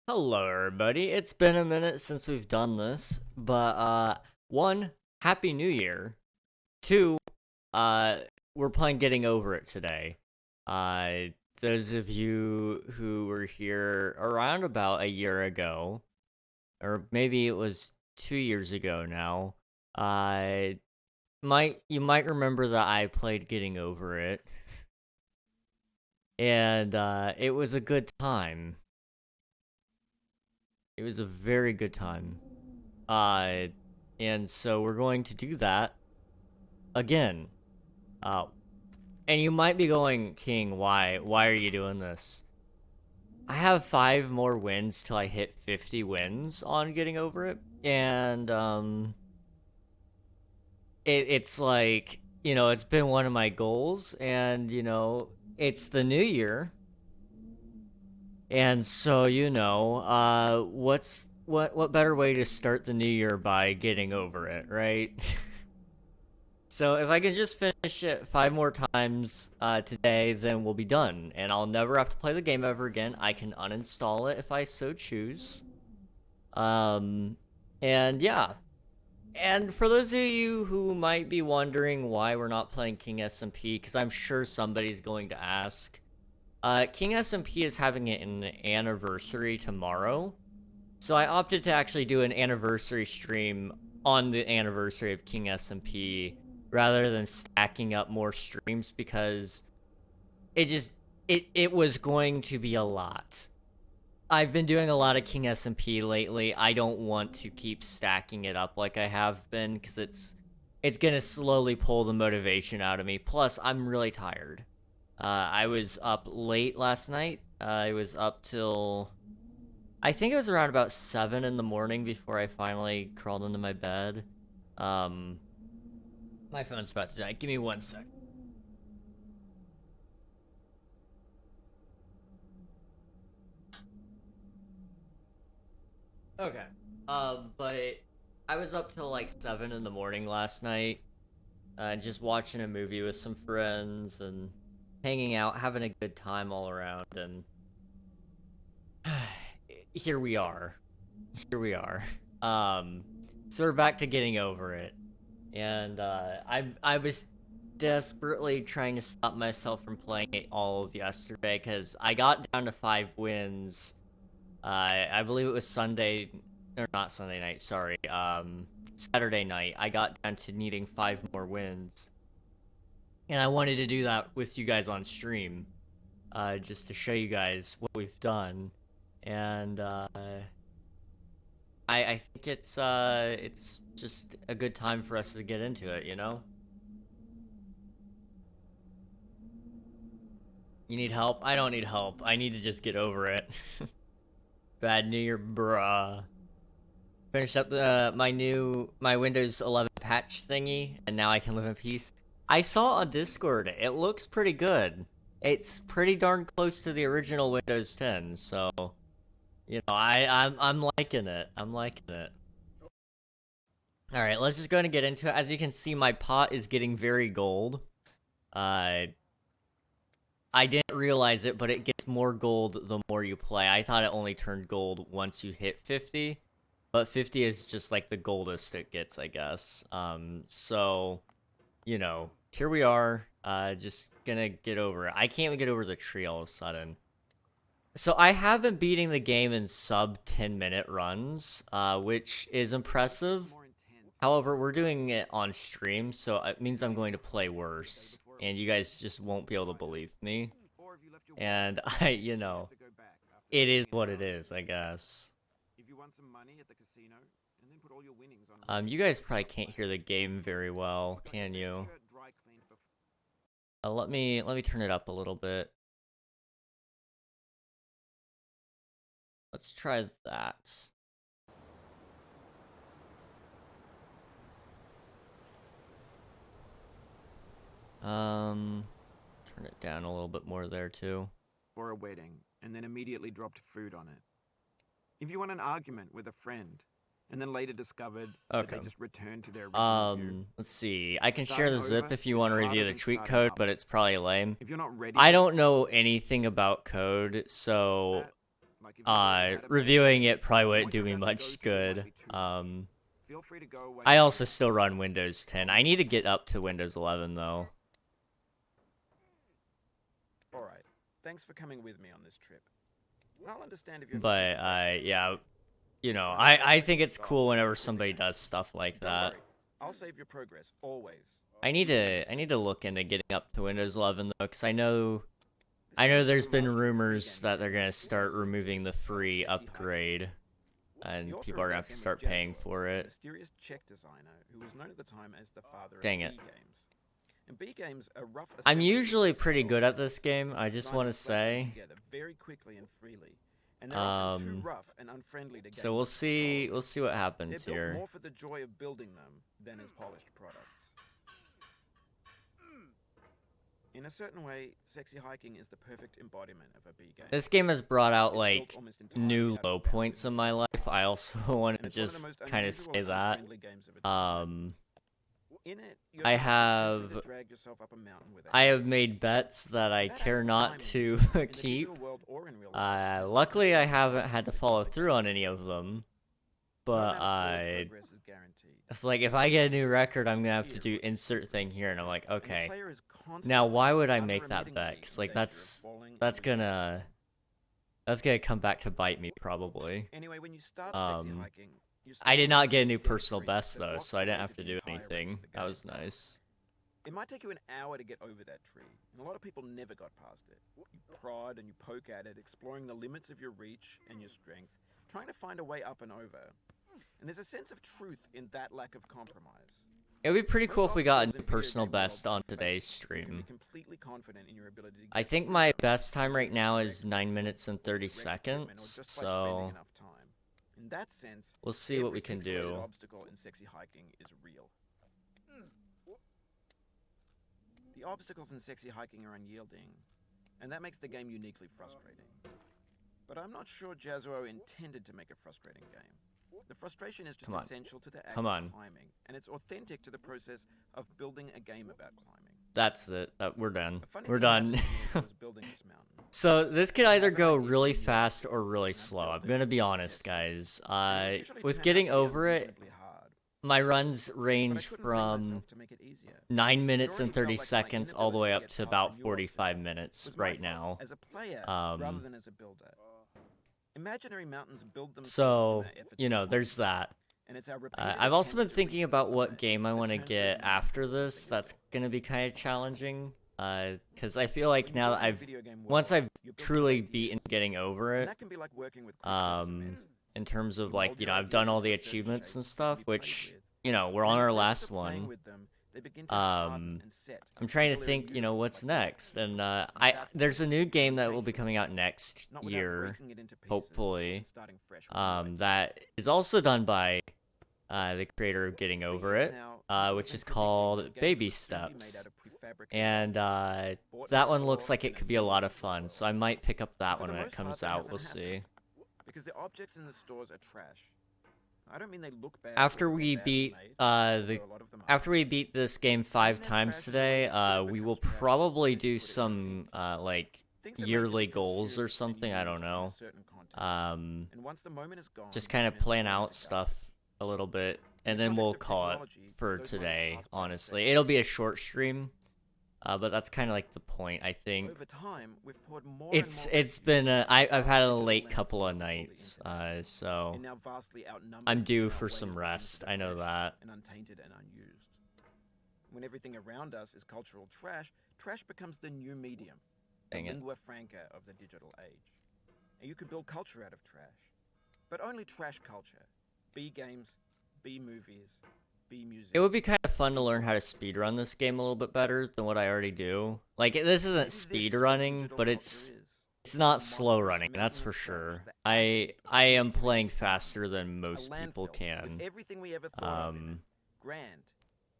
Hello, everybody. It's been a minute since we've done this, but one, Happy New Year. Two, uh, we're playing Getting Over It today. Those of you who were here around about a year ago, or maybe it was 2 years ago now, you might remember that I played Getting Over It, and it was a good time. It was a very good time. And so we're going to do that again. Uh, and you might be going, King, why? Why are you doing this? I have 5 more wins till I hit 50 wins on Getting Over It. And, it's like, it's been one of my goals, and, it's the new year. And so, what better way to start the new year by getting over it, right? So if I can just finish it 5 more times today, then we'll be done, and I'll never have to play the game ever again. I can uninstall it if I so choose. And yeah. And for those of you who might be wondering why we're not playing King SMP, because I'm sure somebody's going to ask, King SMP is having an anniversary tomorrow. So I opted to actually do an anniversary stream on the anniversary of King SMP rather than stacking up more streams, because it was going to be a lot. I've been doing a lot of King SMP lately. I don't want to keep stacking it up like I have been, because it's gonna slowly pull the motivation out of me. Plus, I'm really tired. I was up late last night. I was up till, I think it was around about 7 in the morning before I finally crawled into my bed. My phone's about to die. Give me 1 sec. Okay. But I was up till like 7 in the morning last night, just watching a movie with some friends and hanging out, having a good time all around, and here we are. Here we are. So we're back to Getting Over It. And I was desperately trying to stop myself from playing it all of yesterday, because I got down to 5 wins. I believe it was Sunday, or not Sunday night, sorry, Saturday night. I got down to needing 5 more wins. And I wanted to do that with you guys on stream, just to show you guys what we've done. And, I think it's just a good time for us to get into it, you know? You need help? I don't need help. I need to just get over it. Bad New Year, bruh. Finished up my Windows 11 patch thingy, and now I can live in peace. I saw on Discord, it looks pretty good. It's pretty darn close to the original Windows 10, so I'm liking it. I'm liking it. All right, let's just go ahead and get into it. As you can see, my pot is getting very gold. I didn't realize it, but it gets more gold the more you play. I thought it only turned gold once you hit 50, but 50 is just like the goldest it gets, I guess. So, here we are, just gonna get over it. I can't even get over the tree all of a sudden. So I have been beating the game in sub 10-minute runs, which is impressive. However, we're doing it on stream, so it means I'm going to play worse, and you guys just won't be able to believe me. And it is what it is, I guess. You guys probably can't hear the game very well, can you? Let me turn it up a little bit. Let's try that. Turn it down a little bit more there too. For a wedding, and then immediately dropped food on it. If you want an argument with a friend, and then later discovered that they just returned to their original view. Let's see. I can share the zip if you want to review the tweet starting code, up. but it's probably lame. If you're not ready, I don't know anything about code, so reviewing it probably wouldn't do me much good. Feel free to go away. I also still run Windows 10. I need to get up to Windows 11 though. All right. Thanks for coming with me on this trip. I'll understand if you're. But yeah, you know, I think it's cool whenever somebody does stuff like that. I'll save your progress always. I need to look into getting up to Windows 11 though, because I know there's been rumors that they're gonna start removing the free upgrade, and people are gonna have to start paying for it. Mysterious Czech designer who was known at the time as the father of Dang it. B games. And B games are rough. I'm usually pretty good at this game. I just want to say. Very quickly and freely. And they're often too rough and unfriendly to So we'll see what happens they're here. built more for the joy of building them than as polished products. In a certain way, sexy hiking is the perfect embodiment of a B game. This game has brought out like new low points in my life. I also want to just kind of say that. I have made bets that I care not to keep. Luckily, I haven't had to follow through on any of them. But it's like if I get a new record, I'm gonna have to do insert thing here, and I'm like, okay. Now, why would I make that bet? 'Cause like that's gonna come back to bite me probably. Anyway, when you start sexy hiking, I did not get a new personal best though, so I didn't have to do anything. That was nice. It might take you an hour to get over that tree, and a lot of people never got past it. You prod and you poke at it, exploring the limits of your reach and your strength, trying to find a way up and over. And there's a sense of truth in that lack of compromise. It would be pretty cool if we got a new personal best on today's stream. I think my best time right now is 9 minutes and 30 seconds, so in that sense, we'll see what we can do. Obstacle in sexy hiking is real. The obstacles in sexy hiking are unyielding, and that makes the game uniquely frustrating. But I'm not sure Jazuo intended to make a frustrating game. The frustration is just essential to the act of climbing, and it's authentic to the process of building a game about climbing. That's it. We're done. We're done. So this could either go really fast or really slow. I'm gonna be honest, guys. With getting over it, my runs range from 9 minutes and 30 seconds all the way up to about 45 minutes right now. Imaginary mountains build themselves. So, you know, there's that. I've also been thinking about what game I want to get after this. That's going to be kind of challenging. Because I feel like now that once I've truly beaten getting over it, in terms of like, you know, I've done all the achievements and stuff, which, you know, we're on our last one. I'm trying to think, you know, what's next, and there's a new game that will be coming out next year, hopefully, that is also done by the creator of Getting Over It, which is called Baby Steps, and that one looks like it could be a lot of fun, so I might pick up that one when it comes out. We'll see. Because the objects in the stores are trash. I don't mean they look bad. After we beat this game 5 times today, we will probably do some like yearly goals or something. I don't know. Just kind of plan out stuff a little bit, and then we'll call it for today. Honestly, it'll be a short stream. But that's kind of like the point, I think. Over time, we've poured more it's been I've had a late couple of nights, so I'm due for some rest. I know that. And untainted and unused. When everything around us is cultural trash, trash becomes the new medium, the lingua franca of the digital age. And you can build culture out of trash, but only trash culture. B games, B movies. It would be kind of fun to learn how to speedrun this game a little bit better than what I already do. Like, this isn't speedrunning, but it's not slow running, that's for sure. I am playing faster than most people can. Grand,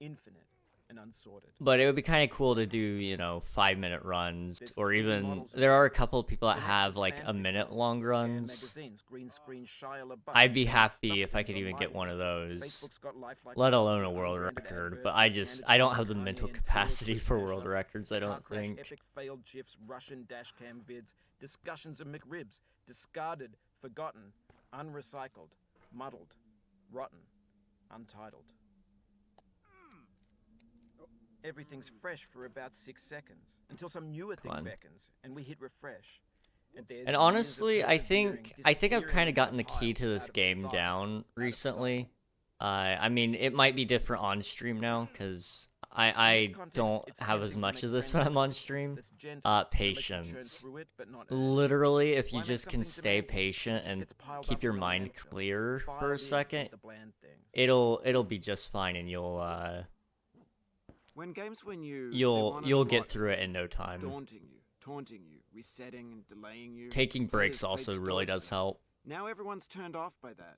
infinite, and unsorted. But it would be kind of cool to do, you know, 5-minute runs, or even there are a couple of people that have like a minute-long runs. I'd be happy if I could even get one of those, let alone a world record. But I don't have the mental capacity for world records. I don't think. Epic failed GIFs, Russian dashcam vids, discussions of McRibs, discarded, forgotten, unrecycled, muddled, rotten, untitled. Everything's fresh for about 6 seconds, until some newer thing beckons, and we hit refresh. And honestly, I think I've kind of gotten the key to this game down recently. I mean, it might be different on stream now, because I don't have as much of this when I'm on stream. Patience. Literally, if you just can stay patient and keep your mind clear for a second, it'll be just fine, and you'll get through it in no time. Taunting you, resetting and delaying you. Taking breaks also really does help. Now everyone's turned off by that.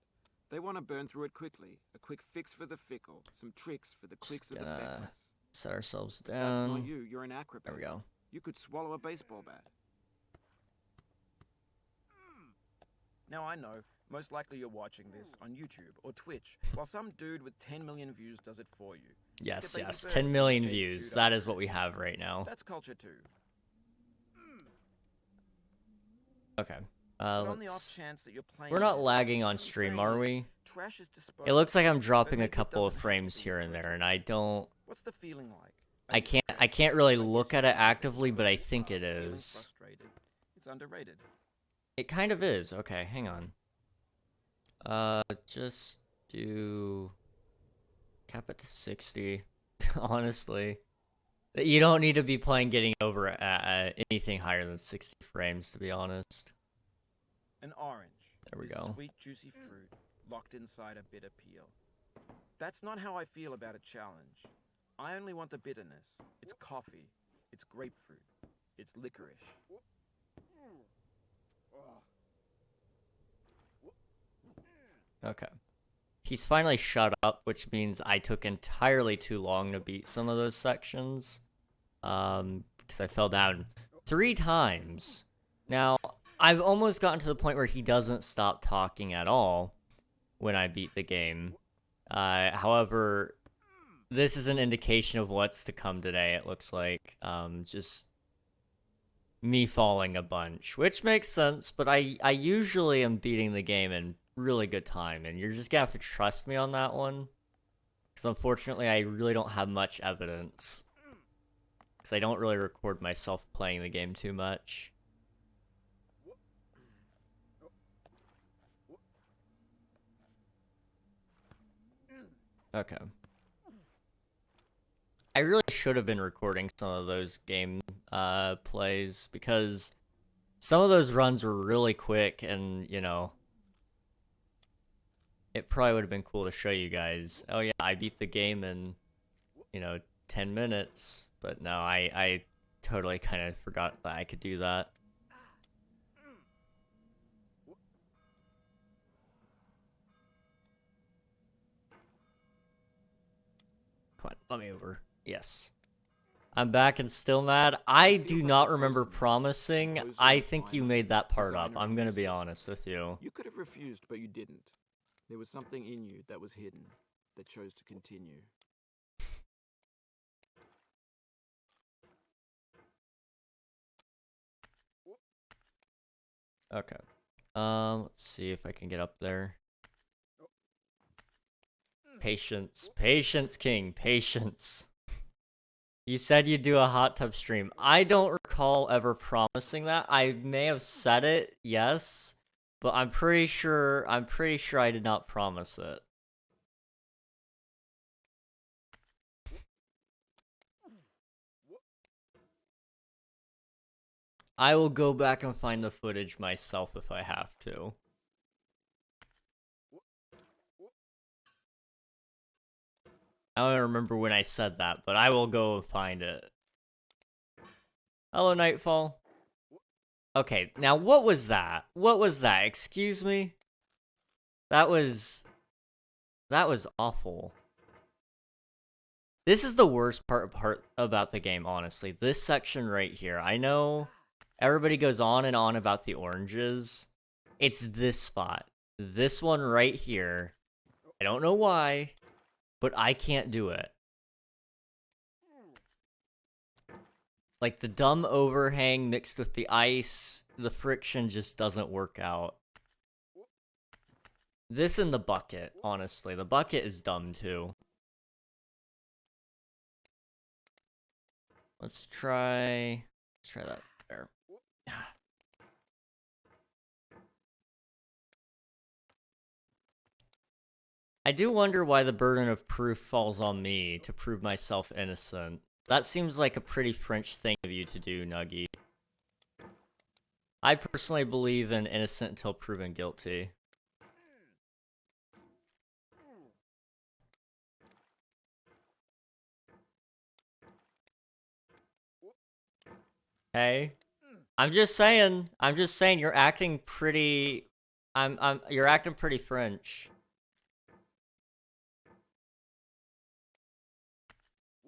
They want to burn through it quickly. A quick fix for the fickle. Some tricks for the clicks of the feckless. Set ourselves down. That's not you. You're an acrobat. There we go. You could swallow a baseball bat. Now I know, most likely you're watching this on YouTube or Twitch, while some dude with 10 million views does it for you. Yes, 10 million views. That is what we have right now. That's culture too. Okay. We're not lagging on stream, are we? It looks like I'm dropping a couple of frames here and there, and I don't... What's the feeling like? I can't really look at it actively, but I think it is. It's underrated. It kind of is. Okay, hang on. Just do... cap it to 60. Honestly. You don't need to be playing getting over at anything higher than 60 frames, to be honest. An orange. There we go. Sweet, juicy fruit locked inside a bitter peel. That's not how I feel about a challenge. I only want the bitterness. It's coffee. It's grapefruit. It's licorice. Okay. He's finally shut up, which means I took entirely too long to beat some of those sections. Because I fell down 3 times. Now, I've almost gotten to the point where he doesn't stop talking at all when I beat the game. However, this is an indication of what's to come today, it looks like. Just me falling a bunch, which makes sense, but I usually am beating the game in really good time, and you're just gonna have to trust me on that one. Because unfortunately, I really don't have much evidence. Because I don't really record myself playing the game too much. Okay. I really should have been recording some of those game plays, because some of those runs were really quick, and, you know, it probably would have been cool to show you guys. Oh yeah, I beat the game in, 10 minutes. But no, I totally kind of forgot that I could do that. Come on, let me over. Yes. I'm back and still mad. I do not remember promising. I think you made that part up. I'm gonna be honest with you. You could have refused, but you didn't. There was something in you that was hidden, that chose to continue. Okay. Let's see if I can get up there. Patience. Patience, King. Patience. You said you'd do a hot tub stream. I don't recall ever promising that. I may have said it, yes. But I'm pretty sure I did not promise it. I will go back and find the footage myself if I have to. I don't remember when I said that, but I will go and find it. Hello, Nightfall. Okay, now what was that? What was that? Excuse me? That was awful. This is the worst part about the game, honestly. This section right here. I know everybody goes on and on about the oranges. It's this spot. This one right here. I don't know why, but I can't do it. Like, the dumb overhang mixed with the ice, the friction just doesn't work out. This and the bucket, honestly. The bucket is dumb, too. Let's try that there. I do wonder why the burden of proof falls on me to prove myself innocent. That seems like a pretty French thing of you to do, Nuggy. I personally believe in innocent until proven guilty. Hey, I'm just saying you're acting pretty you're acting pretty French.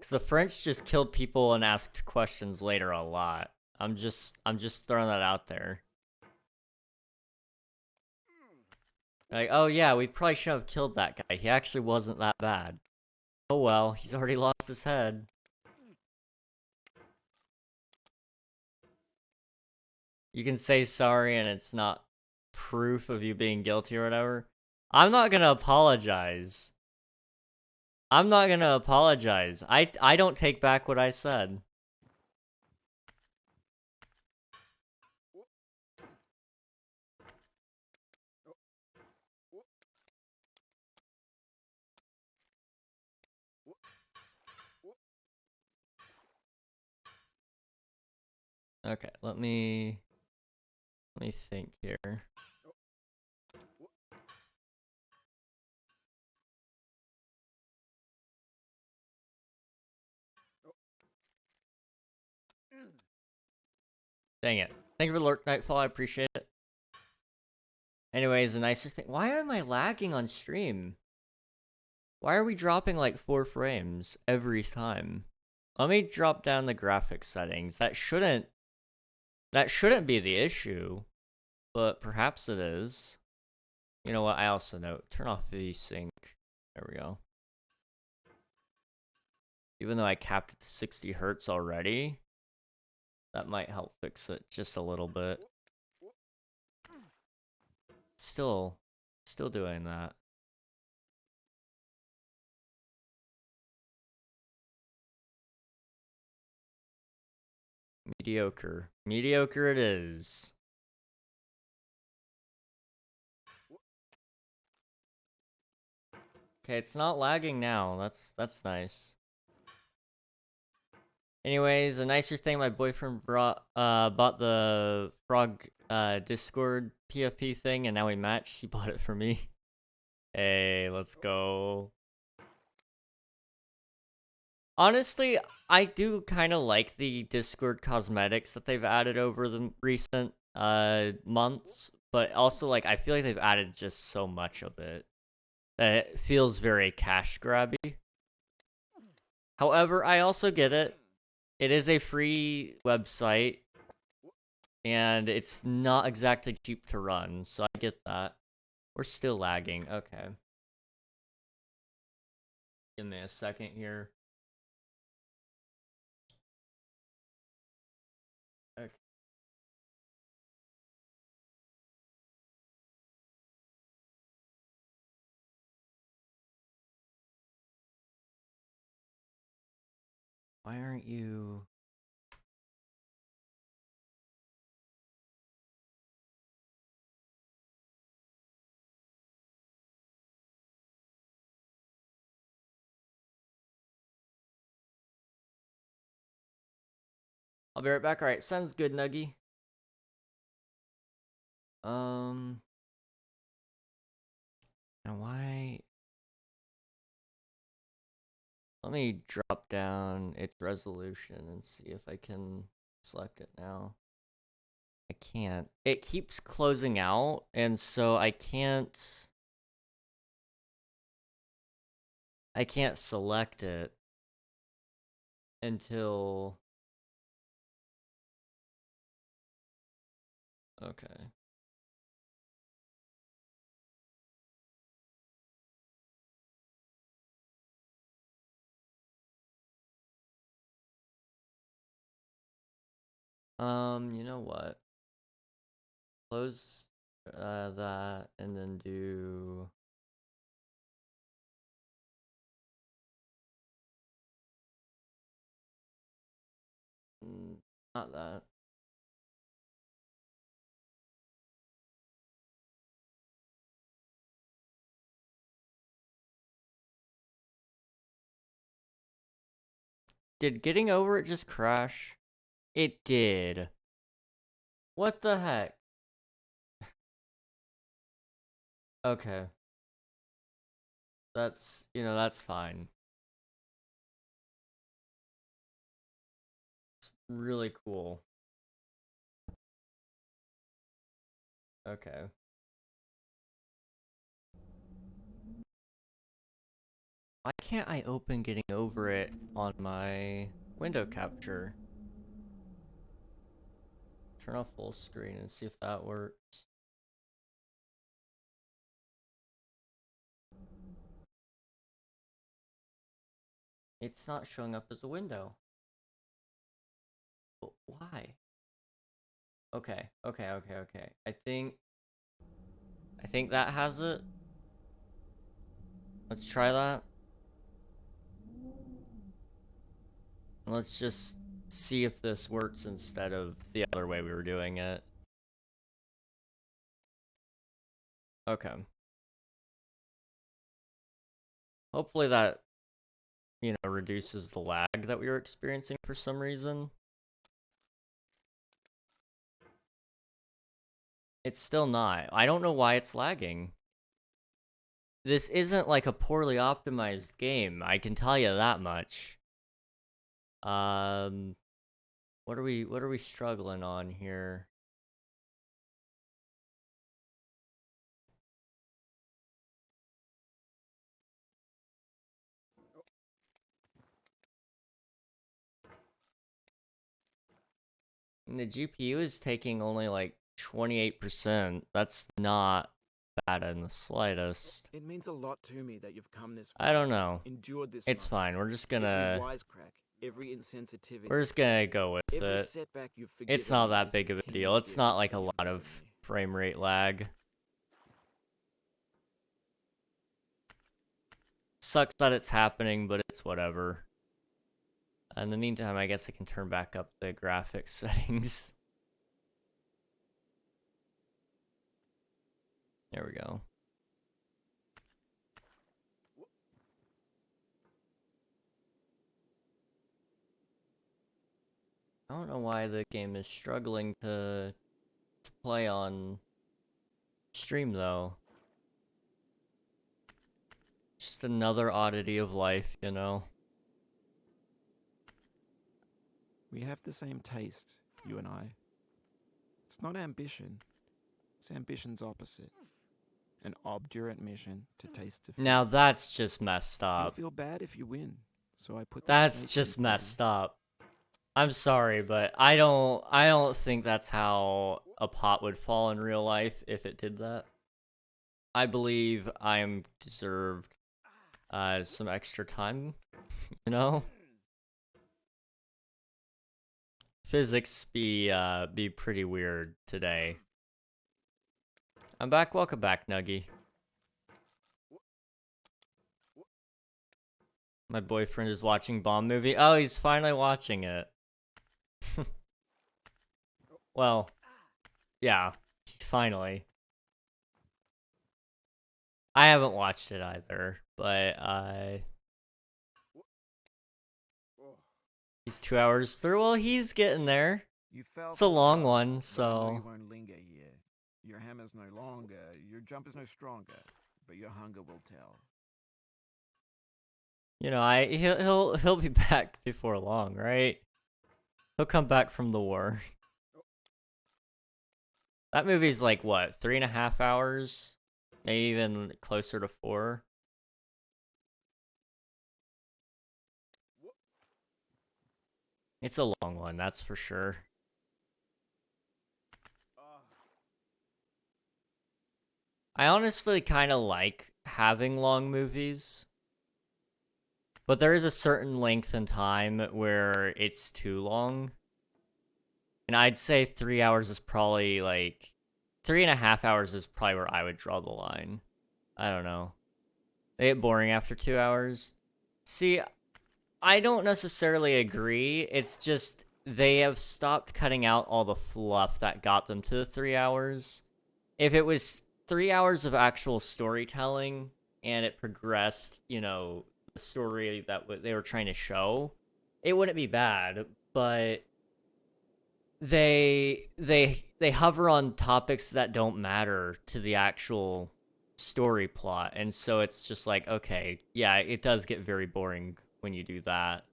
Cause the French just killed people and asked questions later a lot. I'm just throwing that out there. Like, oh yeah, we probably shouldn't have killed that guy. He actually wasn't that bad. Oh well, he's already lost his head. You can say sorry and it's not proof of you being guilty or whatever. I'm not gonna apologize. I'm not gonna apologize. I don't take back what I said. Okay, let me think here. Dang it. Thank you for the alert, Nightfall. I appreciate it. Anyways, the nicer thing. Why am I lagging on stream? Why are we dropping like 4 frames every time? Let me drop down the graphics settings. That shouldn't be the issue, but perhaps it is. You know what? I also note turn off VSync. There we go. Even though I capped it to 60 hertz already, that might help fix it just a little bit. Still doing that. Mediocre. Mediocre it is. Okay, it's not lagging now. That's nice. Anyways, a nicer thing, my boyfriend bought the Frog Discord PFP thing, and now we matched. He bought it for me. Hey, let's go. Honestly, I do kind of like the Discord cosmetics that they've added over the recent months, but also like I feel like they've added just so much of it that it feels very cash grabby. However, I also get it. It is a free website, and it's not exactly cheap to run, so I get that. We're still lagging. Okay. Give me a second here. Okay. Why aren't you... I'll be right back. Alright, sounds good, Nuggy. And why... Let me drop down its resolution and see if I can select it now. I can't. It keeps closing out, and so I can't select it until... Okay. You know what? Close that and then do not that. Did getting over it just crash? It did. What the heck? Okay. That's, that's fine. It's really cool. Okay. Why can't I open getting over it on my window capture? Turn off full screen and see if that works. It's not showing up as a window. But why? Okay. I think that has it. Let's try that. Let's just see if this works instead of the other way we were doing it. Okay. Hopefully that, reduces the lag that we were experiencing for some reason. It's still not. I don't know why it's lagging. This isn't like a poorly optimized game, I can tell you that much. What are we struggling on here? And the GPU is taking only like 28%. That's not bad in the slightest. It means a lot to me that you've come this I don't know. Endured this It's much. fine. We're just Every gonna wisecrack, every insensitivity. we're just gonna go with every it. setback you've It's forgiven not me that is big of a keen deal. It's gift not like that a you've lot of given me. frame rate lag. Sucks that it's happening, but it's whatever. In the meantime, I guess I can turn back up the graphics settings. There we go. I don't know why the game is struggling to play on stream, though. Just another oddity of life, you know? We have the same taste, you and I. It's not ambition. It's ambition's opposite. An obdurate mission to taste defeat. Now that's just messed You'll up. feel bad if you win, so I put the That's snake just in messed front. up. I'm sorry, but I don't think that's how a pot would fall in real life if it did that. I believe I am deserved some extra time, you know? Physics be pretty weird today. I'm back. Welcome back, Nuggy. My boyfriend is watching Bomb Movie. Oh, he's finally watching it. Well, yeah, finally. I haven't watched it either, but he's 2 hours through. Well, he's getting there. It's a long one, so. You won't linger here. Your hammer's no longer, your jump is no stronger, but your hunger will tell. You know, he'll be back before long, right? He'll come back from the war. That movie's like what, 3.5 hours? Maybe even closer to 4. It's a long one, that's for sure. I honestly kind of like having long movies. But there is a certain length in time where it's too long. And I'd say 3 hours is probably, like... 3.5 hours is probably where I would draw the line. I don't know. They get boring after 2 hours. See, I don't necessarily agree. It's just they have stopped cutting out all the fluff that got them to the 3 hours. If it was 3 hours of actual storytelling and it progressed, you know, the story that they were trying to show, it wouldn't be bad. But they hover on topics that don't matter to the actual story plot, and so it's just like, okay, yeah, it does get very boring when you do that.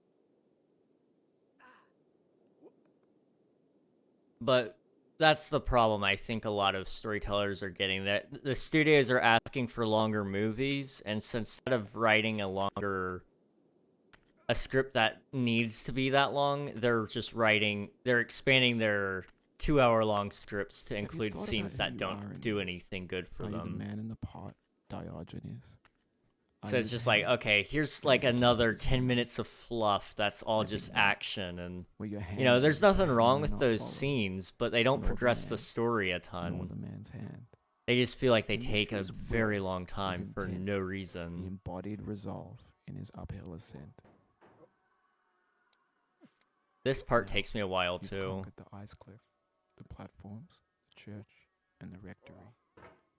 But that's the problem I think a lot of storytellers are getting, that the studios are asking for longer movies, and so instead of writing a script that needs to be that long, they're expanding their 2-hour-long scripts to include scenes that don't do anything good for them. The man in the pot, Diogenes. So it's just like, okay, here's like another 10 minutes of fluff that's all just action, and you know, there's nothing wrong with those scenes, but they don't progress the story a ton. They just feel like they take a very long time for no He reason. embodied resolve in his uphill ascent. This part takes me a while too. Conquered the ice cliff, the platforms, the church, and the rectory,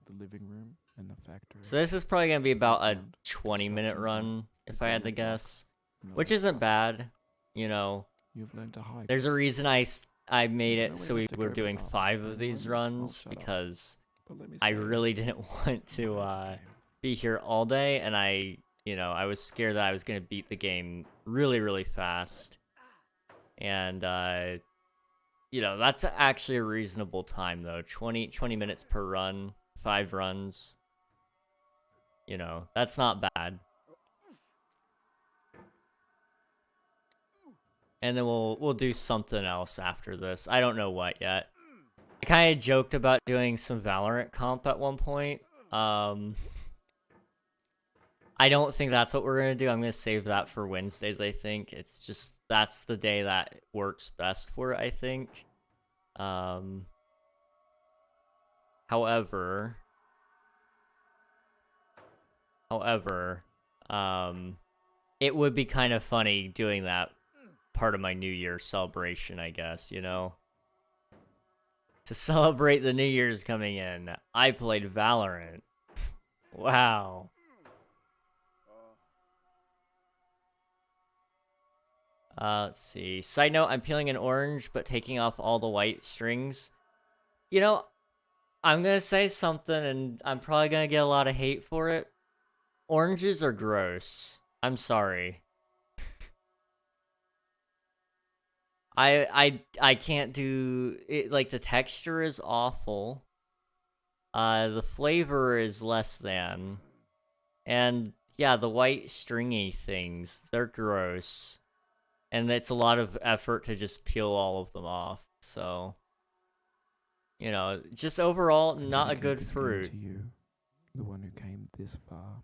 the living room, and the factory. So this is probably gonna be about a 20-minute run, if I had to guess, which isn't bad. You know, You've learned to hike. there's a reason I made it so we were doing 5 of these runs, because I really didn't want to be here all day, and I was scared that I was gonna beat the game really, really fast. And that's actually a reasonable time though. 20 minutes per run, 5 runs. You know, that's not bad. And then we'll do something else after this. I don't know what yet. I kind of joked about doing some Valorant comp at one point. I don't think that's what we're going to do. I'm going to save that for Wednesdays, I think. It's just, that's the day that works best for it, I think. However, it would be kind of funny doing that part of my New Year's celebration, I guess, you know? To celebrate the New Year's coming in, I played Valorant. Wow. Let's see. Side note, I'm peeling an orange, but taking off all the white strings. You know, I'm gonna say something, and I'm probably gonna get a lot of hate for it. Oranges are gross. I'm sorry. I can't do it. Like, the texture is awful. The flavor is less than. And yeah, the white stringy things, they're gross. And it's a lot of effort to just peel all of them off. So, you know, just overall, not a good fruit. To you, the one who came this far.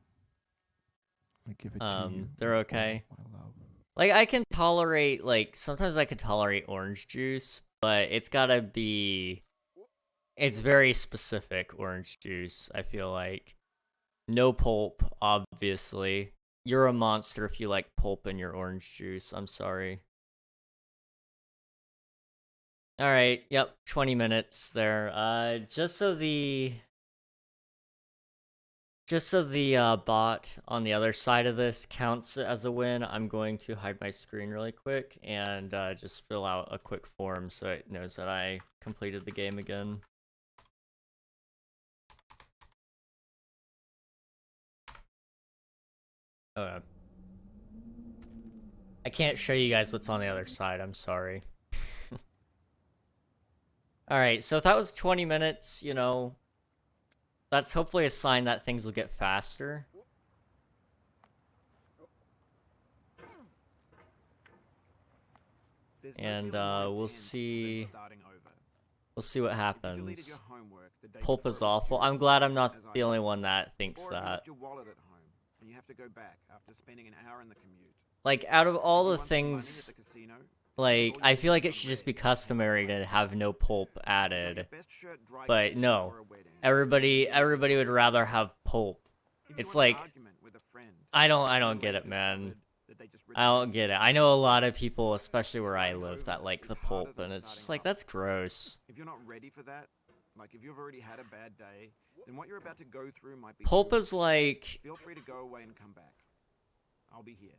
I give it to you. They're okay. My love. Like, I can tolerate, like, sometimes I can tolerate orange juice, but it's gotta be, it's very specific orange juice, I feel like. No pulp, obviously. You're a monster if you like pulp in your orange juice. I'm sorry. Alright, yep, 20 minutes there. Just so the bot on the other side of this counts as a win, I'm going to hide my screen really quick and just fill out a quick form so it knows that I completed the game again. Okay. I can't show you guys what's on the other side, I'm sorry. Alright, so if that was 20 minutes, you know, that's hopefully a sign that things will get faster. And we'll see what happens. Pulp is awful. I'm glad I'm not the only one that thinks that. Like, out of all the things Like, I feel like it should just be customary to have no pulp added. But no. Everybody would rather have pulp. It's like, I don't get it, man. I don't get it. I know a lot of people, especially where I live, that like the pulp, and it's just like, that's gross. If you're not ready for that, like if you've already had a bad day, then what you're about to go through might be Pulp is like... Feel free to go away and come back. I'll be here.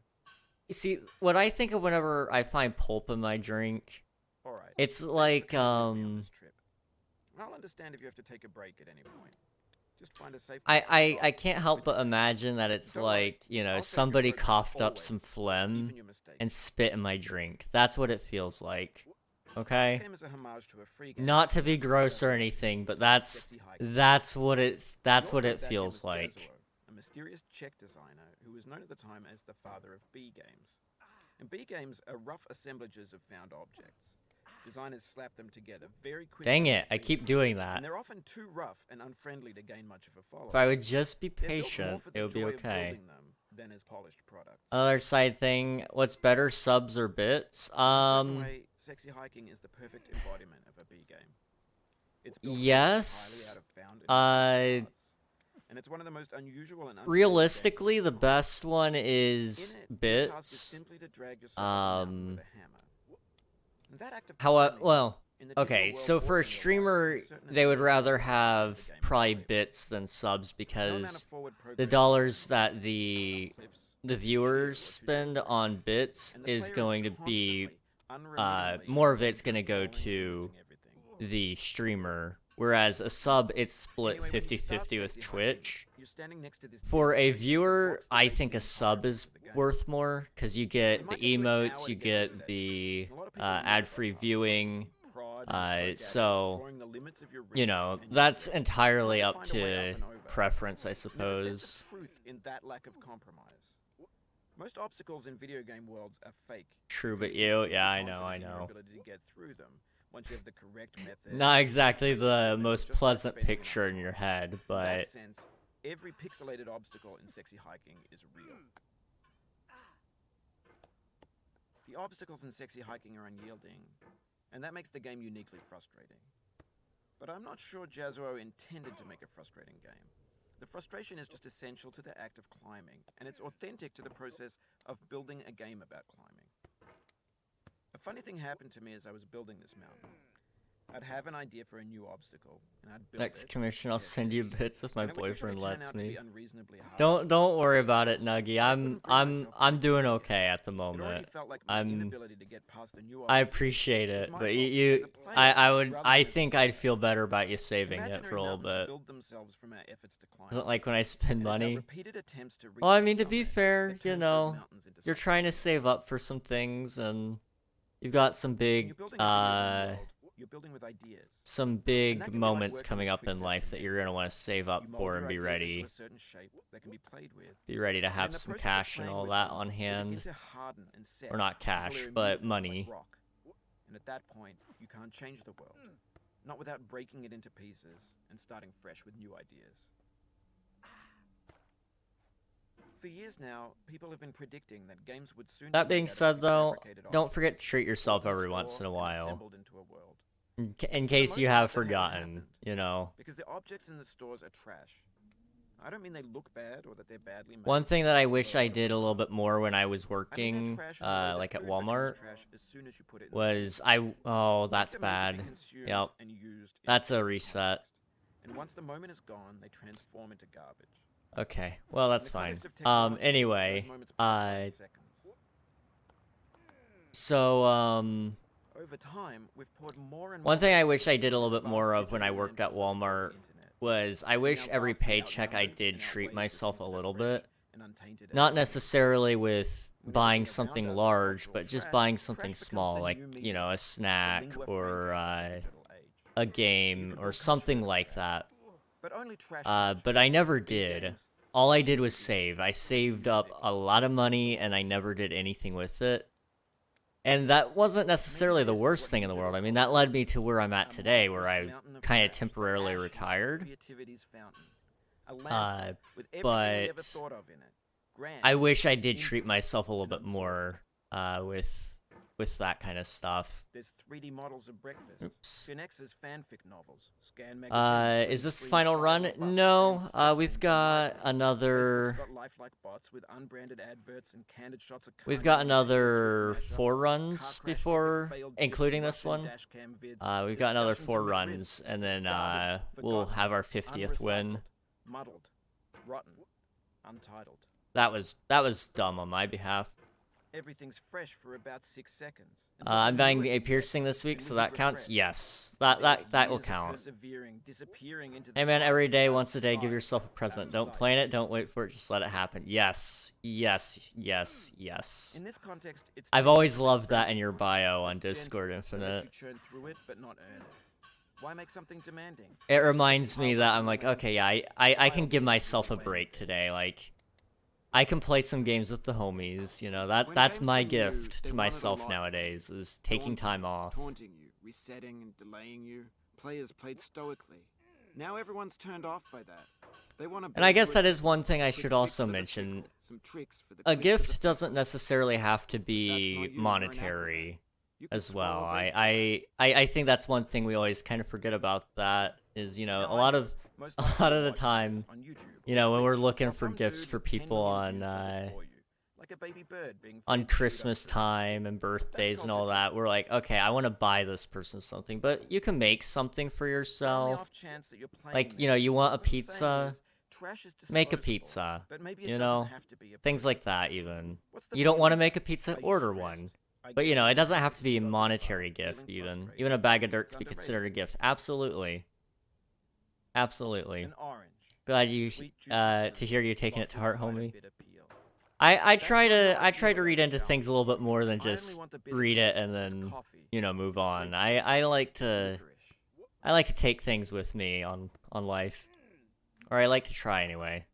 You see, what I think of whenever I find pulp in my drink, Alright. it's like, I'll understand if you have to take a break at any point. Just find a safe I can't help but imagine that it's like, you know, somebody coughed up some phlegm and spit in my drink. That's what it feels like. Okay? Not to be gross or anything, but that's what it feels like. A mysterious Czech designer who was known at the time as the father of B games. And B games are rough assemblages of found objects. Designers slap them together very quickly. Dang it, I keep doing that. And they're often too rough and unfriendly to gain much of a following. If I would just be patient, it would be okay. Than as polished products. Other side thing, what's better, subs or bits? Way, sexy hiking is the perfect embodiment of a B game. It's yes. And it's one of the most unusual and realistically, the best one is bits. Well, okay, so for a streamer, they would rather have probably bits than subs because the dollars that the viewers spend on bits is going to be, more of it's going to go to the streamer. Whereas a sub, it's split 50-50 with Twitch. For a viewer, I think a sub is worth more, because you get the emotes, you get the ad-free viewing, so, you know, that's entirely up to preference, I suppose. Most obstacles in video game worlds are fake. True, but yeah, I know. Once you have the correct method. Not exactly the most pleasant picture in your head, but... In that sense, every pixelated obstacle in sexy hiking is real. The obstacles in sexy hiking are unyielding, and that makes the game uniquely frustrating. But I'm not sure Jazzuo intended to make a frustrating game. The frustration is just essential to the act of climbing, and it's authentic to the process of building a game about climbing. A funny thing happened to me as I was building this mountain. I'd have an idea for a new obstacle, and I'd build Next it, commission, I'll send you bits if my and it would usually boyfriend turn lets out to me. be unreasonably hard. Don't worry about it, Nuggy. I'm doing okay at the It already moment. felt like my inability to get past a new I obstacle appreciate was it, my but fault as a player, I think I'd feel better about you saving it Imaginary for a little mountains bit. build themselves from our efforts to climb. Isn't like when I spend And it's our money. repeated attempts to reach Well, I the mean, to be summit fair, that you turns those know, mountains into you're something trying to real. save up for some things, and you've got some When big, you're building a video game world, you're building with ideas. some And big that can be like moments working coming with up in life quicksand that you're gonna want to save up You mold for and your be ideas ready. into a certain shape that can be played with. Be ready to And in have the some process of cash and playing all with that them, on they hand. begin to harden and set Or not until cash, they're but immutable money. like rock. And at that point, you can't change the world. Not without breaking it into pieces and starting fresh with new ideas. For years now, people have been predicting that games would soon That be being made out of said, though, prefabricated don't forget to objects, treat yourself built in every store once in a and while. assembled into a world. In case you most have part, that hasn't forgotten, happened. you know. Because the objects in the stores are trash. I don't mean they look bad or that they're badly made. One thing that I wish I did a little bit more when I was I mean they're working, trash in the way that like at food becomes Walmart, trash as soon as you put it in the was system. oh, Things that's are meant to be bad. consumed Yep. and used in That's a certain reset. context. And once the moment is gone, they transform into garbage. Okay, well, In that's the fine. context of technology, those Anyway, moments pass in seconds. so, Over time, we've poured more and one more thing I into wish I did a this little bit more vast of when I digital worked at landfill of the Walmart internet. was I We wish now every vastly paycheck I outnumbered did and treat outweighs the myself a things that are little fresh bit. and untainted Not every day. necessarily with When buying everything around something us is large, cultural but just trash, buying trash something becomes small, the like, new you media, know, a the snack lingua or franca of the digital age. a You game could or build something culture like with that. But only trash But culture. I never Big did. games, All I did was movies, save. I and saved up music a lot of money and I never did anything with it. And that wasn't necessarily the this is worst what thing in the world. I digital mean, that culture led me is. to where I'm at A today, where monstrous I mountain of kind of trash, temporarily ash, retired. creativity's fountain. A landfill with everything we ever But thought of in it. Grand, I wish I did treat infinite, myself a little and bit unsolvable. more with with that kind of stuff. There's 3D models of breakfast. Oops. Finex's fanfic novels. Scan magazines. Is this the final run? No. We've got another. Got lifelike bots with unbranded adverts and candid shots of We've got another 4 runs before, including this one. We've got another 4 runs, and then we'll have our 50th win. Muddled, rotten, untitled. That was dumb on my behalf. Everything's fresh for about 6 seconds. I'm buying a piercing this week, so that counts. Yes, that will count. Hey man, every day, once a day, give yourself a present. Don't plan it, don't wait for it, just let it happen. Yes, yes, yes, yes. In this context, I've always loved that in your bio on Discord Infinite. Why make something demanding? It reminds me that I'm like, okay, yeah, I can give myself a break today. Like, I can play some games with the homies, you know, that's my gift to myself nowadays, is taking time off. Taunting you, resetting and delaying you. Players played stoically. Now everyone's turned off by that. They want to. And I guess that is one thing I should also mention. A gift doesn't necessarily have to be monetary as well. I think that's one thing we always kind of forget about, that is, you know, a lot of the time, you know, when we're looking for gifts for people on Christmas time and birthdays and all that, we're like, okay, I want to buy this person something, but you can make something for yourself. Like, you know, you want a pizza, make a pizza, you know, things like that. Even you don't want to make a pizza, order one. But, you know, it doesn't have to be a monetary gift, even a bag of dirt could be considered a gift. Absolutely. Absolutely. Glad you, to hear you taking it to heart, homie. I try to read into things a little bit more than just read it and then, you know, move on. I like to take things with me on life. Or I like to try anyway.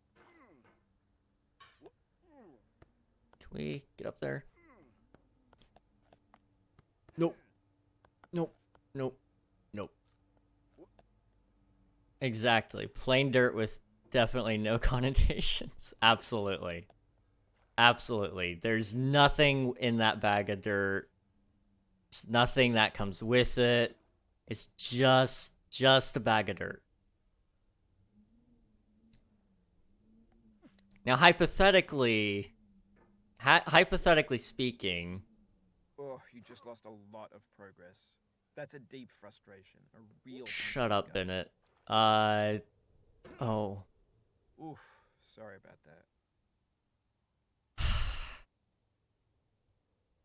Can we get up there? Nope. Nope. Nope. Nope. Exactly. Plain dirt with definitely no connotations. Absolutely. Absolutely. There's nothing in that bag of dirt. There's nothing that comes with it. It's just a bag of dirt. Now, hypothetically speaking... Oh, you just lost a lot of progress. That's a deep frustration. A real... Shut up, Bennett. Oh. Oof. Sorry about that.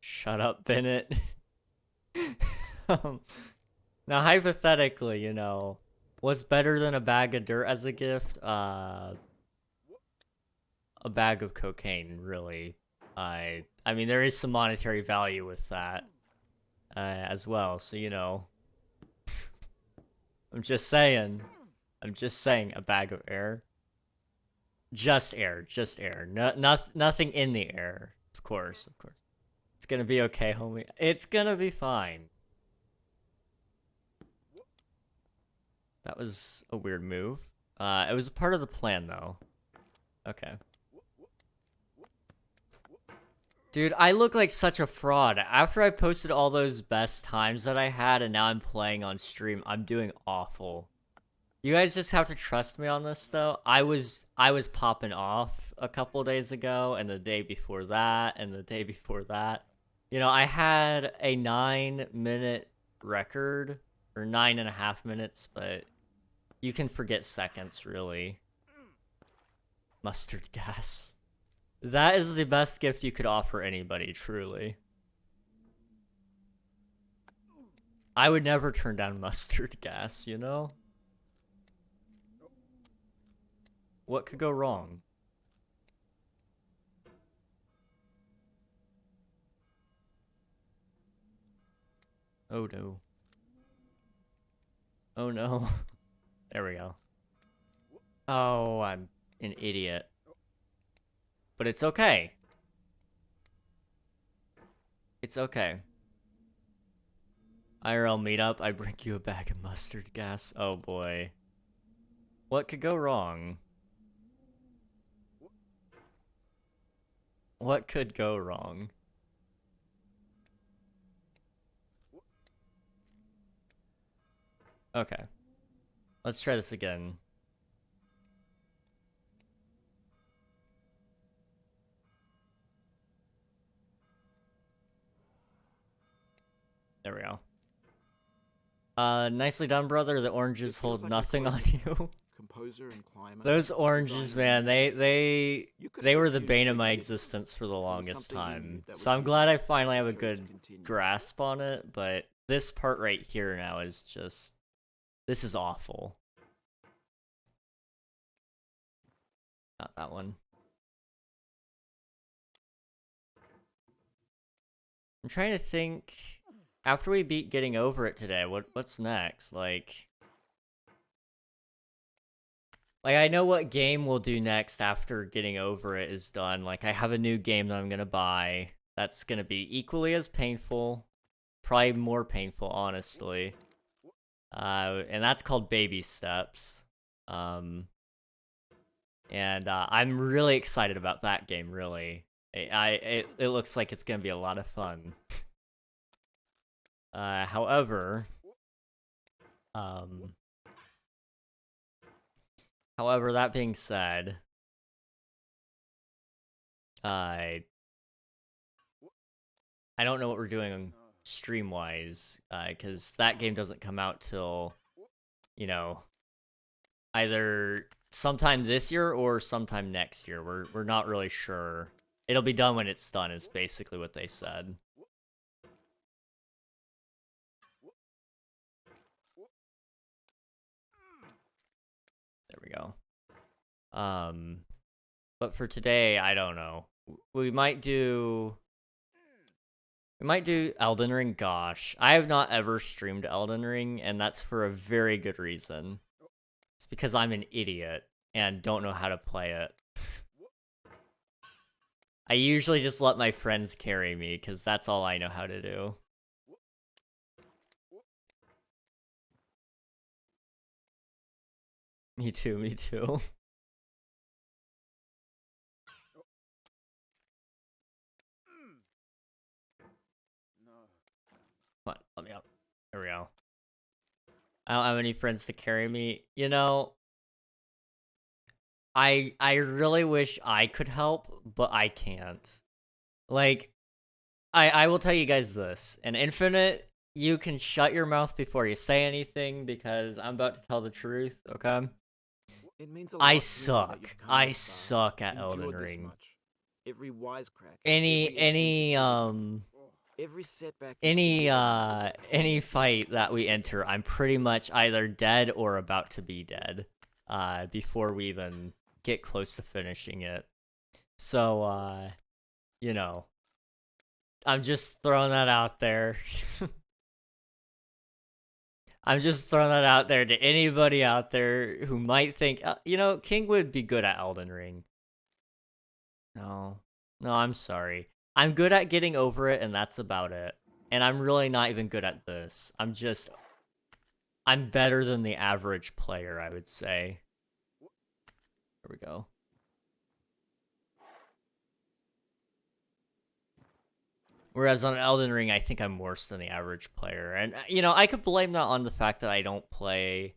Shut up, Bennett. Now, hypothetically, you know, what's better than a bag of dirt as a gift? A bag of cocaine, really. I mean, there is some monetary value with that, as well, so, you know. I'm just saying, a bag of air. Just air. Nothing in the air. Of course. It's gonna be okay, homie. It's gonna be fine. That was a weird move. It was a part of the plan, though. Okay. Dude, I look like such a fraud. After I posted all those best times that I had and now I'm playing on stream, I'm doing awful. You guys just have to trust me on this, though. I was popping off a couple days ago, and the day before that, and the day before that. You know, I had a 9-minute record, or 9.5 minutes, but you can forget seconds, really. Mustard gas. That is the best gift you could offer anybody, truly. I would never turn down mustard gas, you know? What could go wrong? Oh no. Oh no. There we go. Oh, I'm an idiot. But it's okay. It's okay. IRL meetup, I bring you a bag of mustard gas. Oh boy. What could go wrong? What could go wrong? Okay. Let's try this again. There we go. Nicely done, brother. The oranges hold nothing on you. Composer and climber. Those oranges, man, they were the bane of my Big existence for the was longest something in you time. that So was I'm glad I unique. finally have a You chose to good continue. grasp on it, but this part right here now is just... This is awful. Not that one. I'm trying to think... After we beat Getting Over It today, what's next? Like, I know what game we'll do next after Getting Over It is done. Like, I have a new game that I'm gonna buy that's gonna be equally as painful, probably more painful, honestly. And that's called Baby Steps. And I'm really excited about that game, really. It looks like it's gonna be a lot of fun. However, that being said, I don't know what we're doing stream-wise, because that game doesn't come out till, you know, either sometime this year or sometime next year. We're not really sure. It'll be done when it's done, is basically what they said. There we go. But for today, I don't know. We might do Elden Ring. Gosh, I have not ever streamed Elden Ring, and that's for a very good reason. It's because I'm an idiot and don't know how to play it. I usually just let my friends carry me, because that's all I know how to do. Me too, me too. Come on, let me up. There we go. I don't have any friends to carry me. You know, I really wish I could help, but I can't. Like, I will tell you guys this. In Infinite, you can shut your mouth before you say anything, because I'm about to tell the truth, okay? It means a lot I to me that suck. you've come I this far, suck at endured Elden this Ring. much. Every wisecrack, Any every setback, was a fight that we enter, I'm pretty much either dead or about to be dead, before we even get close to finishing it. So, you know, I'm just throwing that out there. I'm just throwing that out there to anybody out there who might think, you know, King would be good at Elden Ring. No, I'm sorry. I'm good at Getting Over It, and that's about it. And I'm really not even good at this. I'm better than the average player, I would say. There we go. Whereas on Elden Ring, I think I'm worse than the average player. And, you know, I could blame that on the fact that I don't play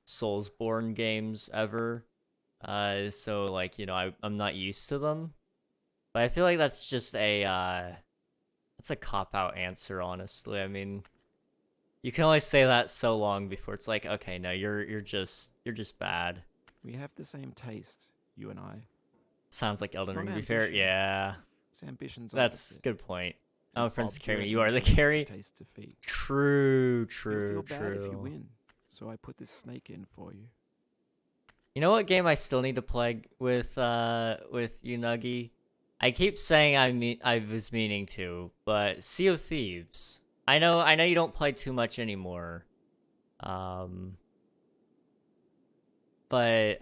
Soulsborne games ever. So, like, you know, I'm not used to them. But I feel like that's just that's a cop-out answer, honestly. I mean, you can only say that so long before it's like, okay, no, you're just bad. We have the same taste, you and I. Sounds like Elden not Ring, to be fair. ambition. Yeah, It's ambition's that's a opposite. good point. And Oh, friends to carry me. obdurate You are the mission to carry? taste defeat. True, You'll true, feel bad if you true. win, so I put this snake in for you. You know what game I still need to play with Unagi? I keep saying I was meaning to, but Sea of Thieves. I know you don't play too much anymore. But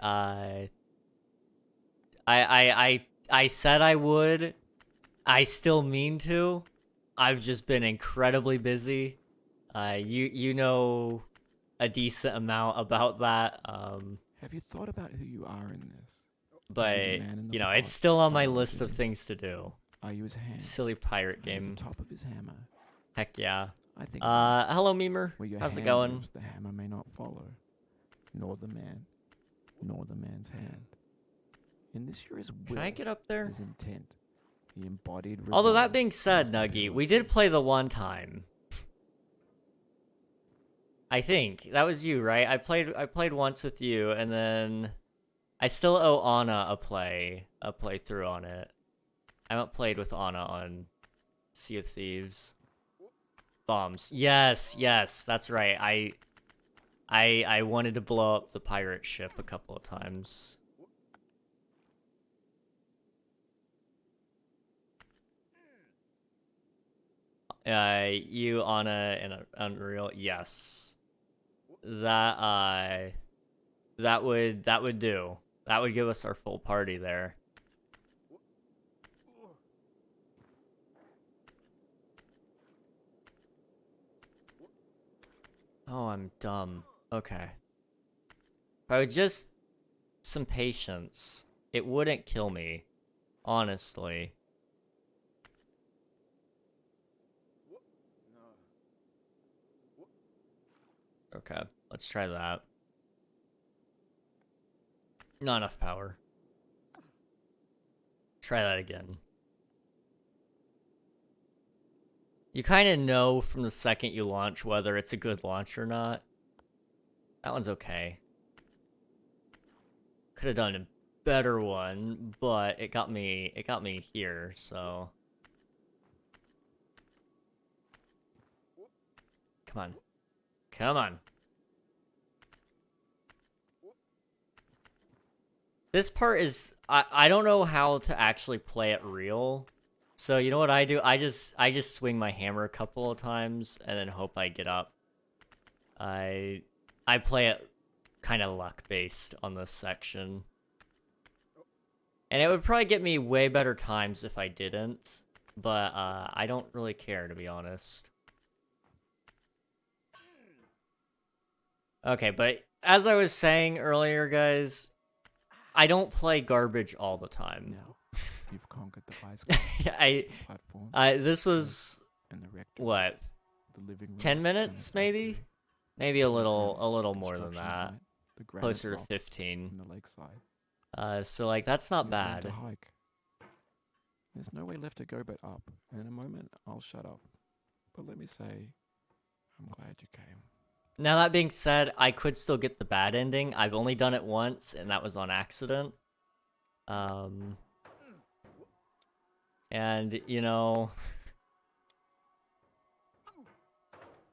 I said I would. I still mean to. I've just been incredibly busy. You know a decent amount about that. Have you thought about who you are in this? But Are you the man in the you know, pot it's still on my fighting list of beast? things to do. Are you his hand Silly pirate under game. the top of his hammer? Heck yeah. I think Hello, Memer. where your How's it hand going? moves, the hammer may not follow, nor the man, nor the man's hand. In this year is will, Can I get up there? is intent, the embodied resolve. Although that being said, must Nuggy, appeal we to did see. play the one time. I think that was you, right? I played once with you, and then I still owe Anna a playthrough on it. I haven't played with Anna on Sea of Thieves. Bombs. Yes, that's right. I wanted to blow up the pirate ship a couple of times. You, Anna, and Unreal. Yes. That would do. That would give us our full party there. Oh, I'm dumb. Okay. If I would just some patience, it wouldn't kill me. Honestly. Okay, let's try that. Not enough power. Try that again. You kind of know from the second you launch whether it's a good launch or not. That one's okay. Could have done a better one, but it got me here, so. Come on. Come on. This part is I don't know how to actually play it real. So you know what I do? I just swing my hammer a couple of times and then hope I get up. I play it kind of luck based on this section. And it would probably get me way better times if I didn't, but I don't really care, to be honest. Okay, but as I was saying earlier, guys, I don't play garbage all the time. Now, you've conquered the ice platform. This was and the rectory, what, the living room, 10 minutes maybe? Maybe a little more than that. Site, the granite Closer to rocks 15. and the lakeside. So like that's not You've learned bad. to hike. There's no way left to go but up, and in a moment I'll shut up. But let me say, I'm glad you came. Now that being said, I could still get the bad ending. I've only done it once, and that was on accident. And you know,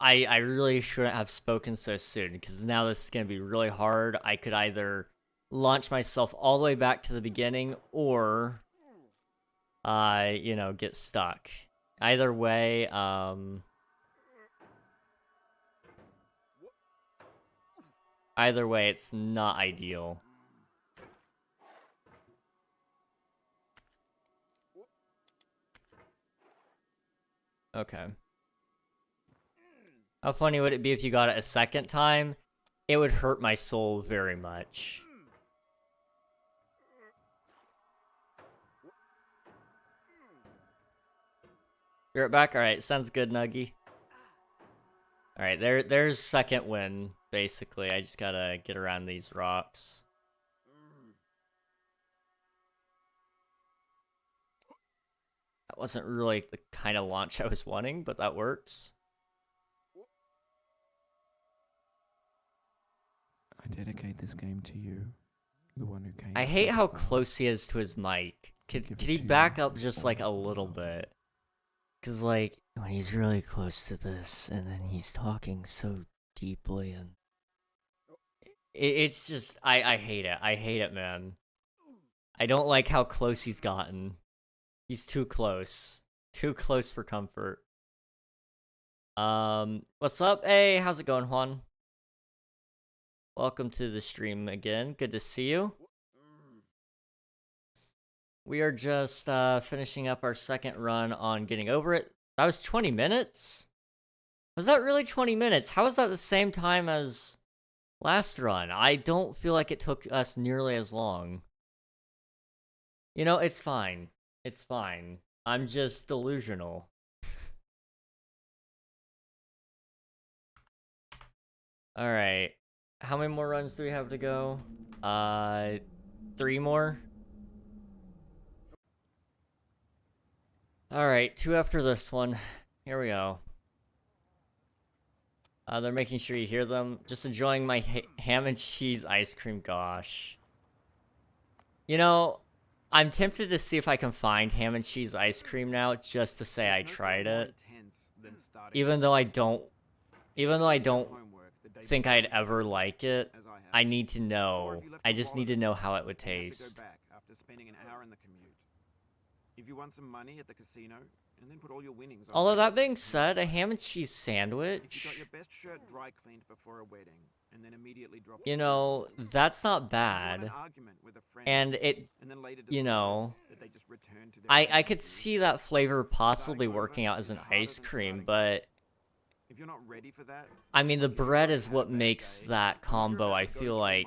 I really shouldn't have spoken so soon, because now this is gonna be really hard. I could either launch myself all the way back to the beginning, or you know, get stuck. Either way, it's not ideal. Okay. How funny would it be if you got it a second time? It would hurt my soul very much. You're back? Alright, sounds good, Nuggy. Alright, there's second win, basically. I just gotta get around these rocks. That wasn't really the kind of launch I was wanting, but that works. I dedicate this game to you, the one who came. I hate how close he is to his mic. Could he back up just like a little bit? Cause like when he's really close to this, and then he's talking so deeply, and it's just I hate it. I hate it, man. I don't like how close he's gotten. He's too close. Too close for comfort. What's up? Hey, how's it going, Juan? Welcome to the stream again. Good to see you. We are just finishing up our second run on getting over it. That was 20 minutes? Was that really 20 minutes? How is that the same time as last run? I don't feel like it took us nearly as long. You know, it's fine. It's fine. I'm just delusional. Alright. How many more runs do we have to go? 3 more? Alright, 2 after this one. Here we go. They're making sure you hear them. Just enjoying my ham and cheese ice cream, gosh. You know, I'm tempted to see if I can find ham and cheese ice cream now, just to say I tried it. Even though I don't think I'd ever like it, I need to know. I just need to know how it would taste. If you want some money at the casino, and then put all your winnings on Although that being said, a ham and cheese if you sandwich, got your best shirt dry cleaned before a wedding, and then immediately drop you know, that's not an bad. argument with a friend, And it, and then later you know, that they just returned to their I could see that flavor possibly working out as an ice cream, but if you're not ready for that, I mean, the bread is what makes that combo, I feel like.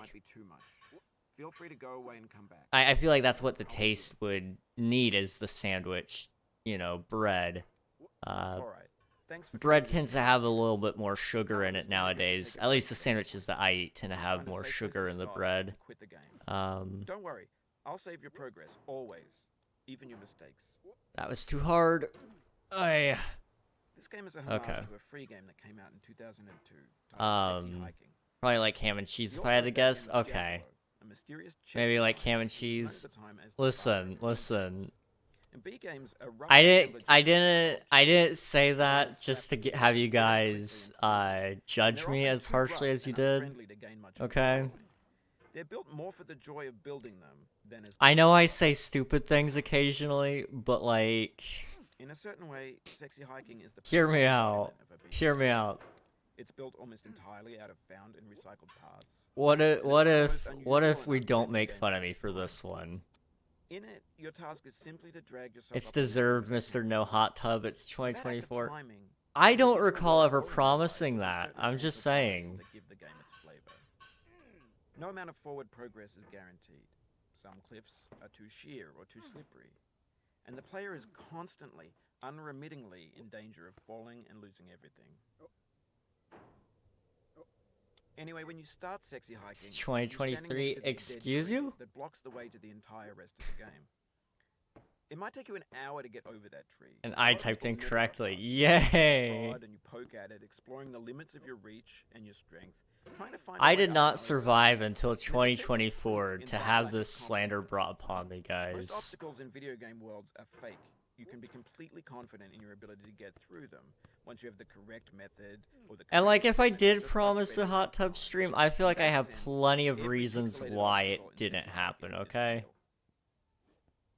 Feel free to go away and come back. I feel like that's what the taste would need is the sandwich, you know, bread. All right. Thanks for Bread coming tends with to me. have a little bit more sugar in it Honestly, I think nowadays. take At a least the break. sandwiches that I eat tend to have Find a more safe place sugar to in the stop bread. and quit the game. Don't worry, I'll save your progress always, even your mistakes. That was too hard. This game is a homage Okay. to a free game that came out in 2002 titled Sexy Hiking. Probably like ham and cheese The if I had author to of that game guess. was Okay. Jazzo, a mysterious chess Maybe like designer ham and who was known at cheese. the time as the father Listen, of listen. And B games are rough I assemblages of didn't say Someone that just to snapped the have you game very guys quickly and judge they're me often as too harshly rough as you and did. unfriendly to gain much of a Okay. following. They're built more for the joy of building them than as I know I say stupid things occasionally, but like, in a certain way, Sexy Hiking is the hear me perfect out. embodiment of a beast. Hear me out. It's built almost entirely out of found and recycled parts. What if And it's almost what unusual if we enough to don't make the make game fun of me change for time. this one? In it, your task is simply to drag yourself It's up the deserved, stairs. Mr. No Hot Tub. It's That act of 2024. climbing I is don't akin to recall a ever bowling promising alley with a that. certain I'm sense just of qualities saying. that give the game its flavor. No amount of forward progress is guaranteed. Some cliffs are too sheer or too slippery, and the player is constantly, unremittingly in danger of falling and losing everything. Anyway, when you start Sexy Hiking, It's you're standing 2023. next to this dead Excuse tree you? that blocks the way to the entire rest of the game. It might take you an hour to get over that tree. And A I lot of typed people never incorrectly. pass it. You Yay! prod and you poke at it, exploring the limits of your reach and your strength, trying to find a I way did up not and over survive it. until There's a sense of proof 2024 in to that have lack this of slander confidence. brought upon me, Most guys. obstacles in video game worlds are fake. You can be completely confident in your ability to get through them once you have the correct method or the And like, correct if I equipment did just by promise a spending hot tub time. stream, I feel like I In that have sense, plenty of every reasons pixelated why it obstacle in didn't Sexy happen, Hiking is okay? real.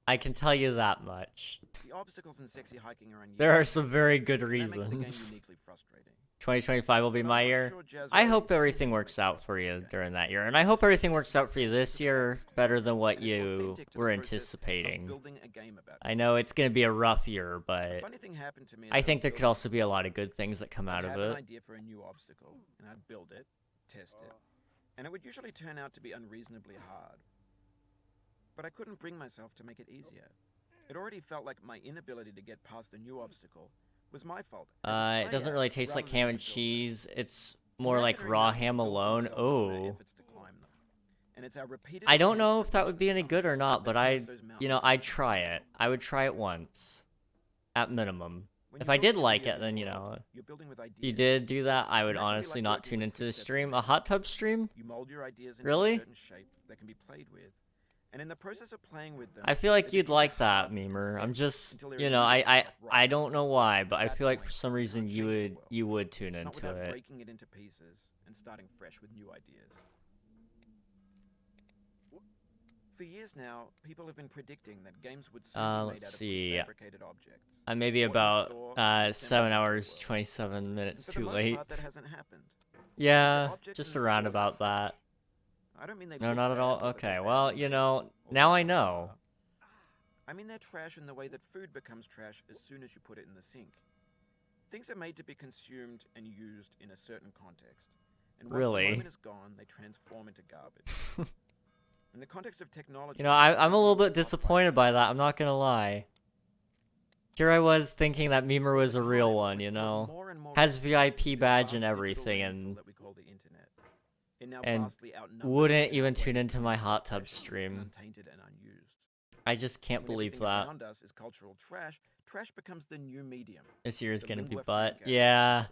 I can tell you that much. The obstacles in Sexy Hiking are There are unusual, some very good and that makes the game reasons. uniquely frustrating. 2025 will be But I'm my not year. sure Jazzo I hope intended everything to works make out a for you frustrating during game. that year. And I hope everything works out for you It's this year developed, better than what and it's you authentic to the were process of anticipating. building a game about I know it's going to be a rough year, A but funny thing happened to me as I was think there could building also it. be a lot of good things that come out I'd of have an it. idea for a new obstacle, and I'd build it, test it, and it would usually turn out to be unreasonably hard. But I couldn't bring myself to make it easier. It already felt like my inability to get past a new obstacle was my fault. As a It doesn't player, really taste rather like than ham as and a builder. cheese. It's more like Imaginary raw mountains ham built alone. themselves from their Oh. efforts to climb them. And it's our repeated I don't attempts know to if that reach would the be any summit good or not, that but turns those mountains I'd into try it. reality. I would try it once. At minimum. When If you I build did a like video it, then, game you world, know, you're building with if you ideas. did do that, I would And that can be honestly like not working tune with into the quick-set stream. A cement. hot tub stream? You mold your ideas into Really? a certain shape that can be played with. And in the process of playing with them, I feel like they you'd become like that, hard and Memer. set I'm just, until they're you know, immediately I upright. don't know why, but At I that feel like for point, some you reason can't you change your would world. tune Not into without it. breaking it into pieces and starting fresh with new ideas. For years now, people have been predicting that games would soon be made Let's out of see. prefabricated objects. I'm maybe Bought in about store and 7 assembled hours into the world. 27 And minutes for too the most late. part, that hasn't happened. Yeah, objects just in the around stores are about trash. that. I don't mean they No, look not at bad all. or that they're Okay, bad well, to you make know, or now that I they know. are. I mean they're trash in the way that food becomes trash as soon as you put it in the sink. Things are made to be consumed and used in a certain context. And once Really? the moment is gone, they transform into garbage. In the context of technology, You know, I'm a little bit not quite the disappointed by same. that. I'm not gonna lie. Here I was thinking that Memer was a real one, you know? Has VIP badge and everything, and wouldn't even tune into my hot tub stream. I just can't believe that. This year is gonna be butt. Yeah.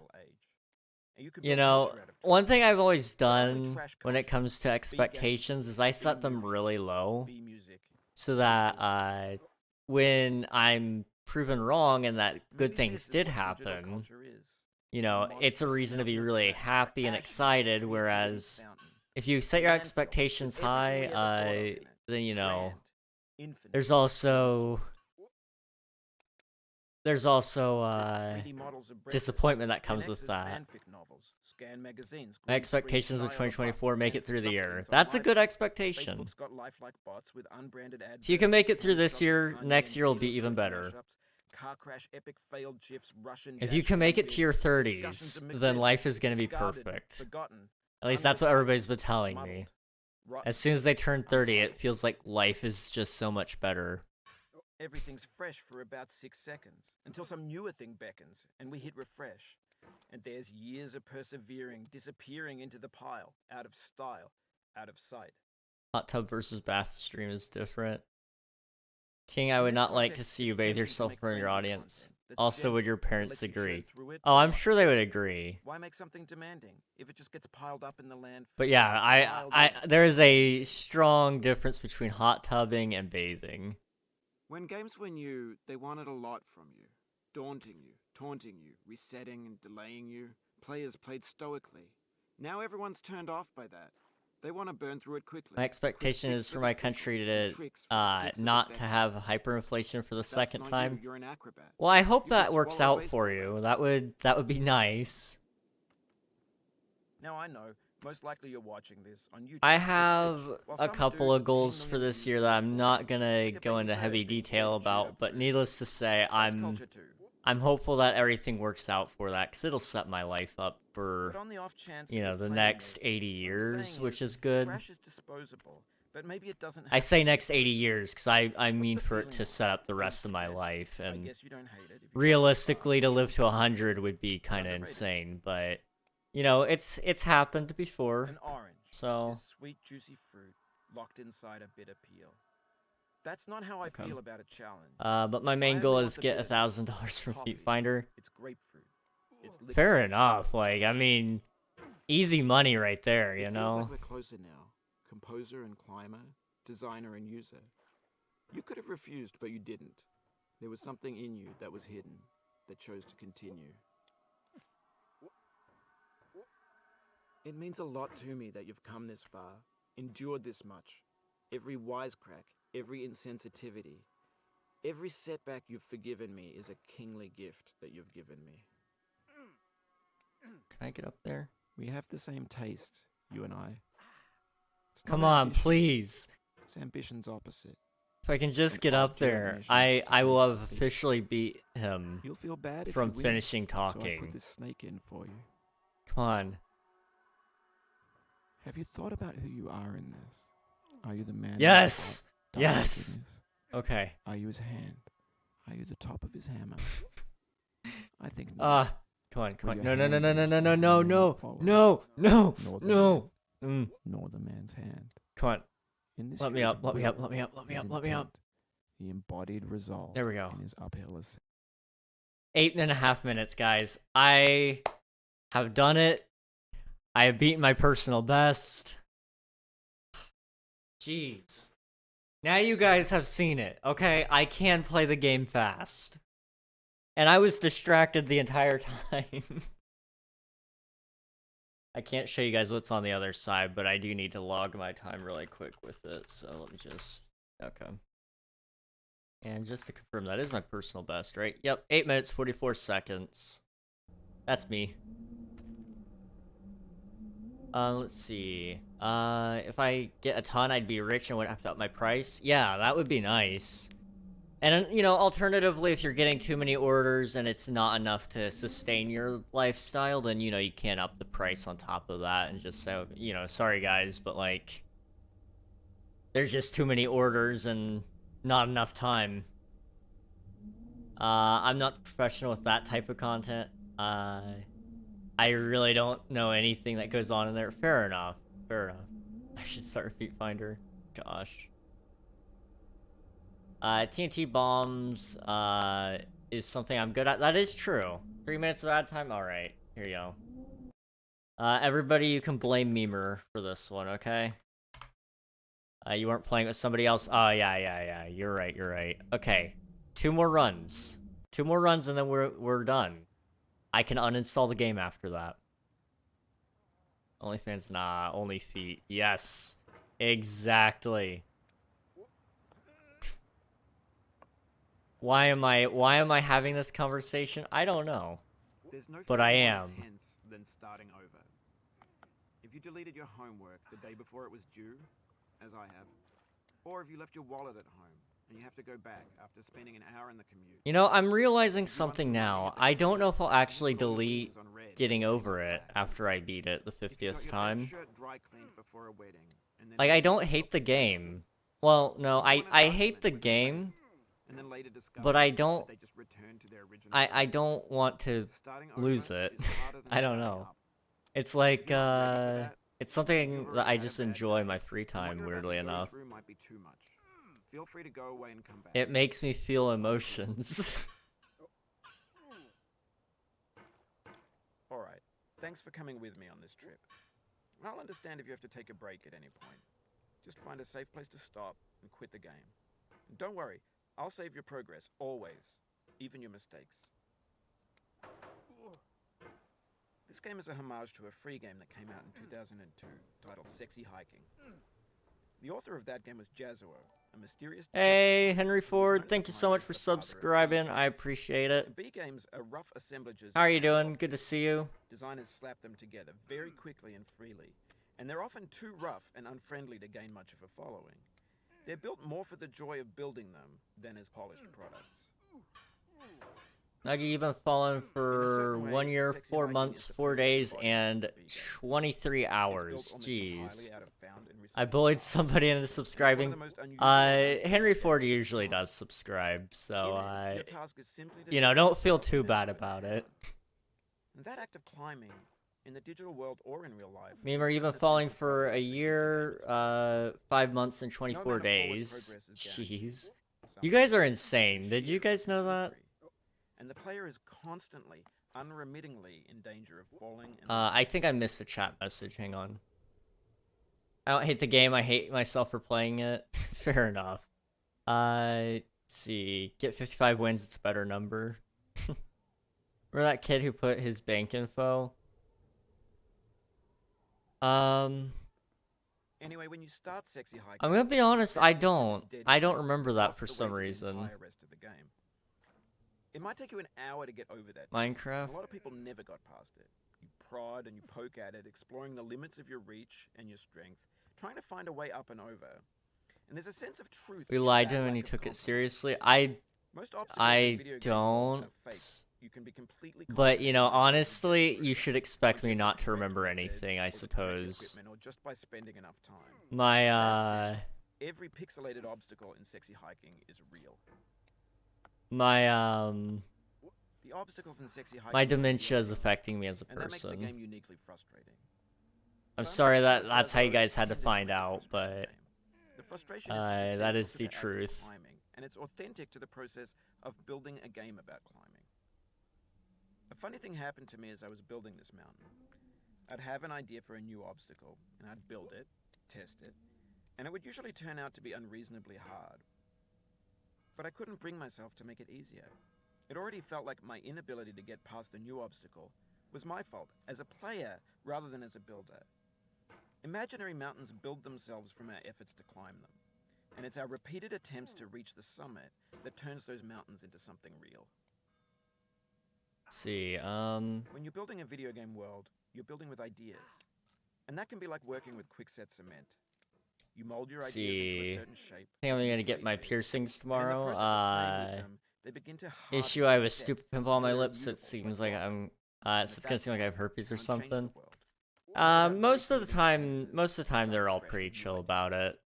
You know, one thing I've always done when it comes to expectations is I set them really low, so that when I'm proven wrong and that good things did happen, you know, it's a reason to be really happy and excited. Whereas if you set your expectations high, then, you know, there's also disappointment that comes with that. My expectations of 2024 make it through the year. That's a good expectation. If you can make it through this year, next year will be even better. If you can make it to your 30s, then life is going to be perfect. At least that's what everybody's been telling me. As soon as they turn 30, it feels like life is just so much better. Everything's fresh for about 6 seconds, until some newer thing beckons, and we hit refresh. And there's years of persevering, disappearing into the pile, out of style, out of sight. Hot tub versus bath stream is different. King, I would not like to see you bathe yourself in front of your audience. Also, would your parents agree? Oh, I'm sure they would agree. Why make something demanding if it just gets piled up in the land? But yeah, there is a strong difference between hot tubbing and bathing. When games were new, they wanted a lot from you. Daunting you, taunting you, resetting and delaying you. Players played stoically. Now everyone's turned off by that. They want to burn through it quickly. My expectation is for my country to not to have hyperinflation for the second time. You're an acrobat. Well, I hope that works out for you. That would be nice. Now I know. Most likely you're watching this on YouTube. I have a couple of goals for this year that I'm not gonna go into heavy detail about, but needless to say, I'm hopeful that everything works out for that, because it'll set my life up for, you know, the next 80 years, which is good. I say next 80 years, because I mean for it to set up the rest of my life, and realistically, to live to 100 would be kind of insane, but... You know, it's happened before. An orange, so sweet juicy fruit locked inside a bitter peel. That's not how I feel about a challenge. But my main goal is get $1,000 from Feet Finder. It's grapefruit. It's fair enough. Like, I mean, easy money right there, you know. Feels like we're closer now. Composer and climber, designer and user. You could have refused, but you didn't. There was something in you that was hidden, that chose to continue. It means a lot to me that you've come this far, endured this much. Every wisecrack, every insensitivity, every setback you've forgiven me is a kingly gift that you've given me. Can I get up there? We have the same taste, you and I. Come on, please. It's ambition's opposite. If I can just get up there, I will have officially beat him. You'll feel bad from finishing talking. So I put this snake in for you. Come on. Have you thought about who you are in this? Are you the man? Yes! Yes! Okay. Are you his hand? Are you the top of his hammer? I think not. Come on. No. Nor the man's hand. Come on. Let me up. He embodied resolve. There we go. In his uphill ascent. 8.5 minutes, guys. I have done it. I have beaten my personal best. Jeez. Now you guys have seen it, okay? I can play the game fast. And I was distracted the entire time. I can't show you guys what's on the other side, but I do need to log my time really quick with it, so let me just... Okay. And just to confirm, that is my personal best, right? Yep, 8 minutes, 44 seconds. That's me. Let's see. If I get a ton, I'd be rich and wouldn't have to up my price. Yeah, that would be nice. And, you know, alternatively, if you're getting too many orders and it's not enough to sustain your lifestyle, then, you know, you can't up the price on top of that and just say, you know, sorry guys, but, like, there's just too many orders and not enough time. I'm not the professional with that type of content. I really don't know anything that goes on in there. Fair enough. Fair enough. I should start a Feet Finder. Gosh. TNT bombs, is something I'm good at. That is true. 3 minutes of ad time? Alright. Here you go. Everybody, you can blame Memer for this one, okay? You weren't playing with somebody else. Oh, yeah. You're right. Okay. 2 more runs. 2 more runs and then we're done. I can uninstall the game after that. OnlyFans, nah. Only Feet. Yes. Exactly. Why am I having this conversation? I don't know. There's no But I feeling more am. intense than starting over. If you deleted your homework the day before it was due, as I have, or if you left your wallet at home and you have to go back after spending an hour in the commute. You know, I'm realizing something now. I don't know if I'll actually delete getting over it after I beat it the 50th time. Like, I don't hate the game. Well, no, I hate the game, but I don't want to lose it. I don't know. It's like, it's something that I just enjoy my free time, weirdly enough. Feel free to go away and come back. It makes me feel emotions. Alright, thanks for coming with me on this trip. I'll understand if you have to take a break at any point. Just find a safe place to stop and quit the game. And don't worry, I'll save your progress, always. Even your mistakes. This game is a homage to a free game that came out in 2002, titled Sexy Hiking. The author of that game was Jazuo, a mysterious... Hey, Henry Ford, thank you so much for subscribing. I appreciate it. The B games are rough assemblages... How are you doing? Good to see you. Designers slap them together very quickly and freely, and they're often too rough and unfriendly to gain much of a following. They're built more for the joy of building them than as polished products. Nuggy, you've been following for 1 year, 4 months, 4 days, and 23 hours. Jeez. I bullied somebody into subscribing. Henry Ford usually does subscribe, so, you know, don't feel too bad about it. That act of climbing, in the digital world or in real life... Memer, you've been following for a year, 5 months, and 24 days. Jeez. You guys are insane. Did you guys know that? And the player is constantly, unremittingly in danger of falling... I think I missed a chat message. Hang on. I don't hate the game. I hate myself for playing it. Fair enough. Let's see. Get 55 wins. It's a better number. Remember that kid who put his bank info? Anyway, when you start Sexy Hiking... I'm gonna be honest, I don't remember that for some reason. It might take you an hour to get over that. Minecraft? A lot of people never got past it. You prod and you poke at it, exploring the limits of your reach and your strength, trying to find a way up and over. And there's a sense of truth. We lied to him and he took it seriously. I don't. You can be completely... But, you know, honestly, you should expect me not to remember anything, I suppose. Or just by spending enough time. My, every pixelated obstacle in Sexy Hiking is real. My, the obstacles in Sexy Hiking my dementia is affecting me as a and that makes the person. game uniquely frustrating. I'm sorry that's how you guys had to find out, but the frustration is that is to the act of truth. climbing, and it's authentic to the process of building a game about climbing. A funny thing happened to me as I was building this mountain. I'd have an idea for a new obstacle, and I'd build it, test it, and it would usually turn out to be unreasonably hard. But I couldn't bring myself to make it easier. It already felt like my inability to get past the new obstacle was my fault as a player rather than as a builder. Imaginary mountains build themselves from our efforts to climb them, and it's our repeated attempts to reach the summit that turns those mountains into something real. Let's see, When you're building a video game world, you're building with ideas. And that can be like working with quickset cement. You mold your ideas into a certain shape. I think I'm gonna get my piercings tomorrow. They begin to Issue, I have a stupid pimple on my lips. It seems like I'm, it's gonna seem like I have herpes or something. Most of the time they're all pretty chill about it.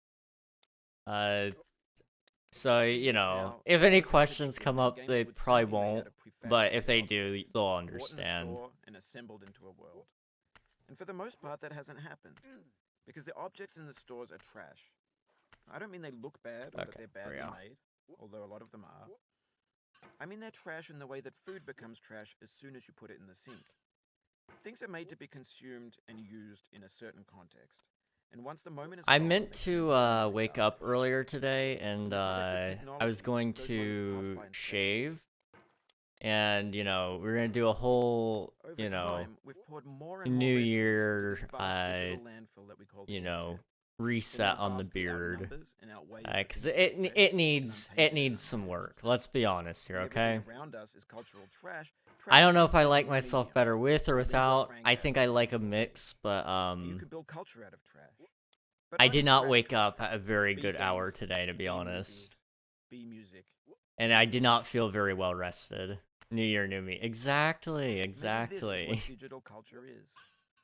So, you know, Now, if any those questions typically come where up, games they would probably simply be made won't. out of prefabricated But if they objects, do, they'll bought in a understand. store and assembled into a world. And for the most part, that hasn't happened. Because the objects in the stores are trash. I don't mean they look bad or that Okay, they're there we badly go. made, although a lot of them are. I mean they're trash in the way that food becomes trash as soon as you put it in the sink. Things are made to be consumed and used in a certain context. And once the moment is I gone, meant they turn to into wake garbage. up earlier today, and In the context of I was technology, going those moments pass to by in seconds. shave, and you know, we're gonna do a whole, Over you know, time, we've poured more and more New red fuel into Year, this vast digital landfill that we call the you know, internet. reset It on the vastly beard, outnumbers and outweighs the cause things that it are best it and needs untainted. some work. Let's be honest here, When okay? everything around us is cultural trash, I don't know becomes if I social like myself medium. better with or Lingo without. I franca. think I like a mix, but You can build culture out of trash. But I only did not trash wake culture. up at a very B good hour games, today, to be B honest. movies, B music. And I did not feel very well rested. New year, new me. Exactly, Maybe this is exactly. what digital culture is.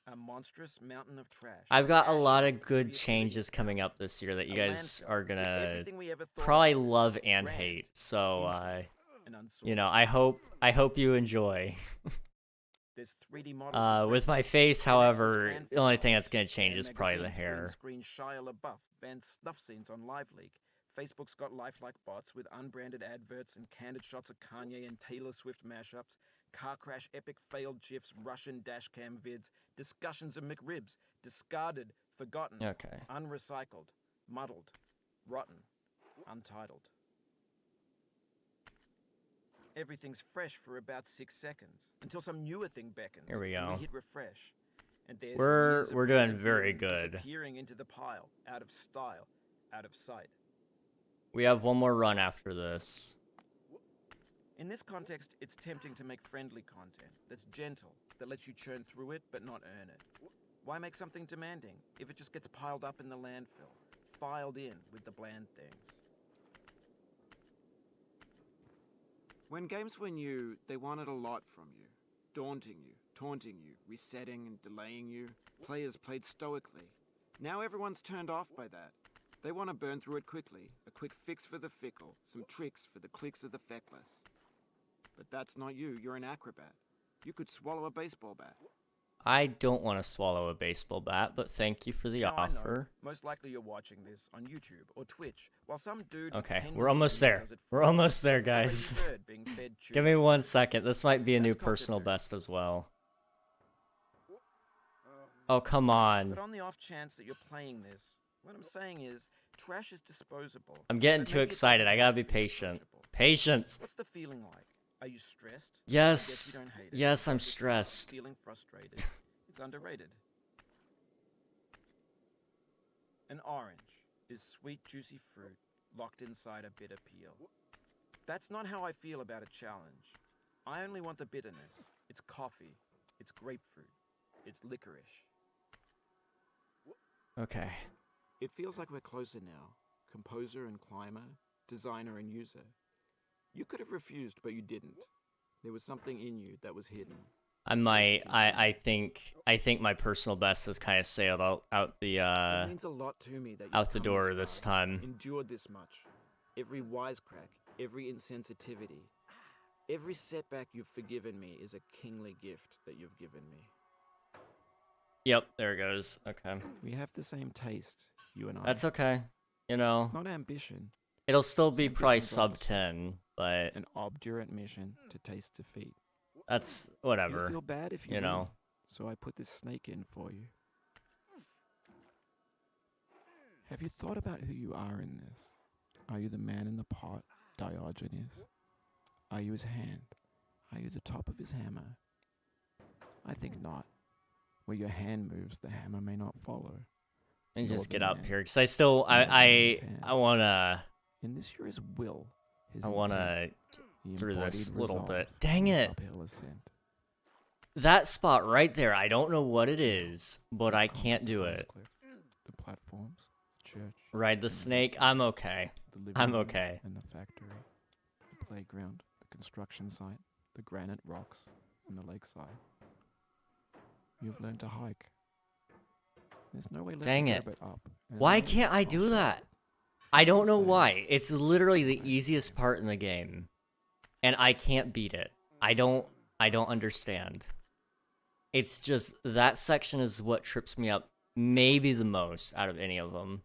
A monstrous mountain of trash. I've got a Ash lot heap of good creativity. changes coming up this year that you A guys landfill are with gonna everything we ever thought probably of, love and grand, hate. So, infinite, and you know, unsorted. I hope you enjoy. There's 3D models of With my Britney, face, 10X's however, fan the only films, thing that's gonna change Fan is probably the Magazine's green hair. screen Shia LaBeouf banned snuff scenes on LiveLeak. Facebook's got lifelike bots with unbranded adverts and candid shots of Kanye and Taylor Swift mashups, car crash epic failed GIFs, Russian dashcam vids, discussions of McRibs, discarded, forgotten, Okay. unrecycled, muddled, rotten, untitled. Everything's fresh for about 6 seconds, until some newer thing beckons. Here we and go. we hit refresh. And there's We're years of doing very persevering good. disappearing into the pile, out of style, out of sight. We have one more run after this. In this context, it's tempting to make friendly content that's gentle, that lets you churn through it but not earn it. Why make something demanding if it just gets piled up in the landfill, filed in with the bland things? When games were new, they wanted a lot from you. Daunting you, taunting you, resetting and delaying you. Players played stoically. Now everyone's turned off by that. They want to burn through it quickly, a quick fix for the fickle, some tricks for the clicks of the feckless. But that's not you, you're an acrobat. You could swallow a baseball bat. I don't want to swallow a baseball bat, but thank you for the Now, I know, offer. most likely you're watching this on YouTube or Twitch, while some dude with Okay, 10 we're almost million there. does it We're for almost there, a lazy guys. bird being fed Give me chewing. 1 second. This might be a new That's culture personal too. best as well. Oh, come on. But on the off chance that you're playing this, what I'm saying is, trash is disposable. I'm getting but too maybe it excited. doesn't I gotta have be to patient. approachable. Patience. What's the feeling like? Are you stressed? I guess Yes. you don't hate it. Yes, I'm If you're stressed. feeling frustrated. It's underrated. An orange is sweet, juicy fruit locked inside a bitter peel. That's not how I feel about a challenge. I only want the bitterness. It's coffee. It's grapefruit. It's licorice. Okay. It feels like we're closer now. Composer and climber, designer and user. You could have refused, but you didn't. There was something in you that was hidden. I think my personal best has kind of sailed out the It means a lot to me that you've out the come door this this far, time. endured this much. Every wisecrack, every insensitivity, every setback you've forgiven me is a kingly gift that you've given me. Yep, there it goes. Okay. We have the same taste, you and I. That's okay. You know, It's not ambition, it'll still be probably ambition's sub opposite. 10, but an obdurate mission to taste defeat. that's You'll whatever. feel bad if you You win, know. so I put this snake in for you. Have you thought about who you are in this? Are you the man in the pot, Diogenes? Are you his hand? Are you the top of his hammer? I think not. Where your hand moves, the hammer may not follow. Let me Nor just the get up man, here, because I still, nor the man's hand. I wanna, In this you're his will, his I intent, wanna the through this embodied little resolve bit. of Dang his it! uphill ascent. That spot right there, I don't know what it is, but The I pump, can't the do ice it. cliff, the platforms, the church, Ride the and snake, I'm okay. the living I'm room okay. and the factory, the playground, the construction site, the granite rocks, and the lakeside. You've learned to hike. There's no way left Dang to it. go but up. and in a Why moment, can't I I'll do shut that? up. I don't know why. It's literally the easiest part in the game. And I can't beat it. I don't understand. It's just, that section is what trips me up maybe the most out of any of them.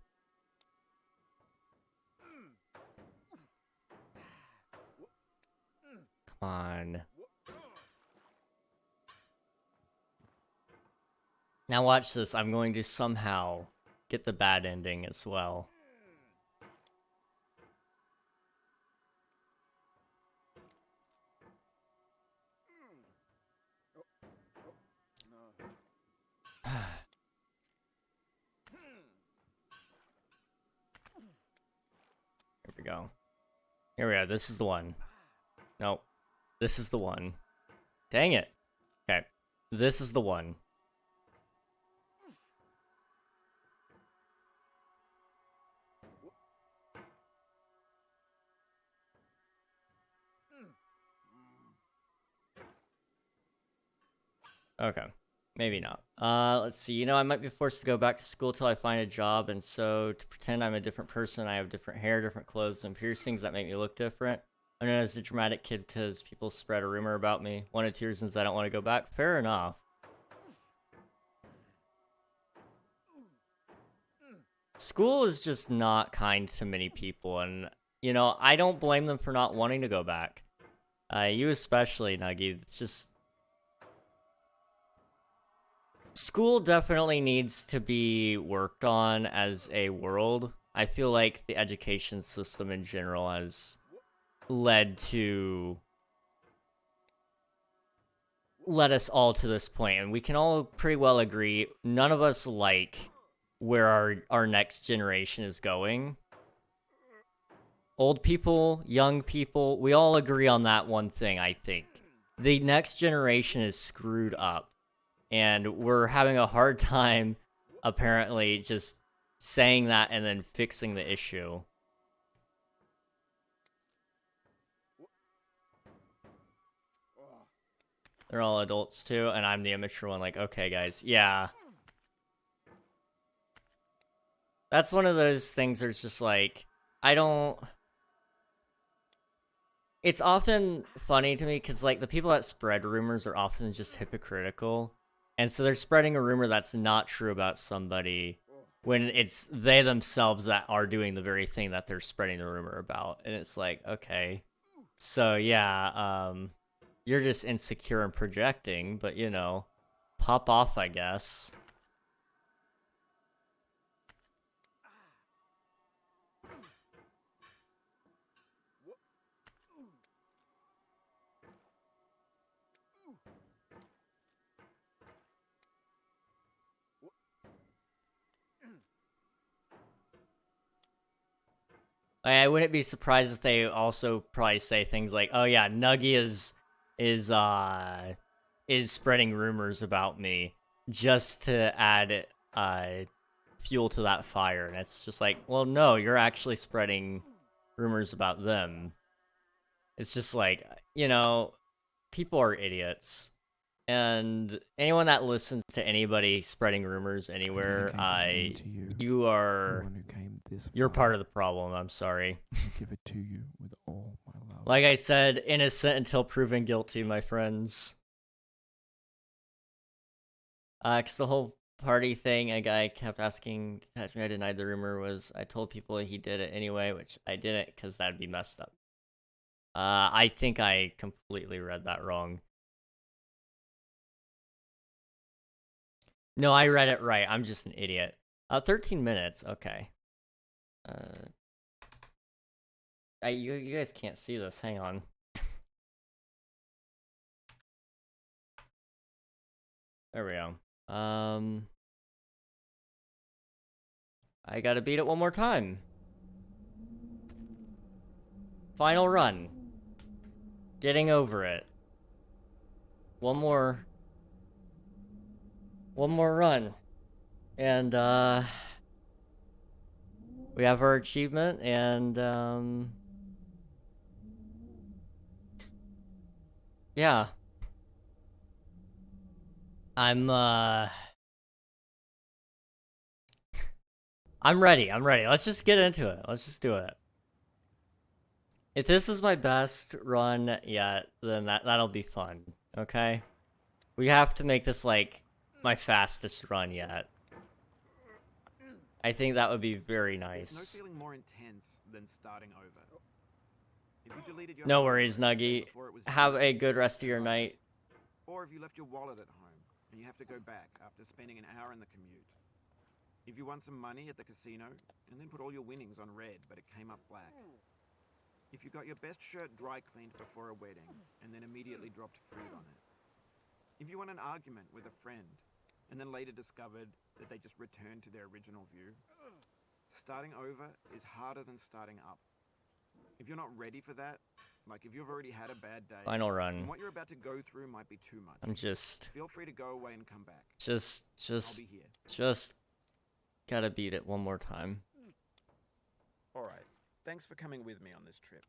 Come on. Now watch this. I'm going to somehow get the bad ending as well. Here we go. Here we are. This is the one. Nope. This is the one. Dang it. Okay. This is the one. Okay. Maybe not. Let's see. You know, I might be forced to go back to school till I find a job, and so to pretend I'm a different person, I have different hair, different clothes, and piercings that make me look different. I'm known as the dramatic kid because people spread a rumor about me. One of two reasons I don't want to go back. Fair enough. School is just not kind to many people, and, you know, I don't blame them for not wanting to go back. You especially, Nuggy. It's just... School definitely needs to be worked on as a world. I feel like the education system in general has led us all to this point, and we can all pretty well agree none of us like where our next generation is going. Old people, young people, we all agree on that one thing, I think. The next generation is screwed up, and we're having a hard time, apparently, just saying that and then fixing the issue. They're all adults too, and I'm the immature one. Like, okay, guys, yeah. That's one of those things where it's just like, I don't... It's often funny to me because, like, the people that spread rumors are often just hypocritical. And so they're spreading a rumor that's not true about somebody when it's they themselves that are doing the very thing that they're spreading the rumor about. And it's like, okay. So, yeah, you're just insecure and projecting, but, you know, pop off, I guess. I wouldn't be surprised if they also probably say things like, "Oh yeah, Nuggy is spreading rumors about me just to add fuel to that fire." And it's just like, well, no, you're actually spreading rumors about them. It's just like, you know, people are idiots. And anyone that listens to anybody spreading rumors anywhere, you're part of the problem. I'm sorry. I give it to you with all my love. Like I said, innocent until proven guilty, my friends. Cause the whole party thing, a guy kept asking to touch me. I denied the rumor. I told people he did it anyway, which I didn't, cause that'd be messed up. I think I completely read that wrong. No, I read it right. I'm just an idiot. 13 minutes. Okay. You guys can't see this. Hang on. There we go. I gotta beat it one more time. Final run. Getting over it. One more run. And, we have our achievement, and, yeah. I'm, I'm ready. I'm ready. Let's just get into it. Let's just do it. If this is my best run yet, then that'll be fun. Okay? We have to make this like my fastest run yet. I think that would be very There's no nice. feeling more intense than starting over. If you deleted your No phone worries, Nuggy. before it was Have due, a good rest of your night. or if you left your wallet at home and you have to go back after spending an hour in the commute. If you won some money at the casino and then put all your winnings on red but it came up black. If you got your best shirt dry cleaned before a wedding and then immediately dropped fruit on it. If you won an argument with a friend and then later discovered that they just returned to their original view. Starting over is harder than starting up. If you're not ready for that, like if you've already had a bad day, Final and run. what you're about to go through might be too much. I'm just Feel free to go away and come back. Just I'll be here. just gotta beat it one more time. Alright, thanks for coming with me on this trip.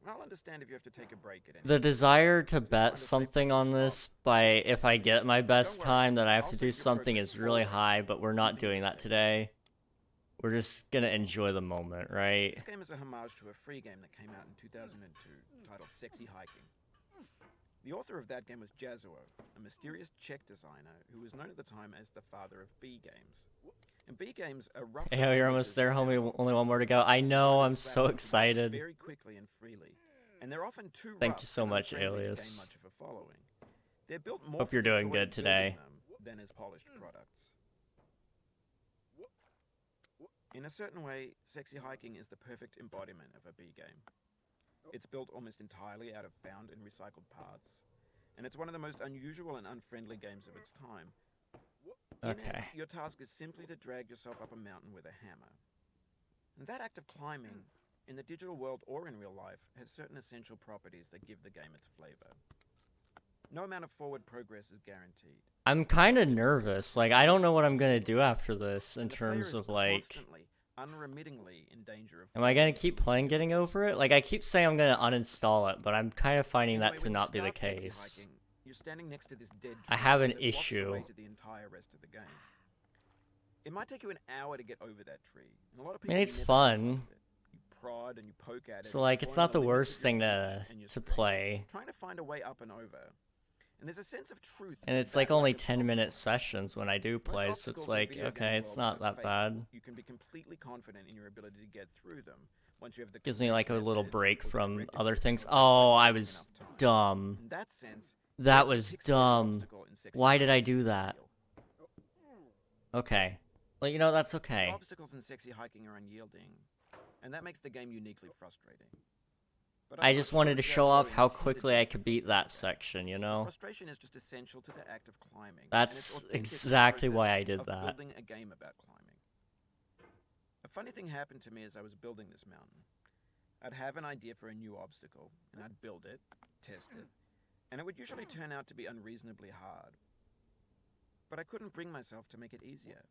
I'll understand if you have to take a break at any The time. desire to bet something on this by if I get my best time that I have to do something is really high, but we're not doing that today. We're just gonna enjoy the moment, right? This game is a homage to a free game that came out in 2002 titled Sexy Hiking. The author of that game was Jazuo, a mysterious Czech designer who was known at the time as the father of B games. And B games are rough. Hey, you're almost there, homie. Only one more to go. I know. I'm so excited. Very quickly and freely, and they're often too rough. Thank you so and much, unfriendly to gain Alias. much of a following. They're built more Hope you're for the doing joy good of today. building them than as polished products. In a certain way, Sexy Hiking is the perfect embodiment of a B game. It's built almost entirely out of found and recycled parts, and it's one of the most unusual and unfriendly games of its time. In it, Okay. your task is simply to drag yourself up a mountain with a hammer. And that act of climbing, in the digital world or in real life, has certain essential properties that give the game its flavor. No amount of forward progress is guaranteed. I'm kind of nervous. Like, I don't know what I'm gonna do after this in And the player terms is of like. constantly, unremittingly in danger of Am I gonna falling keep into playing the getting pit. over it? Like, I keep saying I'm gonna uninstall it, but I'm kind of finding that Anyway, to when you not be the start Sexy case. Hiking, you're standing next to this dead I tree have an that blocks the issue. way to the entire rest of the game. It might take you an hour to get over that tree, and a lot of I people mean, it's never get fun. past it. You prod and you poke at it. So and like, you're it's going not the the limits worst of your thing reach and your to strength, play. trying to find a way up and over. And there's a sense of truth. And in it's that like only lack of 10-minute compromise. sessions when I do Most play, so obstacles it's in like, video okay, game it's worlds not are that fate. bad. You can be completely confident in your ability to get through them once you have the Gives me correct like a little method break or the from correct other equipment things. or by Oh, I saving was enough time. dumb. In that sense, That every was pixelated dumb. obstacle in Sexy Why did I Hiking do is that? real. Okay. Well, you know, that's The okay. obstacles in Sexy Hiking are unyielding, and that makes the game uniquely frustrating. But I I'm just not wanted sure to show Jazuo off how intended quickly to I make could it beat that frustrating. section, you The know? frustration is just essential to the act of climbing. and That's it's authentic to the exactly why process I did of that. building a game about climbing. A funny thing happened to me as I was building this mountain. I'd have an idea for a new obstacle, and I'd build it, test it, and it would usually turn out to be unreasonably hard. But I couldn't bring myself to make it easier.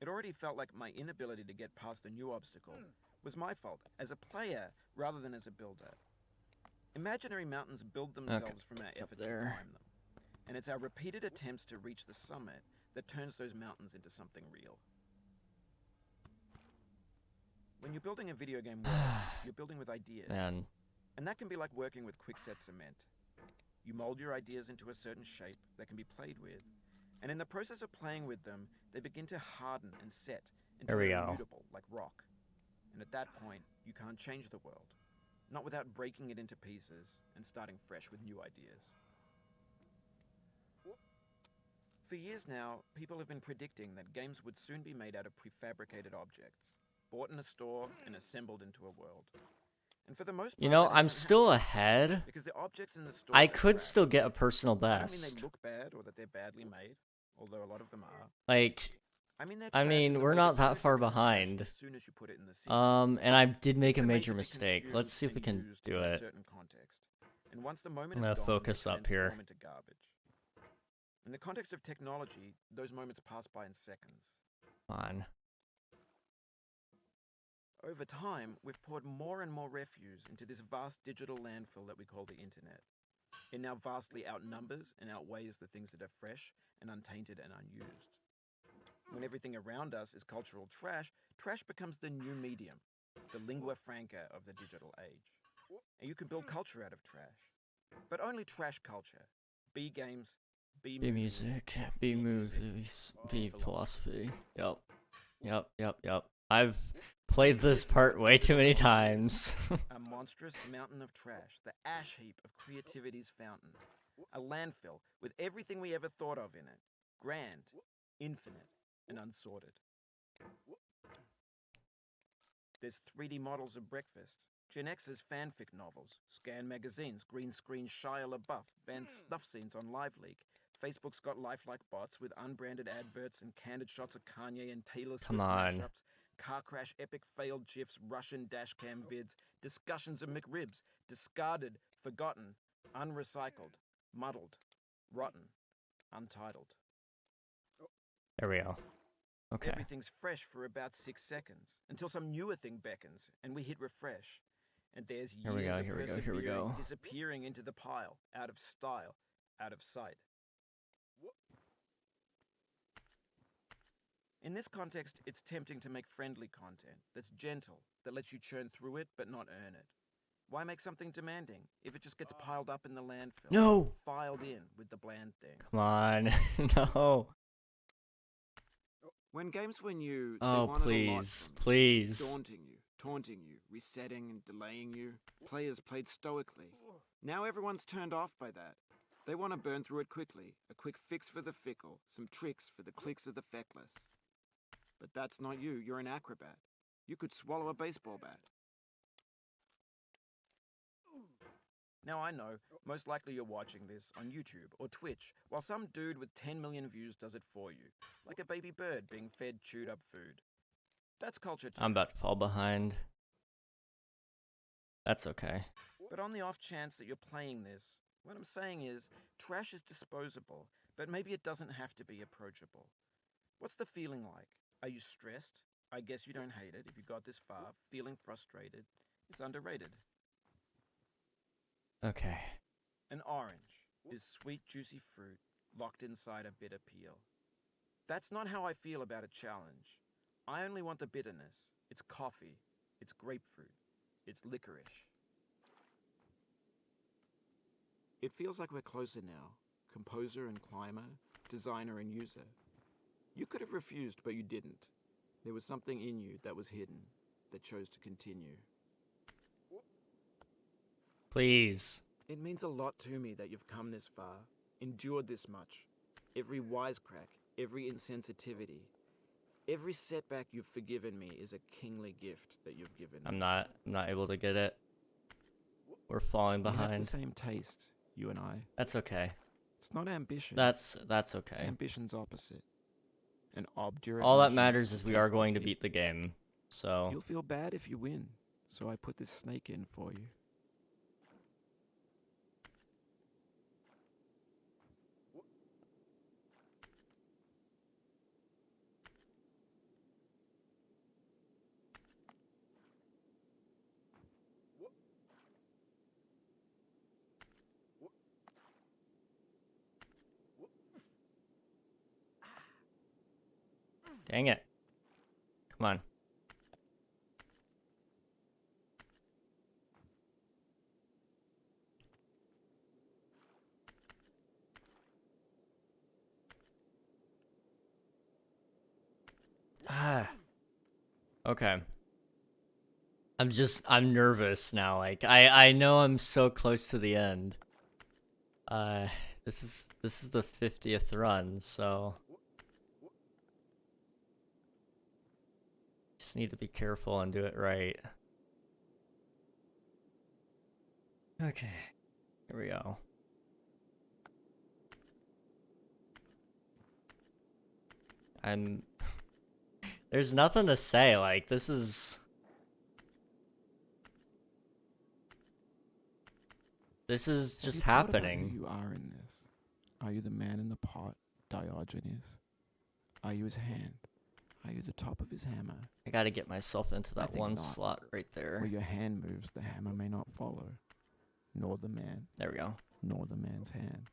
It already felt like my inability to get past the new obstacle was my fault as a player rather than as a builder. Imaginary mountains build themselves from our efforts to there. climb them, and it's our repeated attempts to reach the summit that turns those mountains into something real. When you're building a video game world, you're building with ideas, Man. and that can be like working with quickset cement. You mold your ideas into a certain shape that can be played with, and in the process of playing with them, they begin to harden and set until There we they're go. immutable, like rock. And at that point, you can't change the world, not without breaking it into pieces and starting fresh with new ideas. For years now, people have been predicting that games would soon be made out of prefabricated objects, bought in a store and assembled into a world. And for the most part, You know, that I'm hasn't still happened, ahead. because the objects in the store I are could crap. still get a personal I don't mean best. they look bad or that they're badly made, although a lot of them are. Like, I mean, they're I trash mean, and the we're way not the that far code becomes trash behind. as soon as you put it in the sequence of And I play. did make a They're made major to be mistake. Let's consumed see if we and can used do in a it. certain context. And once the moment I'm is gonna gone, focus they up here. transform into garbage. In the context of technology, those moments pass by in seconds. Come on. Over time, we've poured more and more refuse into this vast digital landfill that we call the internet. It now vastly outnumbers and outweighs the things that are fresh and untainted and unused. When everything around us is cultural trash, trash becomes the new medium, the lingua franca of the digital age. And you can build culture out of trash. But only trash culture. B games, B B movies, music, B movies, B philosophy. Yep. I've played this part way too many times. A monstrous mountain of trash, the ash heap of creativity's fountain. A landfill with everything we ever thought of in it. Grand, infinite, and unsorted. There's 3D models of breakfast, Gen X's fanfic novels, scan magazines, green screen Shia LaBeouf, banned snuff scenes on LiveLeak. Facebook's got lifelike bots with unbranded adverts and candid shots of Kanye and Taylor Swift mashups, car crash epic failed GIFs, Russian dashcam vids, discussions of McRibs, discarded, forgotten, unrecycled, muddled, rotten, untitled. There we go. Okay. Everything's fresh for about 6 seconds, until some newer thing beckons, and we hit refresh. And there's years of persevering, disappearing into the pile, out of style, out of sight. In this context, it's tempting to make friendly content that's gentle, that lets you churn through it but not earn it. Why make something demanding if it just gets piled up in the landfill? No! Filed in with the bland things. Come on. No. When games were new, oh, please, please. Taunting you, resetting and delaying you. Players played stoically. Now everyone's turned off by that. They want to burn through it quickly, a quick fix for the fickle, some tricks for the clicks of the feckless. But that's not you, you're an acrobat. You could swallow a baseball bat. Now I know, most likely you're watching this on YouTube or Twitch, while some dude with 10 million views does it for you, like a baby bird being fed chewed up food. That's culture too. I'm about to fall behind. That's okay. But on the off chance that you're playing this, what I'm saying is, trash is disposable, but maybe it doesn't have to be approachable. What's the feeling like? Are you stressed? I guess you don't hate it if you got this far. Feeling frustrated? It's underrated. Okay. An orange is sweet, juicy fruit locked inside a bitter peel. That's not how I feel about a challenge. I only want the bitterness. It's coffee. It's grapefruit. It's licorice. It feels like we're closer now. Composer and climber, designer and user. You could have refused, but you didn't. There was something in you that was hidden, that chose to continue. Please. It means a lot to me that you've come this far, endured this much. Every wisecrack, every insensitivity, every setback you've forgiven me is a kingly gift that you've given me. I'm not able to get it. We're falling behind. We have the same taste, you and I. That's okay. It's not ambition. That's okay. It's ambition's opposite. An obdurate. All that matters is we are going to beat the game. So you'll feel bad if you win. So I put this snake in for you. dang it. Come on. Ah. Okay. I'm nervous now. Like I know I'm so close to the end. This is the 50th run, so just need to be careful and do it right. Okay. Here we go. There's nothing to say. Like, this is just happening. Who you are in this? Are you the man in the pot, Diogenes? Are you his hand? Are you the top of his hammer? I gotta get myself into that one not. slot right there. Where your hand moves, the hammer may not follow, nor the man, There we go. nor the man's hand.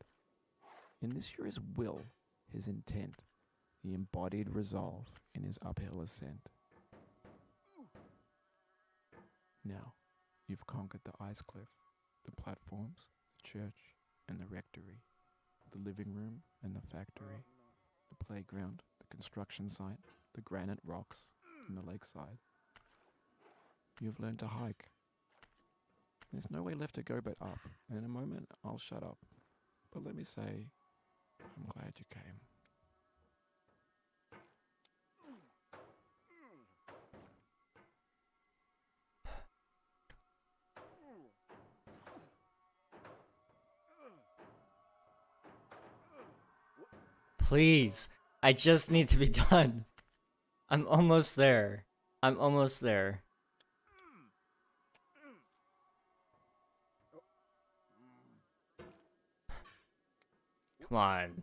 In this you're his will, his intent, He embodied resolve in his uphill ascent. Now, you've conquered the ice cliff, the platforms, the church, and the rectory, the living room and the factory, the playground, the construction site, the granite rocks, and the lakeside. You've learned to hike. There's no way left to go but up, and in a moment I'll shut up. But let me say, I'm glad you came. Please. I just need to be done. I'm almost there. I'm almost there. Come on.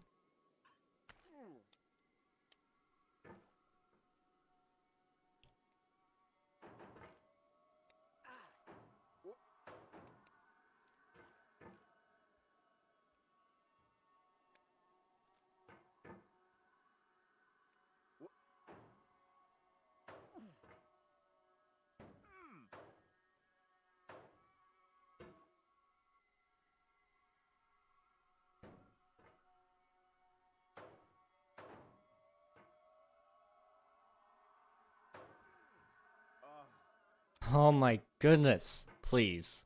Oh my goodness. Please.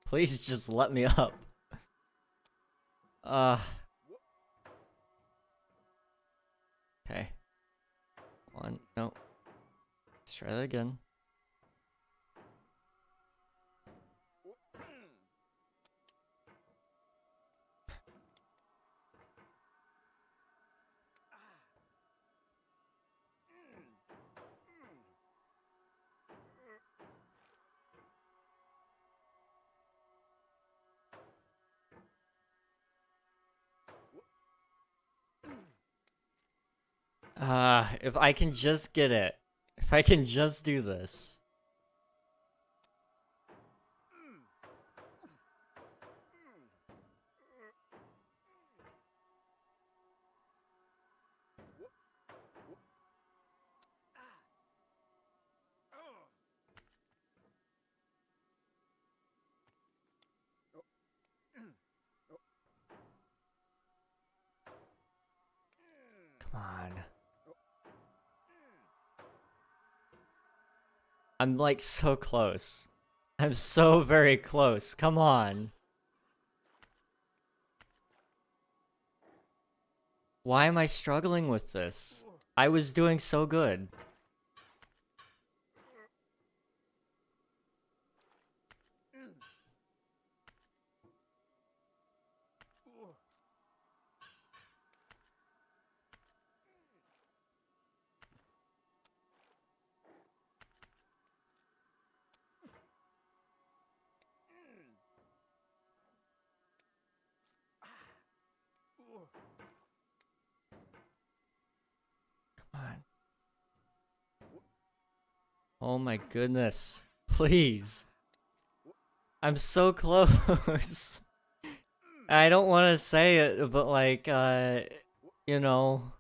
Please just let me up. Okay. One. No. Let's try that again. If I can just get it. If I can just do this. Come on. I'm like so close. I'm so very close. Come on. Why am I struggling with this? I was doing so good. Come on. Oh my goodness. Please. I'm so close. I don't want to say it, but like, you know,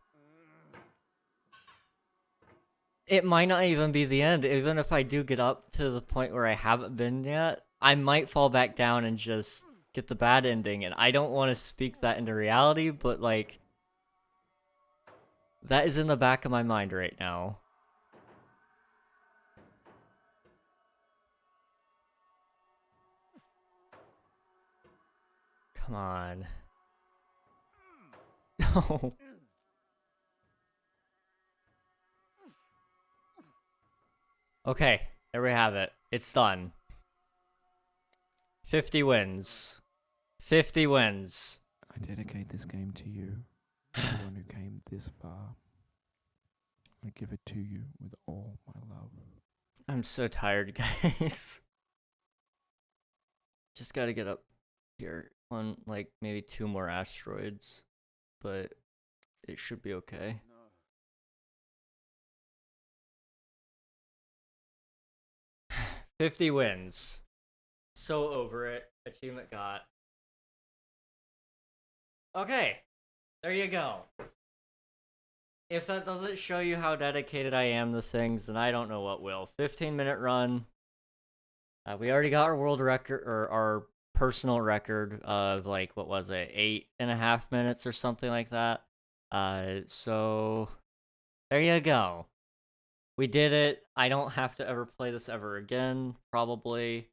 it might not even be the end. Even if I do get up to the point where I haven't been yet, I might fall back down and just get the bad ending. And I don't want to speak that into reality, but like, that is in the back of my mind right now. Come on. No. Okay, there we have it. It's done. 50 wins. 50 wins. I dedicate this game to you, the one who came this far. I give it to you with all my love. I'm so tired, guys. Just gotta get up here on, like, maybe 2 more asteroids. But it should be okay. 50 wins. So over it. Achievement got. Okay. There you go. If that doesn't show you how dedicated I am to things, then I don't know what will. 15-minute run. We already got our world record, or our personal record of, like, what was it, 8.5 minutes or something like that. So there you go. We did it. I don't have to ever play this ever again, probably.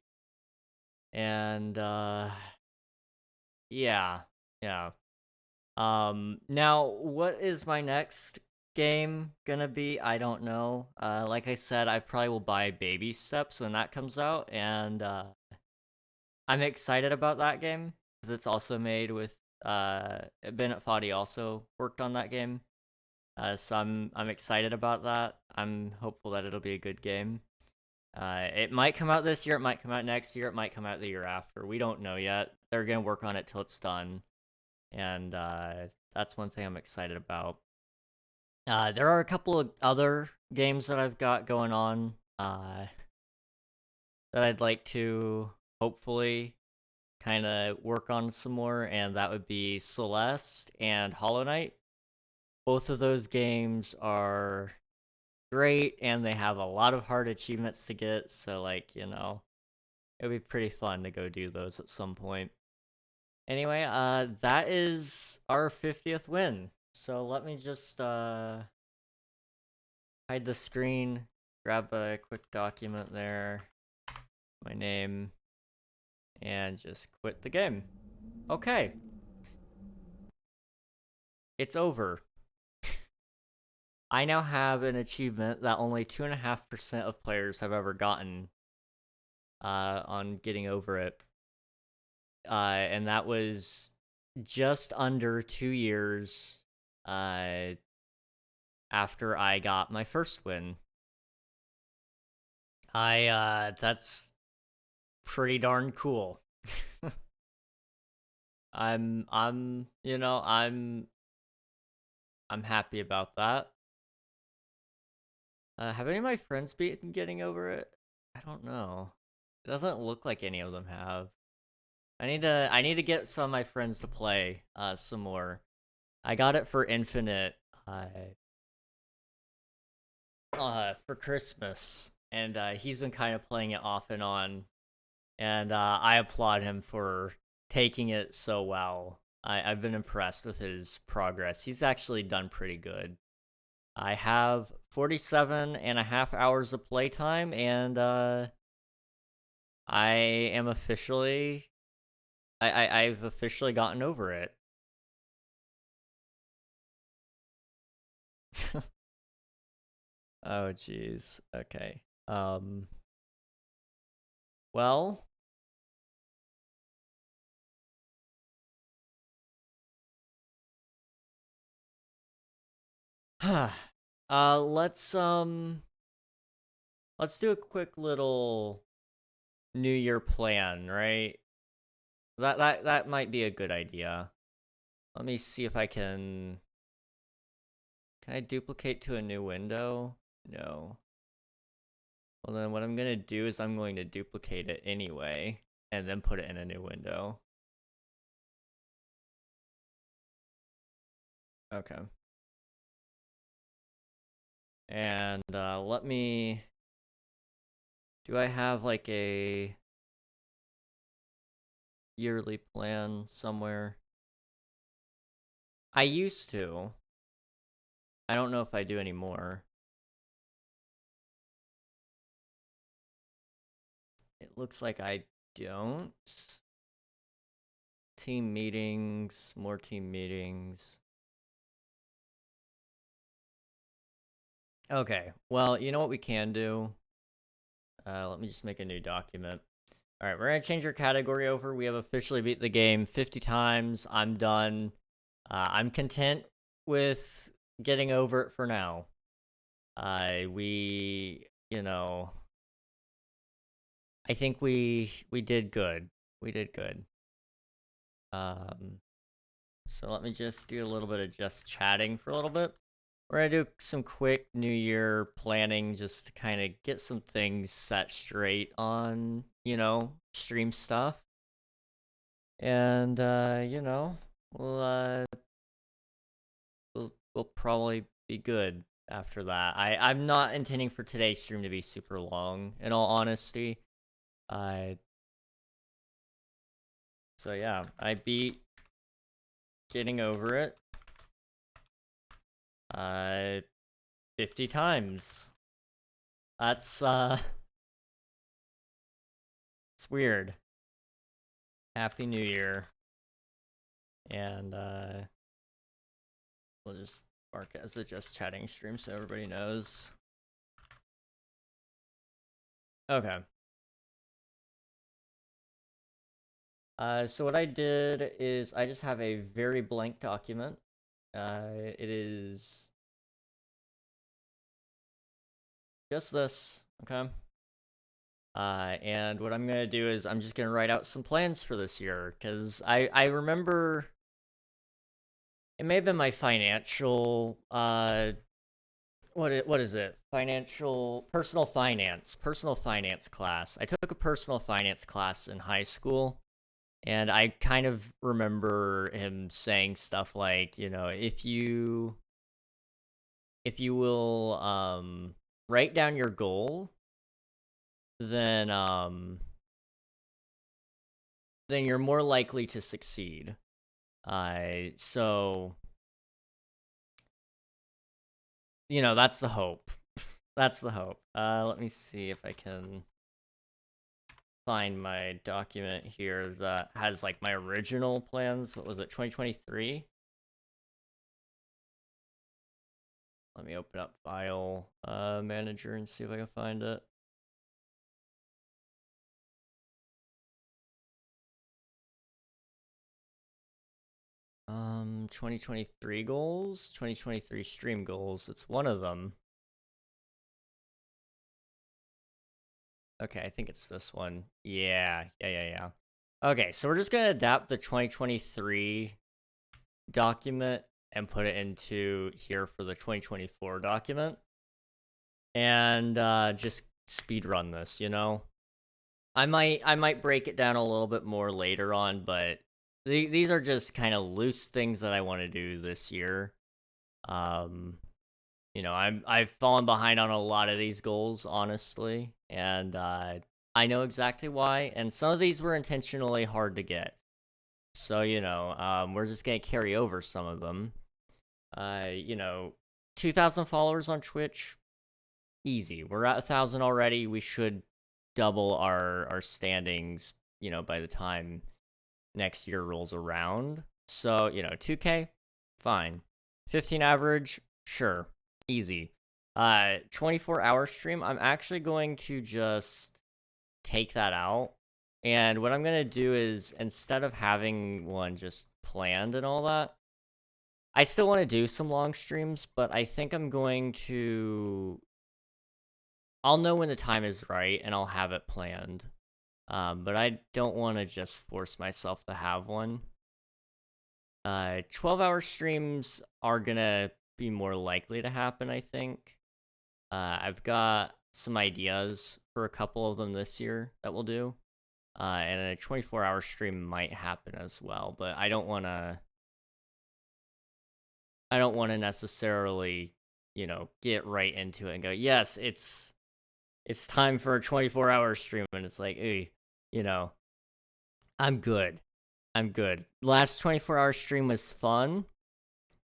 And, yeah. Now, what is my next game gonna be? I don't know. Like I said, I probably will buy Baby Steps when that comes out, and, I'm excited about that game, because it's also made with, Bennett Foddy also worked on that game. So I'm excited about that. I'm hopeful that it'll be a good game. It might come out this year, it might come out next year, it might come out the year after. We don't know yet. They're gonna work on it till it's done. And that's one thing I'm excited about. There are a couple of other games that I've got going on that I'd like to hopefully kind of work on some more, and that would be Celeste and Hollow Knight. Both of those games are great, and they have a lot of hard achievements to get, so, like, you know, it would be pretty fun to go do those at some point. Anyway, that is our 50th win. So let me just hide the screen, grab a quick document there, my name, and just quit the game. Okay. It's over. I now have an achievement that only 2.5% of players have ever gotten on getting over it. And that was just under 2 years after I got my first win. That's pretty darn cool. I'm happy about that. Have any of my friends been getting over it? I don't know. It doesn't look like any of them have. I need to get some of my friends to play some more. I got it for Infinite for Christmas, and he's been kind of playing it off and on, and I applaud him for taking it so well. I've been impressed with his progress. He's actually done pretty good. I have 47.5 hours of playtime, and I am officially... I've officially gotten over it. Oh, jeez. Okay. Well... let's do a quick little New Year plan, right? That might be a good idea. Let me see if I can... Can I duplicate to a new window? No. Well, then what I'm gonna do is I'm going to duplicate it anyway, and then put it in a new window. Okay. And let me... Do I have like a yearly plan somewhere? I used to. I don't know if I do anymore. It looks like I don't. Team meetings, more team meetings. Okay, well, you know what we can do? Let me just make a new document. Alright, we're gonna change our category over. We have officially beat the game 50 times. I'm done. I'm content with getting over it for now. You know... I think we did good. We did good. So let me just do a little bit of just chatting for a little bit. We're gonna do some quick New Year planning just to kind of get some things set straight on, you know, stream stuff. And, you know, we'll probably be good after that. I'm not intending for today's stream to be super long, in all honesty. So yeah, I beat Getting Over It 50 times. That's it's weird. Happy New Year. And we'll just mark it as a just chatting stream so everybody knows. Okay. So what I did is I just have a very blank document. It is just this, okay? And what I'm gonna do is I'm just gonna write out some plans for this year, because I remember it may have been my financial what is it? Personal finance class. I took a personal finance class in high school, and I kind of remember him saying stuff like, you know, if you will write down your goal, then you're more likely to succeed. So, you know, that's the hope. That's the hope. Let me see if I can find my document here that has like my original plans. What was it, 2023? Let me open up File Manager and see if I can find it. Um, 2023 goals, 2023 stream goals. It's one of them. Okay, I think it's this one. Yeah. Okay, so we're just gonna adapt the 2023 document and put it into here for the 2024 document. And just speed run this, you know? I might break it down a little bit more later on, but these are just kind of loose things that I want to do this year. You know, I've fallen behind on a lot of these goals, honestly, and I know exactly why. And some of these were intentionally hard to get, so you know, we're just gonna carry over some of them. You know, 2,000 followers on Twitch, easy. We're at 1,000 already. We should double our standings, you know, by the time next year rolls around. So, you know, 2K, fine. 15 average, sure, easy. 24-hour stream, I'm actually going to just take that out. And what I'm going to do is, instead of having one just planned and all that, I still want to do some long streams, but I think I'm going to... I'll know when the time is right, and I'll have it planned. But I don't want to just force myself to have one. 12-hour streams are gonna be more likely to happen, I think. I've got some ideas for a couple of them this year that we'll do. And a 24-hour stream might happen as well, but I don't want to necessarily, you know, get right into it and go, yes, it's time for a 24-hour stream, and it's like, hey, you know, I'm good. Last 24-hour stream was fun,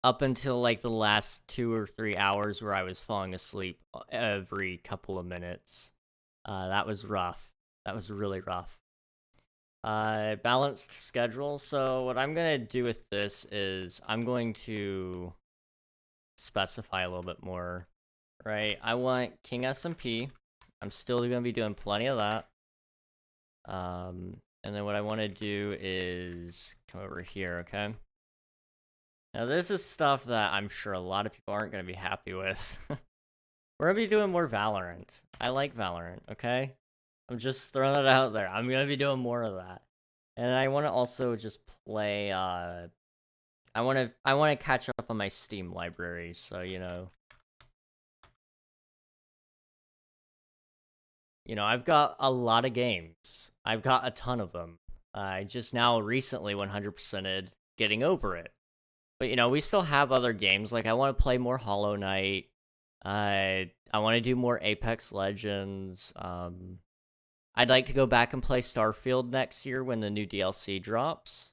up until like the last 2 or 3 hours where I was falling asleep every couple of minutes. That was rough. That was really rough. Balanced schedule. So what I'm gonna do with this is I'm going to specify a little bit more, right? I want King SMP. I'm still gonna be doing plenty of that. And then what I want to do is come over here, okay? Now this is stuff that I'm sure a lot of people aren't going to be happy with. We're going to be doing more Valorant. I like Valorant, okay? I'm just throwing it out there. I'm going to be doing more of that. And I want to also just play, I want to catch up on my Steam library, so, you know, I've got a lot of games. I've got a ton of them. I just now recently 100%ed Getting Over It. But, you know, we still have other games. Like, I want to play more Hollow Knight. I want to do more Apex Legends. I'd like to go back and play Starfield next year when the new DLC drops.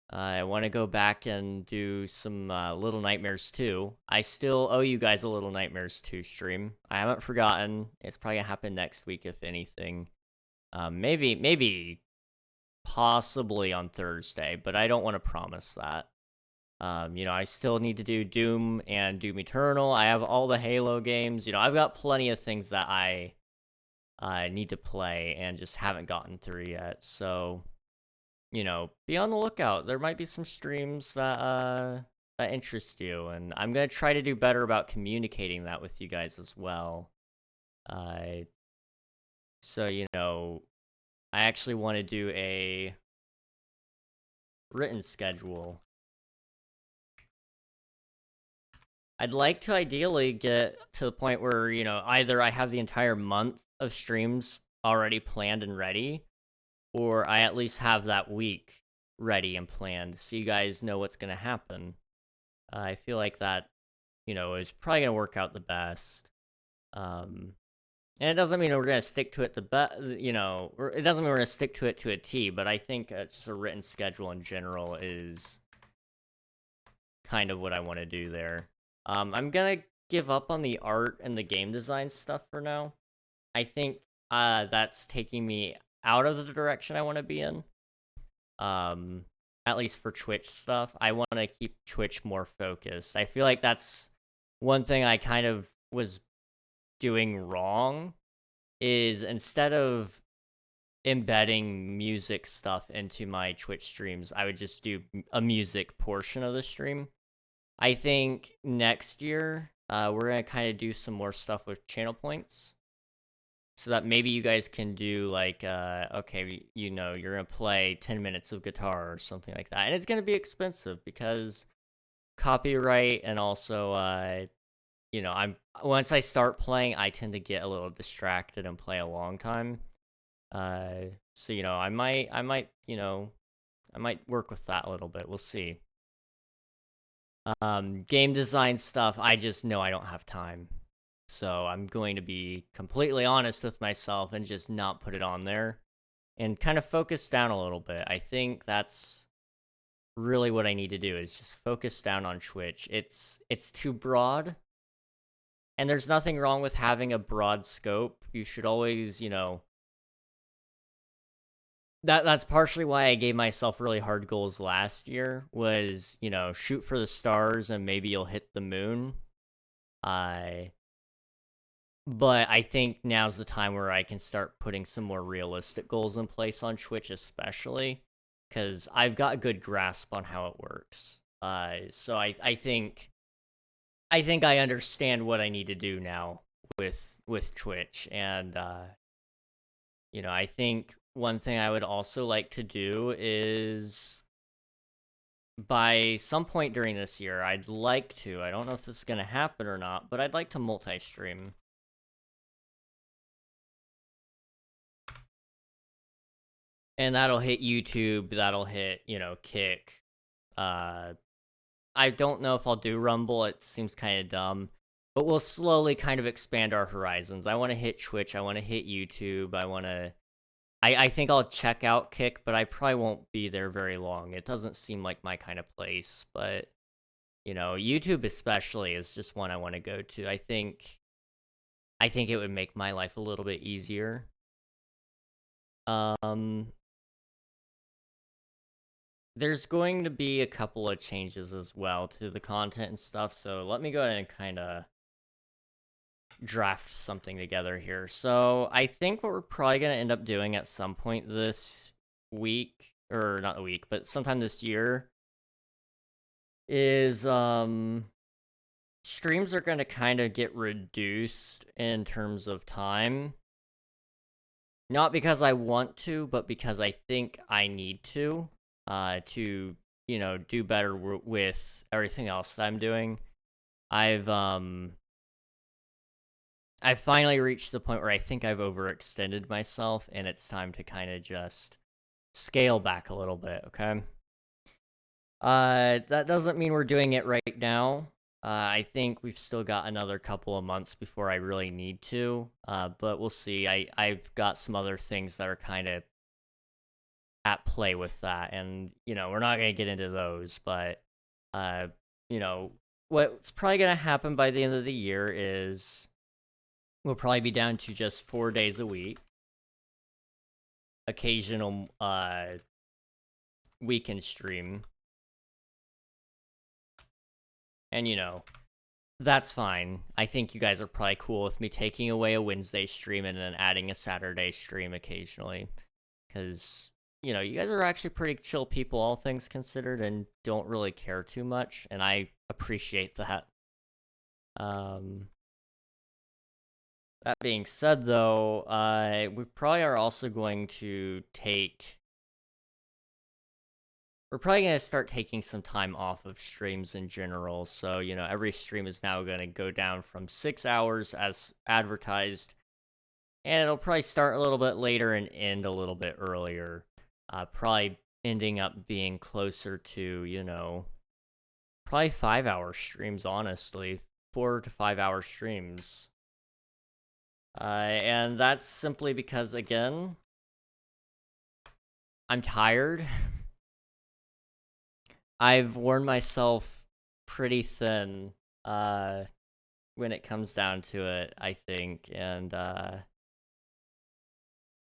I want to go back and do some Little Nightmares 2. I still owe you guys a Little Nightmares 2 stream. I haven't forgotten. It's probably going to happen next week, if anything. Maybe possibly on Thursday, but I don't want to promise that. You know, I still need to do Doom and Doom Eternal. I have all the Halo games. You know, I've got plenty of things that I need to play and just haven't gotten through yet. So, you know, be on the lookout. There might be some streams that interest you, and I'm gonna try to do better about communicating that with you guys as well. So, you know, I actually want to do a written schedule. I'd like to ideally get to the point where, you know, either I have the entire month of streams already planned and ready, or I at least have that week ready and planned so you guys know what's going to happen. I feel like that, you know, is probably going to work out the best. And it doesn't mean we're going to stick to it you know, it doesn't mean we're going to stick to it to a T, but I think just a written schedule in general is kind of what I want to do there. I'm gonna give up on the art and the game design stuff for now. I think that's taking me out of the direction I want to be in. At least for Twitch stuff. I want to keep Twitch more focused. I feel like that's one thing I kind of was doing wrong, is instead of embedding music stuff into my Twitch streams, I would just do a music portion of the stream. I think next year, we're going to kind of do some more stuff with channel points. So that maybe you guys can do, like, okay, you know, you're going to play 10 minutes of guitar or something like that. And it's going to be expensive because copyright, and also, you know, once I start playing, I tend to get a little distracted and play a long time. So, you know, I might, you know, I might work with that a little bit. We'll see. Game design stuff, I just know I don't have time. So I'm going to be completely honest with myself and just not put it on there and kind of focus down a little bit. I think that's really what I need to do, is just focus down on Twitch. It's too broad. And there's nothing wrong with having a broad scope. You should always, you know, that's partially why I gave myself really hard goals last year, was, you know, shoot for the stars and maybe you'll hit the moon. But I think now's the time where I can start putting some more realistic goals in place on Twitch, especially because I've got a good grasp on how it works. So I think I understand what I need to do now with Twitch, and you know, I think one thing I would also like to do is, by some point during this year, I'd like to, I don't know if this is going to happen or not, but I'd like to multi-stream. And that'll hit YouTube, that'll hit, you know, Kick. I don't know if I'll do Rumble, it seems kind of dumb. But we'll slowly kind of expand our horizons. I want to hit Twitch, I want to hit YouTube, I think I'll check out Kick, but I probably won't be there very long. It doesn't seem like my kind of place, but, you know, YouTube especially is just one I want to go to. I think it would make my life a little bit easier. There's going to be a couple of changes as well to the content and stuff, so let me go ahead and kind of draft something together here. So I think what we're probably going to end up doing at some point this week, or not a week, but sometime this year, is streams are going to kind of get reduced in terms of time. Not because I want to, but because I think I need to, you know, do better with everything else that I'm doing. I've finally reached the point where I think I've overextended myself, and it's time to kind of just scale back a little bit, okay? That doesn't mean we're doing it right now. I think we've still got another couple of months before I really need to. But we'll see. I've got some other things that are kind of at play with that, and we're not gonna get into those. But you know, what's probably gonna happen by the end of the year is we'll probably be down to just 4 days a week, occasional weekend stream, and that's fine. I think you guys are probably cool with me taking away a Wednesday stream and then adding a Saturday stream occasionally. Because, you guys are actually pretty chill people, all things considered, and don't really care too much. And I appreciate that. That being said, though, we probably are also going to we're probably going to start taking some time off of streams in general. So, every stream is now going to go down from 6 hours as advertised. And it'll probably start a little bit later and end a little bit earlier. Probably ending up being closer to, probably 5-hour streams, honestly. 4 to 5 hour streams. And that's simply because, again, I'm tired. I've worn myself pretty thin when it comes down to it, I think. And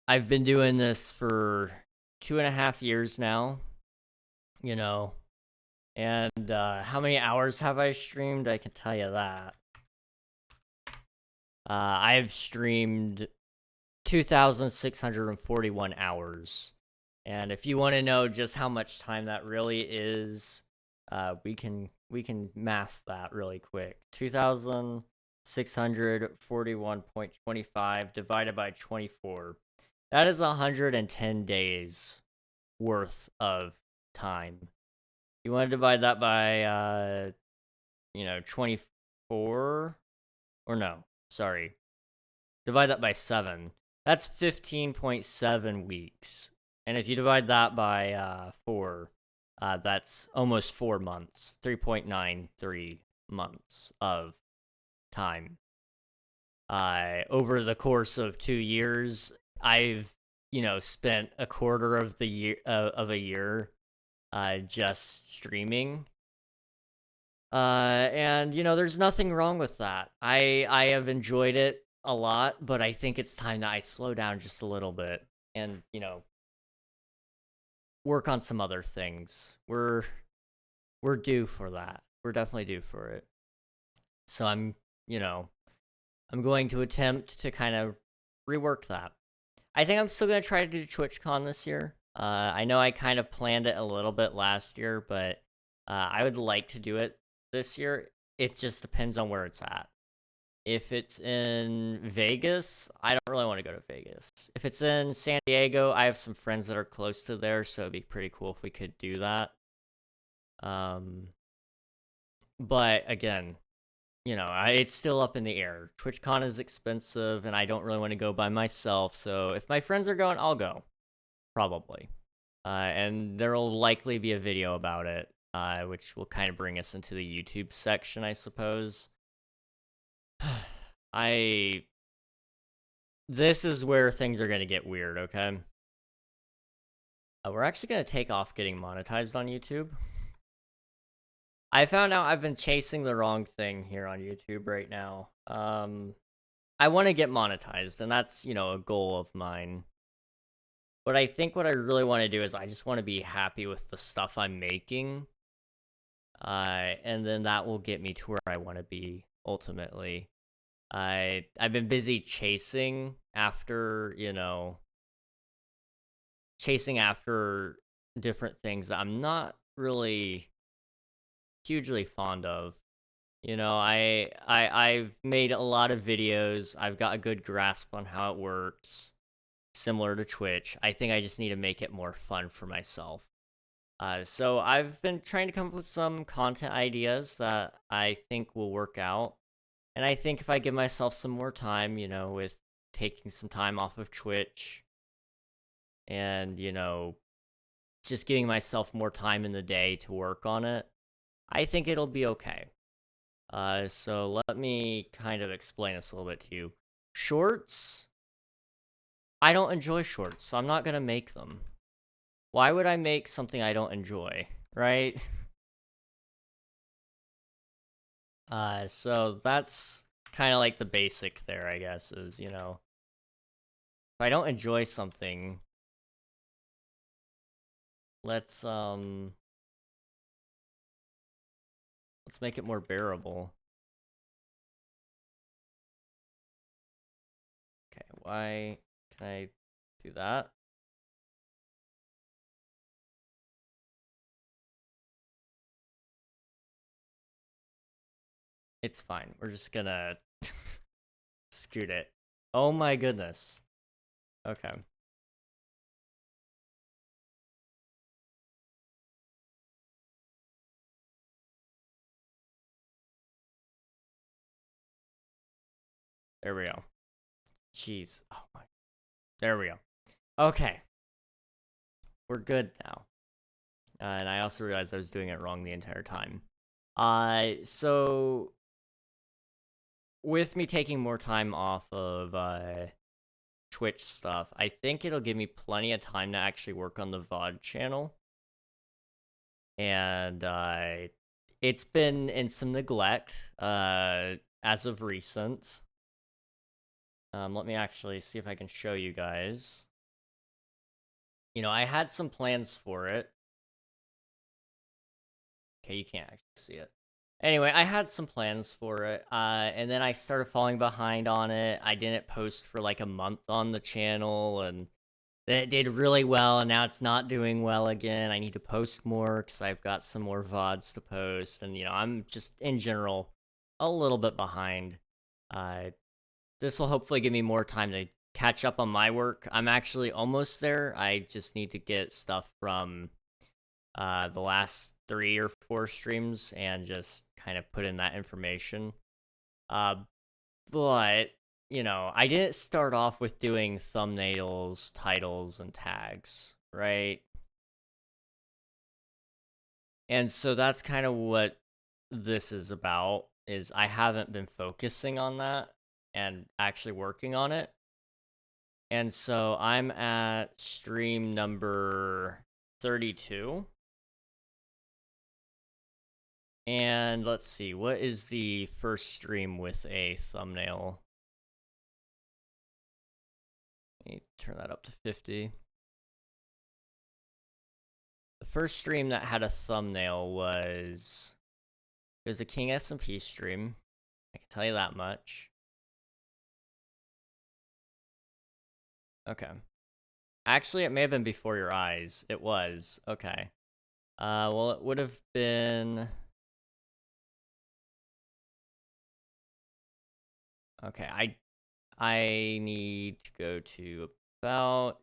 I've been doing this for 2.5 years now, and how many hours have I streamed? I can tell you that. I've streamed 2,641 hours. And if you want to know just how much time that really is, we can math that really quick. 2,641.25 divided by 24. That is 110 days worth of time. You want to divide that by 24, or no, sorry. Divide that by 7. That's 15.7 weeks. And if you divide that by 4, that's almost 4 months, 3.93 months of time. Over the course of 2 years, I've spent a quarter of the year of a year just streaming. And there's nothing wrong with that. I have enjoyed it a lot, but I think it's time that I slow down just a little bit and work on some other things. We're due for that. We're definitely due for it. So I'm going to attempt to kind of rework that. I think I'm still going to try to do TwitchCon this year. I know I kind of planned it a little bit last year, but I would like to do it this year. It just depends on where it's at. If it's in Vegas, I don't really want to go to Vegas. If it's in San Diego, I have some friends that are close to there, so it'd be pretty cool if we could do that. But again, it's still up in the air. TwitchCon is expensive, and I don't really want to go by myself, so if my friends are going, I'll go. Probably. And there will likely be a video about it, which will kind of bring us into the YouTube section, I suppose. This is where things are going to get weird, okay? We're actually going to take off getting monetized on YouTube. I found out I've been chasing the wrong thing here on YouTube right now. I want to get monetized, and that's, a goal of mine. But I think what I really want to do is I just want to be happy with the stuff I'm making. And then that will get me to where I want to be, ultimately. I've been busy chasing after, different things that I'm not really hugely fond of. I've made a lot of videos. I've got a good grasp on how it works, similar to Twitch. I think I just need to make it more fun for myself. So I've been trying to come up with some content ideas that I think will work out. And I think if I give myself some more time, with taking some time off of Twitch and, just giving myself more time in the day to work on it, I think it'll be okay. So let me kind of explain this a little bit to you. Shorts, I don't enjoy shorts, so I'm not gonna make them. Why would I make something I don't enjoy, right? So that's kind of like the basic there, I guess, is, you know, if I don't enjoy something, let's make it more bearable. Okay, why can I do that? It's fine. We're just gonna scoot it. Oh my goodness. Okay. There we go. Jeez. Oh my. There we go. Okay. We're good now. And I also realized I was doing it wrong the entire time. So with me taking more time off of Twitch stuff, I think it'll give me plenty of time to actually work on the VOD channel. And it's been in some neglect as of recent. Let me actually see if I can show you guys. You know, I had some plans for it. Okay, you can't actually see it. Anyway, I had some plans for it, and then I started falling behind on it. I didn't post for like a month on the channel, and then it did really well, and now it's not doing well again. I need to post more, because I've got some more VODs to post, and, you know, I'm just, in general, a little bit behind. This will hopefully give me more time to catch up on my work. I'm actually almost there. I just need to get stuff from the last 3 or 4 streams and just kind of put in that information. But, you know, I didn't start off with doing thumbnails, titles, and tags, right? And so that's kind of what this is about, is I haven't been focusing on that and actually working on it. And so I'm at stream number 32. And let's see, what is the first stream with a thumbnail? Let me turn that up to 50. The first stream that had a thumbnail was... It was a King SMP stream. I can tell you that much. Okay. Actually, it may have been before your eyes. It was. Okay. Well, it would have been... Okay, I need to go to about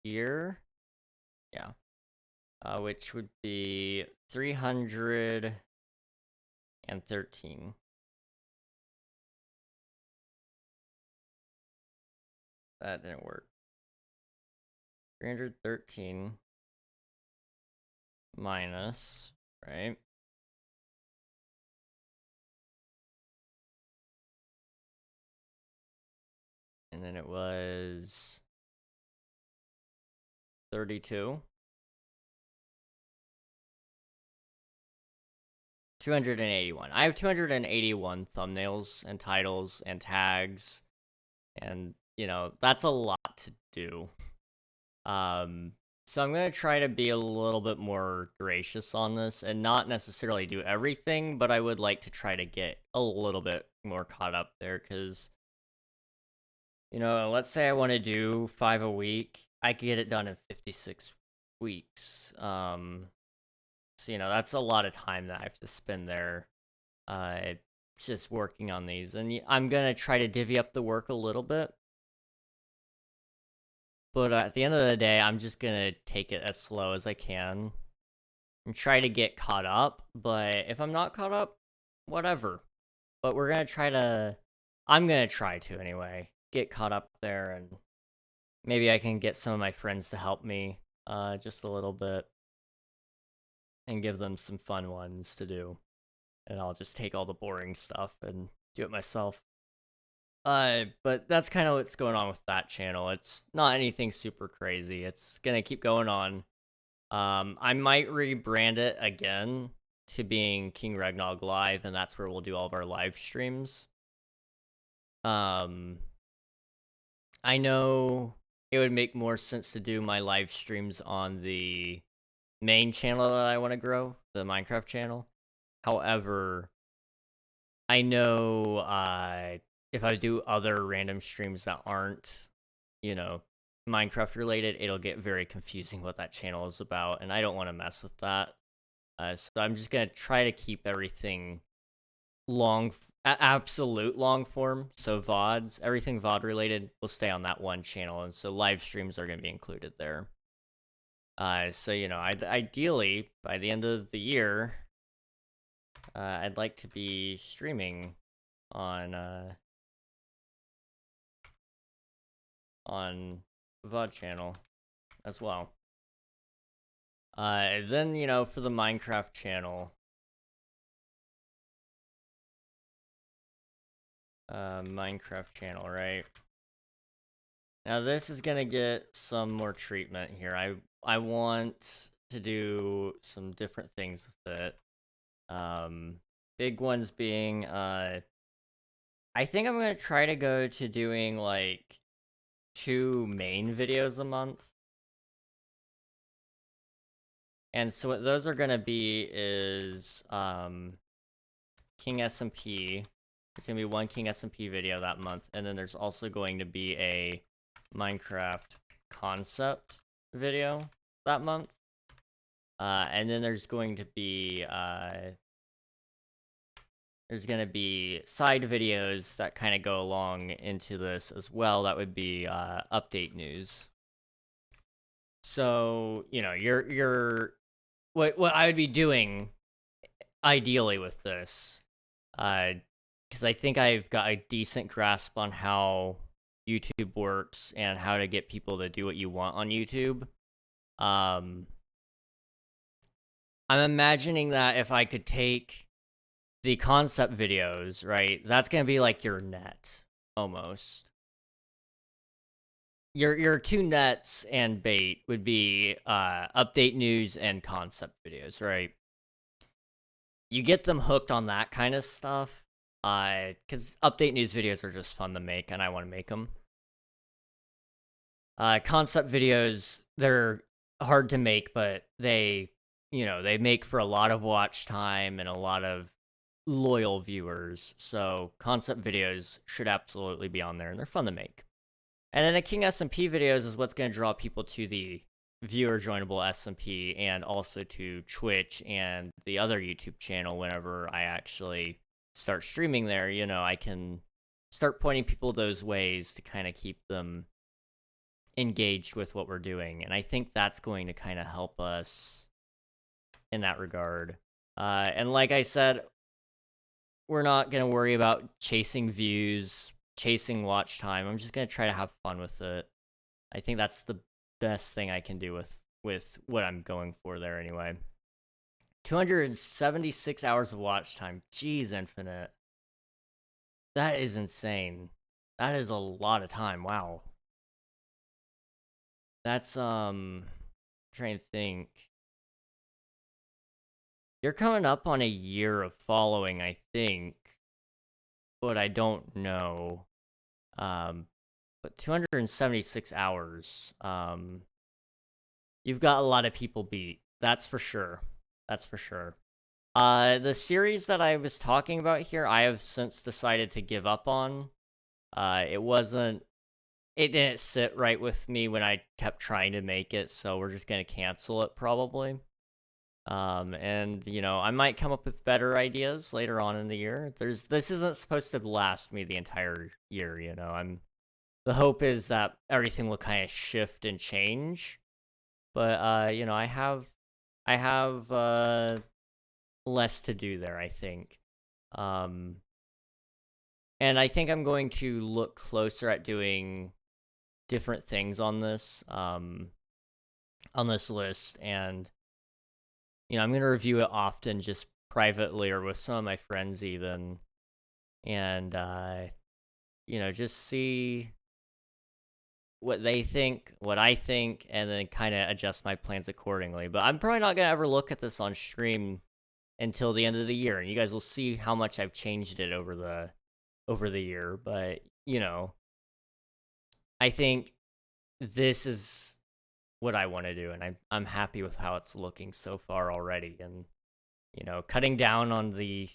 here. Yeah. Which would be 313. That didn't work. 313 minus, right? And then it was 32. 281. I have 281 thumbnails and titles and tags, and, you know, that's a lot to do. So I'm going to try to be a little bit more gracious on this and not necessarily do everything, but I would like to try to get a little bit more caught up there, because, you know, let's say I want to do 5 a week, I could get it done in 56 weeks. So, you know, that's a lot of time that I have to spend there, just working on these. And I'm going to try to divvy up the work a little bit. But at the end of the day, I'm just going to take it as slow as I can and try to get caught up. But if I'm not caught up, whatever. But we're going to try to... I'm going to try to, anyway, get caught up there. And maybe I can get some of my friends to help me. just a little bit, and give them some fun ones to do. And I'll just take all the boring stuff and do it myself. But that's kind of what's going on with that channel. It's not anything super crazy. It's gonna keep going on. I might rebrand it again to being King Regnog Live, and that's where we'll do all of our live streams. I know it would make more sense to do my live streams on the main channel that I want to grow, the Minecraft channel. However, I know if I do other random streams that aren't, you know, Minecraft related, it'll get very confusing what that channel is about, and I don't want to mess with that. So I'm just gonna try to keep everything absolute long form. So VODs, everything VOD related will stay on that one channel, and so live streams are gonna be included there. So you know, ideally by the end of the year, I'd like to be streaming on VOD channel as well. Then, you know, for the Minecraft channel, right? Now this is gonna get some more treatment here. I want to do some different things with it. Big ones being, I think I'm gonna try to go to doing, like, 2 main videos a month. And so what those are gonna be is, King SMP. There's gonna be 1 King SMP video that month, and then there's also going to be a Minecraft concept video that month. And then there's going to be, side videos that kind of go along into this as well. That would be update news. So, you know, what I would be doing ideally with this, because I think I've got a decent grasp on how YouTube works and how to get people to do what you want on YouTube. I'm imagining that if I could take the concept videos, right, that's gonna be like your net, almost. Your 2 nets and bait would be update news and concept videos, right? You get them hooked on that kind of stuff, because update news videos are just fun to make, and I want to make them. Concept videos, they're hard to make, but they make for a lot of watch time and a lot of loyal viewers. So concept videos should absolutely be on there, and they're fun to make. And then the King SMP videos is what's going to draw people to the viewer joinable SMP and also to Twitch and the other YouTube channel whenever I actually start streaming there. You know, I can start pointing people those ways to kind of keep them engaged with what we're doing. And I think that's going to kind of help us in that regard. And like I said, we're not going to worry about chasing views, chasing watch time. I'm just going to try to have fun with it. I think that's the best thing I can do with what I'm going for there anyway. 276 hours of watch time. Jeez, Infinite. That is insane. That is a lot of time. Wow. That's, trying to think. You're coming up on a year of following, I think. But I don't know. But 276 hours. You've got a lot of people beat. That's for sure. That's for sure. The series that I was talking about here, I have since decided to give up on. It didn't sit right with me when I kept trying to make it, so we're just gonna cancel it probably. And you know, I might come up with better ideas later on in the year. This isn't supposed to last me the entire year, you know. The hope is that everything will kind of shift and change. But you know, I have less to do there, I think. And I think I'm going to look closer at doing different things on this. on this list, and I'm gonna review it often, just privately or with some of my friends even, and just see what they think, what I think, and then kind of adjust my plans accordingly. But I'm probably not gonna ever look at this on stream until the end of the year, and you guys will see how much I've changed it over the year. But I think this is what I want to do, and I'm happy with how it's looking so far already. And cutting down on the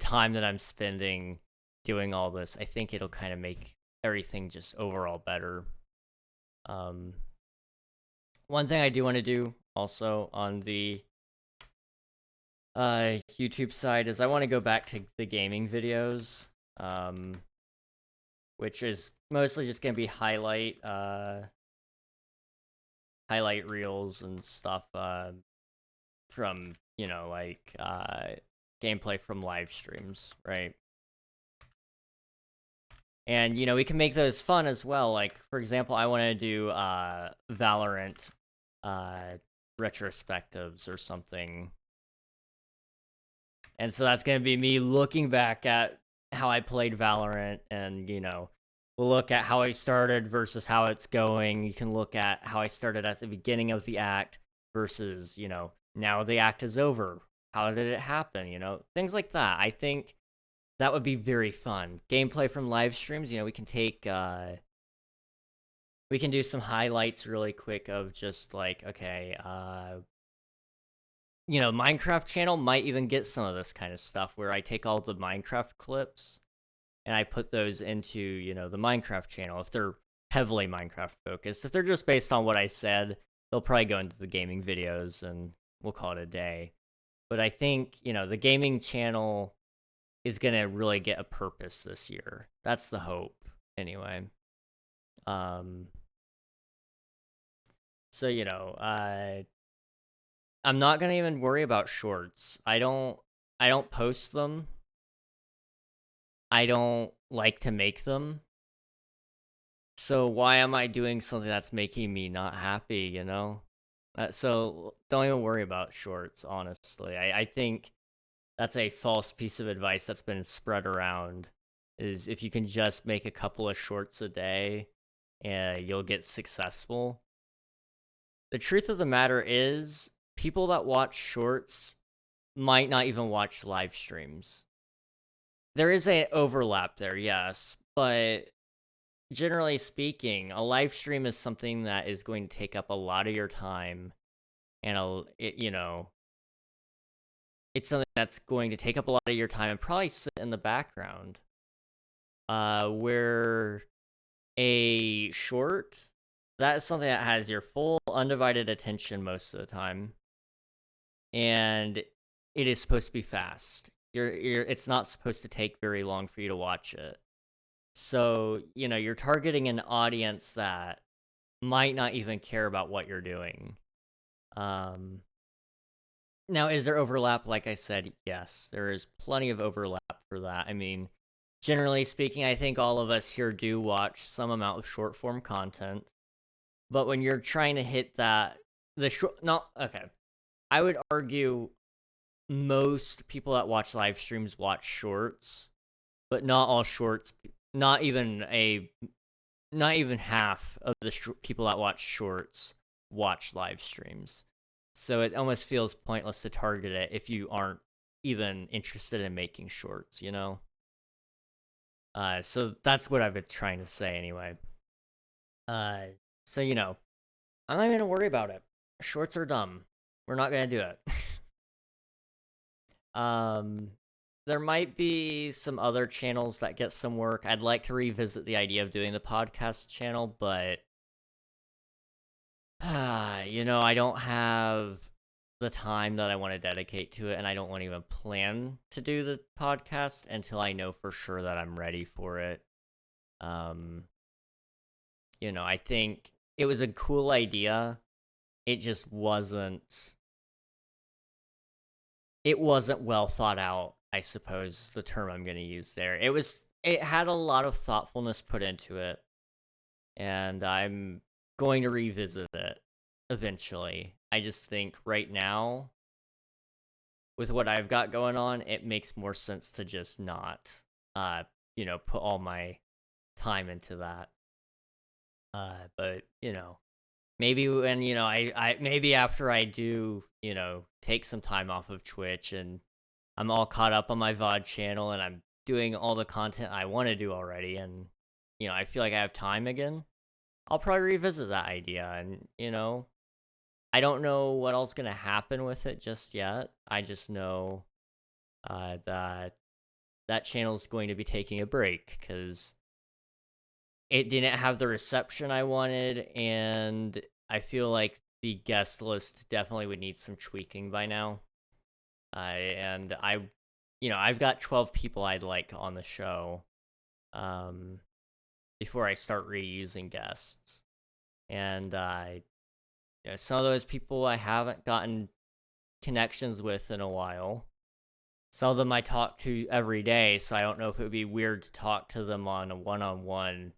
time that I'm spending doing all this, I think it'll kind of make everything just overall better. One thing I do want to do also on the YouTube side is I want to go back to the gaming videos, which is mostly just gonna be highlight reels and stuff from gameplay from live streams, right? And we can make those fun as well. Like, for example, I want to do Valorant retrospectives or something, and so that's gonna be me looking back at how I played Valorant, and we'll look at how I started versus how it's going. You can look at how I started at the beginning of the act versus now the act is over. How did it happen? Things like that. I think that would be very fun. Gameplay from live streams, we can take, we can do some highlights really quick of just like, okay, Minecraft channel might even get some of this kind of stuff where I take all the Minecraft clips and I put those into, the Minecraft channel if they're heavily Minecraft focused. If they're just based on what I said, they'll probably go into the gaming videos and we'll call it a day. But I think, the gaming channel is going to really get a purpose this year. That's the hope, anyway. So, I'm not going to even worry about shorts. I don't post them. I don't like to make them. So why am I doing something that's making me not happy, So don't even worry about shorts, honestly. I think that's a false piece of advice that's been spread around, is if you can just make a couple of shorts a day, you'll get successful. The truth of the matter is, people that watch shorts might not even watch live streams. There is an overlap there, yes, but generally speaking, a live stream is something that is going to take up a lot of your time, and it's something that's going to take up a lot of your time and probably sit in the background. Where a short, that is something that has your full undivided attention most of the time, and it is supposed to be fast. It's not supposed to take very long for you to watch it. So, you're targeting an audience that might not even care about what you're doing. Now, is there overlap? Like I said, yes, there is plenty of overlap for that. I mean, generally speaking, I think all of us here do watch some amount of short form content. But when you're trying to hit that, I would argue most people that watch live streams watch shorts, but not all shorts. Not even half of the people that watch shorts watch live streams. So it almost feels pointless to target it if you aren't even interested in making shorts, So that's what I've been trying to say anyway. So I'm not even gonna worry about it. Shorts are dumb. We're not gonna do it. There might be some other channels that get some work. I'd like to revisit the idea of doing the podcast channel, but I don't have the time that I want to dedicate to it, and I don't want to even plan to do the podcast until I know for sure that I'm ready for it. I think it was a cool idea. It just wasn't well thought out, I suppose is the term I'm going to use there. It had a lot of thoughtfulness put into it, and I'm going to revisit it eventually. I just think right now, with what I've got going on, it makes more sense to just not, put all my time into that. But, maybe when, maybe after I do, take some time off of Twitch and I'm all caught up on my VOD channel and I'm doing all the content I want to do already and, I feel like I have time again, I'll probably revisit that idea and, I don't know what else gonna happen with it just yet. I just know that channel's going to be taking a break because it didn't have the reception I wanted, and I feel like the guest list definitely would need some tweaking by now. I've got 12 people I'd like on the show before I start reusing guests. And some of those people I haven't gotten connections with in a while. Some of them I talk to every day, so I don't know if it would be weird to talk to them on a one-on-one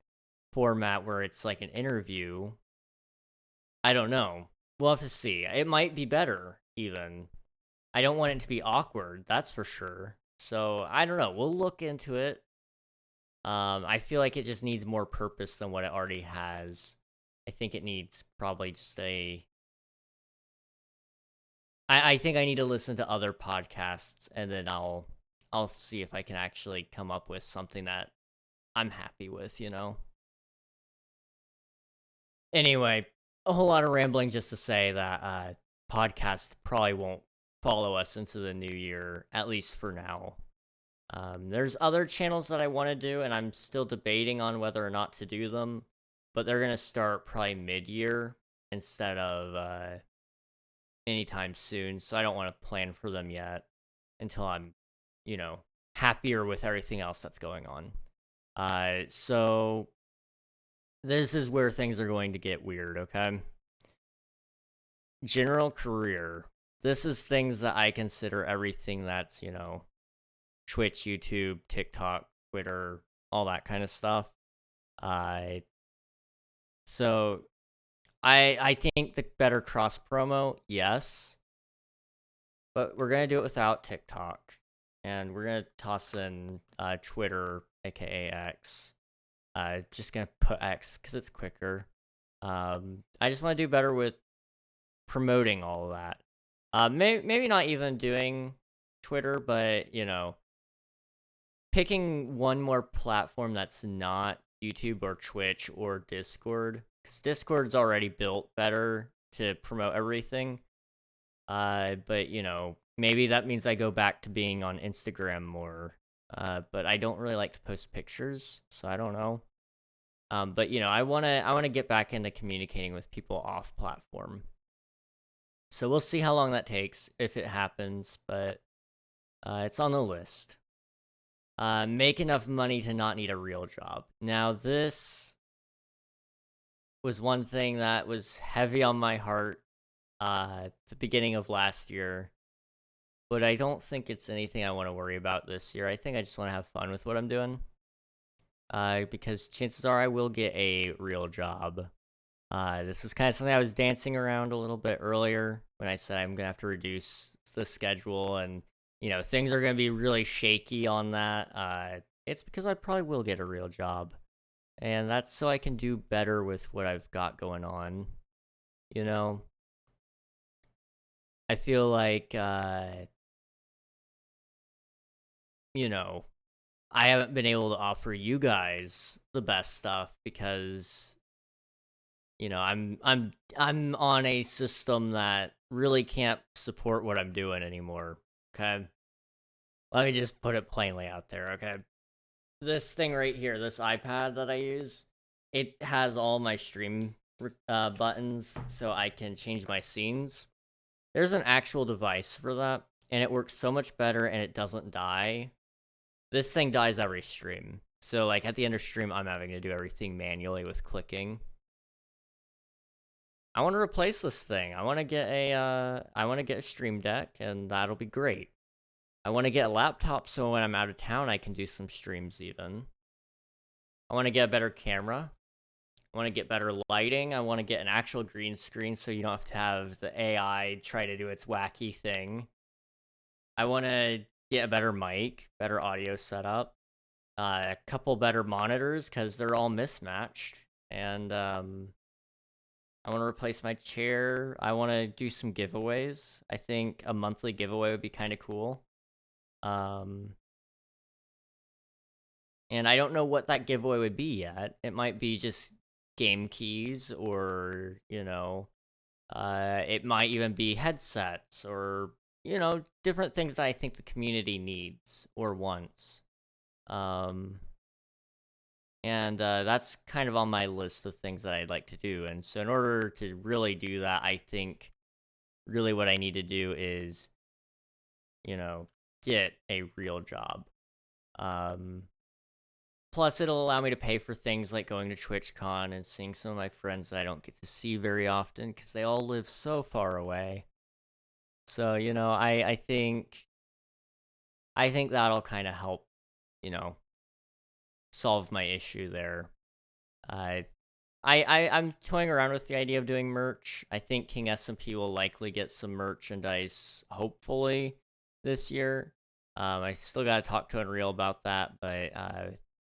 format where it's like an interview. I don't know. We'll have to see. It might be better, even. I don't want it to be awkward, that's for sure. So, I don't know. We'll look into it. I feel like it just needs more purpose than what it already has. I think it needs probably just I think I need to listen to other podcasts, and then I'll see if I can actually come up with something that I'm happy with, Anyway, a whole lot of rambling just to say that podcasts probably won't follow us into the new year, at least for now. There's other channels that I want to do, and I'm still debating on whether or not to do them, but they're going to start probably mid-year instead of anytime soon, so I don't want to plan for them yet until I'm, happier with everything else that's going on. So this is where things are going to get weird, okay? General career. This is things that I consider everything that's, Twitch, YouTube, TikTok, Twitter, all that kind of stuff. So I think the better cross promo, yes. But we're gonna do it without TikTok. And we're gonna toss in Twitter, aka X. Just gonna put X because it's quicker. I just want to do better with promoting all of that. Maybe not even doing Twitter, but picking one more platform that's not YouTube or Twitch or Discord, because Discord's already built better to promote everything. But maybe that means I go back to being on Instagram more. But I don't really like to post pictures, so I don't know. But I wanna get back into communicating with people off platform. So we'll see how long that takes if it happens, but it's on the list. Make enough money to not need a real job. Now this was one thing that was heavy on my heart at the beginning of last year, but I don't think it's anything I want to worry about this year. I think I just want to have fun with what I'm doing. Because chances are I will get a real job. This is kind of something I was dancing around a little bit earlier when I said I'm going to have to reduce the schedule and, things are going to be really shaky on that. It's because I probably will get a real job. And that's so I can do better with what I've got going on. I feel like, I haven't been able to offer you guys the best stuff because I'm on a system that really can't support what I'm doing anymore. Okay, let me just put it plainly out there. Okay, this thing right here, this iPad that I use, it has all my stream buttons, so I can change my scenes. There's an actual device for that, and it works so much better, and it doesn't die. This thing dies every stream. So, like, at the end of stream, I'm having to do everything manually with clicking. I want to replace this thing. I want to get a Stream Deck, and that'll be great. I want to get a laptop so when I'm out of town, I can do some streams even. I want to get a better camera. I want to get better lighting. I want to get an actual green screen so you don't have to have the AI try to do its wacky thing. I want to get a better mic, better audio setup, a couple better monitors because they're all mismatched, and I want to replace my chair. I want to do some giveaways. I think a monthly giveaway would be kind of cool. And I don't know what that giveaway would be yet. It might be just game keys, or, you know, it might even be headsets, or, you know, different things that I think the community needs or wants. And that's kind of on my list of things that I'd like to do. And so in order to really do that, I think really what I need to do is, you know, get a real job. Plus, it'll allow me to pay for things like going to TwitchCon and seeing some of my friends that I don't get to see very often because they all live so far away. So, you know, I think that'll kind of help, you know, solve my issue there. I'm toying around with the idea of doing merch. I think King SMP will likely get some merchandise, hopefully, this year. I still gotta talk to Unreal about that, but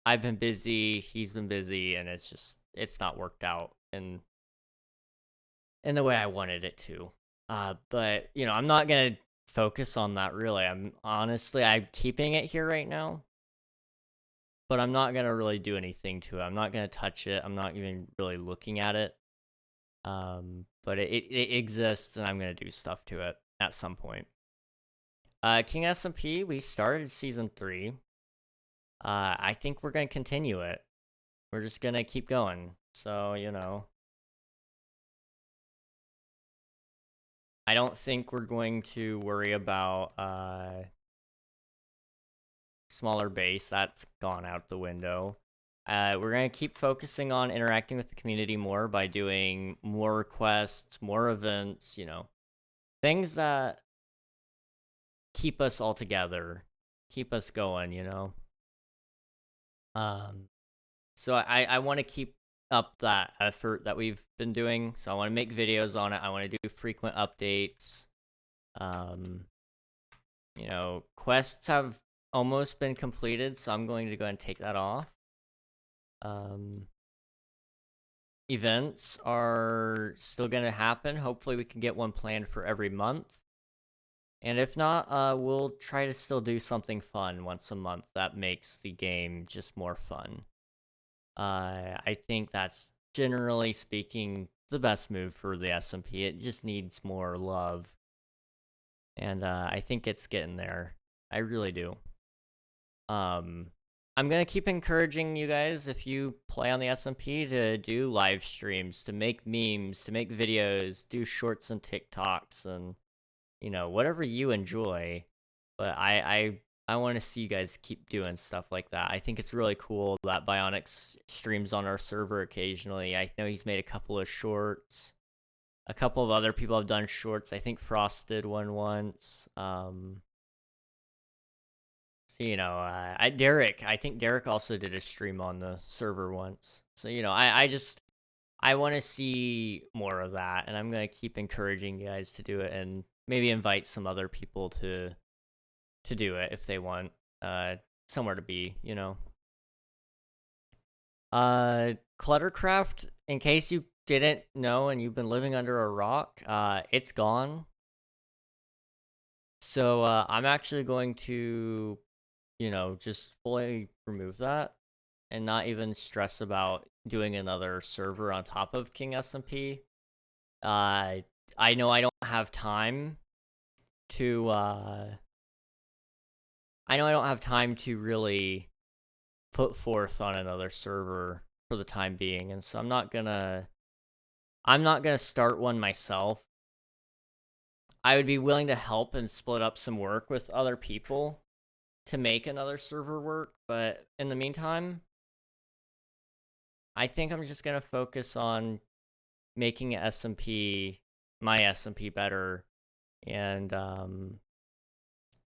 I've been busy, he's been busy, and it's not worked out in the way I wanted it to. But, you know, I'm not gonna focus on that, really. I'm keeping it here right now, but I'm not gonna really do anything to it. I'm not gonna touch it. I'm not even really looking at it. But it exists, and I'm gonna do stuff to it at some point. King SMP, we started season 3. I think we're gonna continue it. We're just gonna keep going. So, you know, I don't think we're going to worry about smaller base. That's gone out the window. We're gonna keep focusing on interacting with the community more by doing more requests, more events, you know, things that keep us all together, keep us going, you know. So I want to keep up that effort that we've been doing. So I want to make videos on it. I want to do frequent updates. You know, quests have almost been completed, so I'm going to go ahead and take that off. Events are still going to happen. Hopefully we can get one planned for every month. And if not, we'll try to still do something fun once a month that makes the game just more fun. I think that's, generally speaking, the best move for the SMP. It just needs more love. And I think it's getting there. I really do. I'm gonna keep encouraging you guys, if you play on the SMP, to do live streams, to make memes, to make videos, do shorts and TikToks, and, you know, whatever you enjoy. But I want to see you guys keep doing stuff like that. I think it's really cool that Bionics streams on our server occasionally. I know he's made a couple of shorts. A couple of other people have done shorts. I think Frost did one once. So, you know, I think Derek also did a stream on the server once. So, you know, I want to see more of that, and I'm going to keep encouraging you guys to do it, and maybe invite some other people to do it if they want somewhere to be, you know. Cluttercraft, in case you didn't know and you've been living under a rock, it's gone. So I'm actually going to, you know, just fully remove that and not even stress about doing another server on top of King SMP. I know I don't have time to really put forth on another server for the time being, and so I'm not gonna start one myself. I would be willing to help and split up some work with other people to make another server work, but in the meantime, I think I'm just gonna focus on making SMP, my SMP, better, and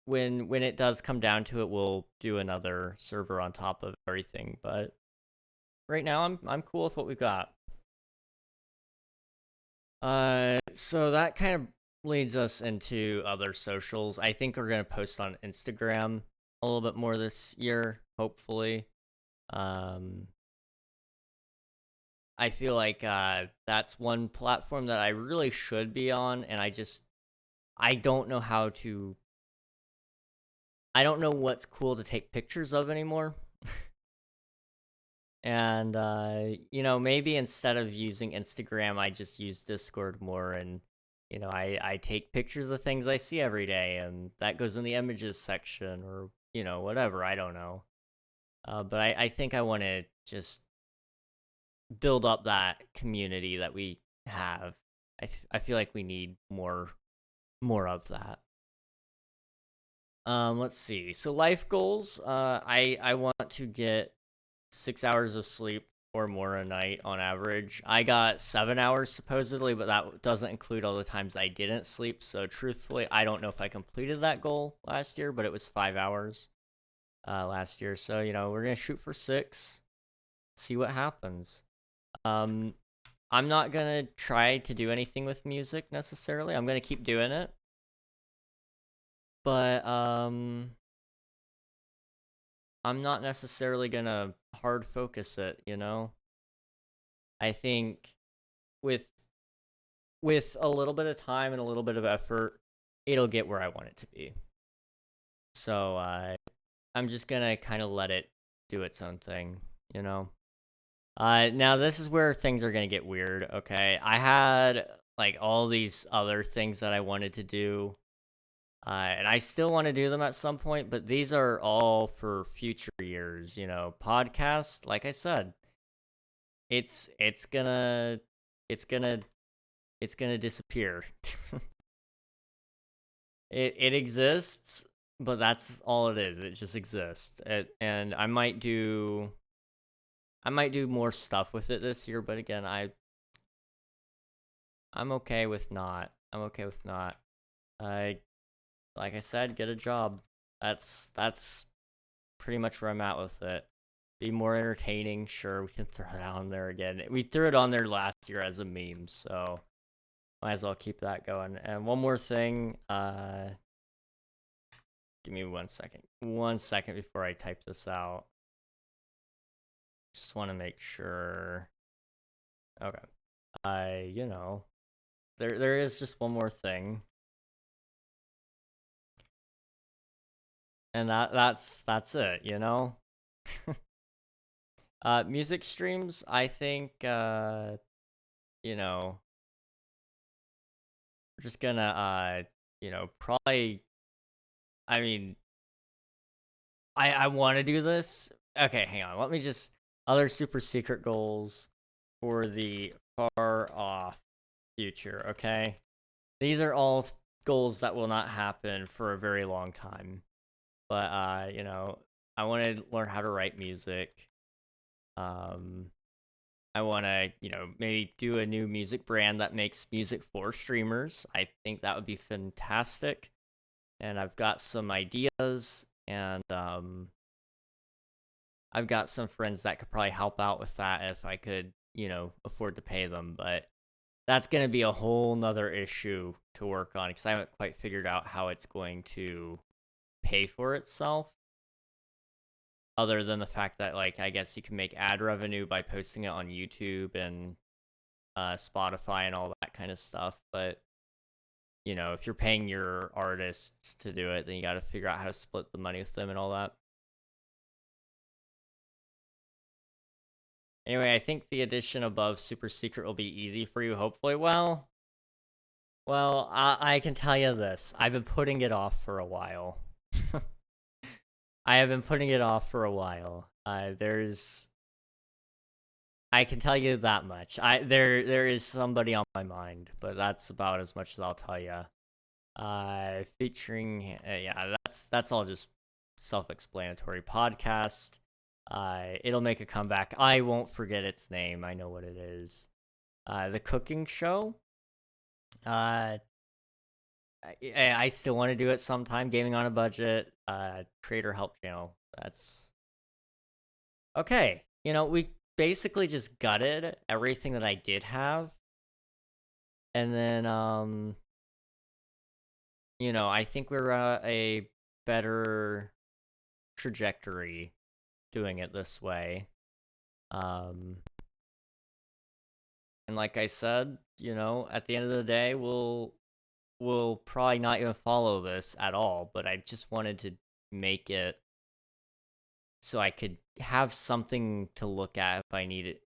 when it does come down to it, we'll do another server on top of everything. But right now I'm cool with what we've got. So that kind of leads us into other socials. I think we're gonna post on Instagram a little bit more this year, hopefully. I feel like that's one platform that I really should be on, and I don't know how to. I don't know what's cool to take pictures of anymore. And maybe instead of using Instagram, I just use Discord more, and I take pictures of things I see every day, and that goes in the images section, or whatever. I don't know. But I think I want to just build up that community that we have. I feel like we need more of that. Let's see. So life goals. I want to get 6 hours of sleep or more a night on average. I got 7 hours supposedly, but that doesn't include all the times I didn't sleep. So truthfully, I don't know if I completed that goal last year, but it was 5 hours last year. So we're gonna shoot for 6. See what happens. I'm not gonna try to do anything with music necessarily. I'm gonna keep doing it. But I'm not necessarily gonna hard focus it, I think with a little bit of time and a little bit of effort, it'll get where I want it to be. So I'm just gonna kind of let it do its own thing, Now this is where things are gonna get weird, okay? I had like all these other things that I wanted to do. And I still want to do them at some point, but these are all for future years, Podcast, like I said, it's gonna disappear. It exists, but that's all it is. It just exists. And I might do more stuff with it this year, but again, I'm okay with not. Like I said, get a job. That's pretty much where I'm at with it. Be more entertaining, sure, we can throw it on there again. We threw it on there last year as a meme, so might as well keep that going. And one more thing, give me 1 second. 1 second before I type this out. Just want to make sure. Okay. There is just one more thing. And that's it, music streams, I think we're just gonna probably, I mean, I want to do this. Okay, hang on, let me just, other super secret goals for the far off future, okay? These are all goals that will not happen for a very long time. But I want to learn how to write music. I want to, maybe do a new music brand that makes music for streamers. I think that would be fantastic. And I've got some ideas, and I've got some friends that could probably help out with that if I could, afford to pay them. But that's going to be a whole nother issue to work on, because I haven't quite figured out how it's going to pay for itself, other than the fact that, like, I guess you can make ad revenue by posting it on YouTube and Spotify and all that kind of stuff. But if you're paying your artists to do it, then you got to figure out how to split the money with them and all that. Anyway, I think the addition above super secret will be easy for you, hopefully. Well, I can tell you this, I've been putting it off for a while. I have been putting it off for a while. I can tell you that much. There is somebody on my mind, but that's about as much as I'll tell you. Featuring, yeah, that's all just self-explanatory. Podcast. It'll make a comeback. I won't forget its name. I know what it is. The cooking show. I still want to do it sometime. Gaming on a budget. Creator help channel. That's okay. We basically just gutted everything that I did have. And then, you know, I think we're a better trajectory doing it this way. And like I said, you know, at the end of the day, we'll probably not even follow this at all, but I just wanted to make it so I could have something to look at if I needed,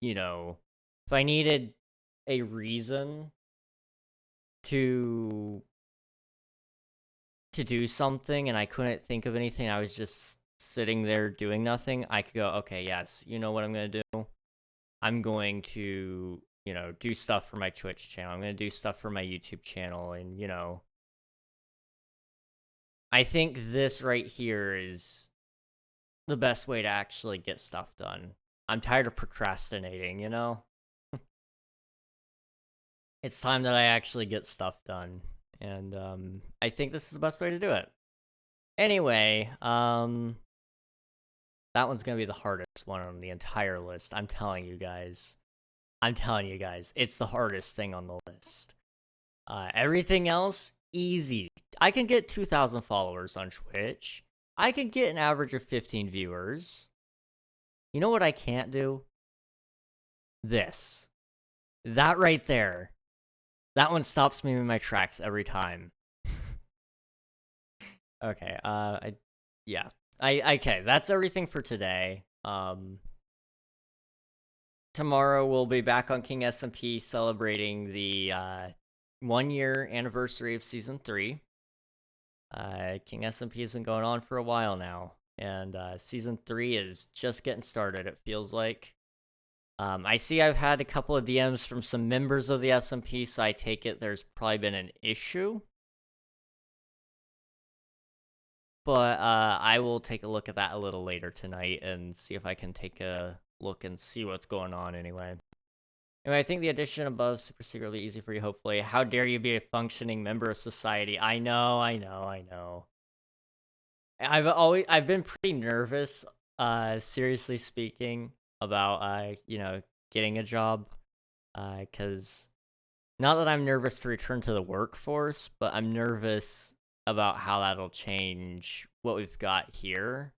you know, if I needed a reason to do something and I couldn't think of anything, I was just sitting there doing nothing, I could go, okay, yes, you know what I'm going to do? I'm going to, you know, do stuff for my Twitch channel. I'm going to do stuff for my YouTube channel. And, you know, I think this right here is the best way to actually get stuff done. I'm tired of procrastinating, you know? It's time that I actually get stuff done. And I think this is the best way to do it. Anyway, that one's going to be the hardest one on the entire list. I'm telling you guys. It's the hardest thing on the list. Everything else, easy. I can get 2,000 followers on Twitch. I can get an average of 15 viewers. You know what I can't do? This. That right there. That one stops me in my tracks every time. Okay, okay, that's everything for today. Tomorrow we'll be back on King SMP celebrating the 1-year anniversary of Season 3. King SMP has been going on for a while now, and Season 3 is just getting started, it feels like. I see I've had a couple of DMs from some members of the SMP, so I take it there's probably been an issue. But I will take a look at that a little later tonight and see if I can take a look and see what's going on anyway. Anyway, I think the addition above is super secretly easy for you, hopefully. How dare you be a functioning member of society? I know. I've been pretty nervous, seriously speaking, about, you know, getting a job. Because, not that I'm nervous to return to the workforce, but I'm nervous about how that'll change what we've got here.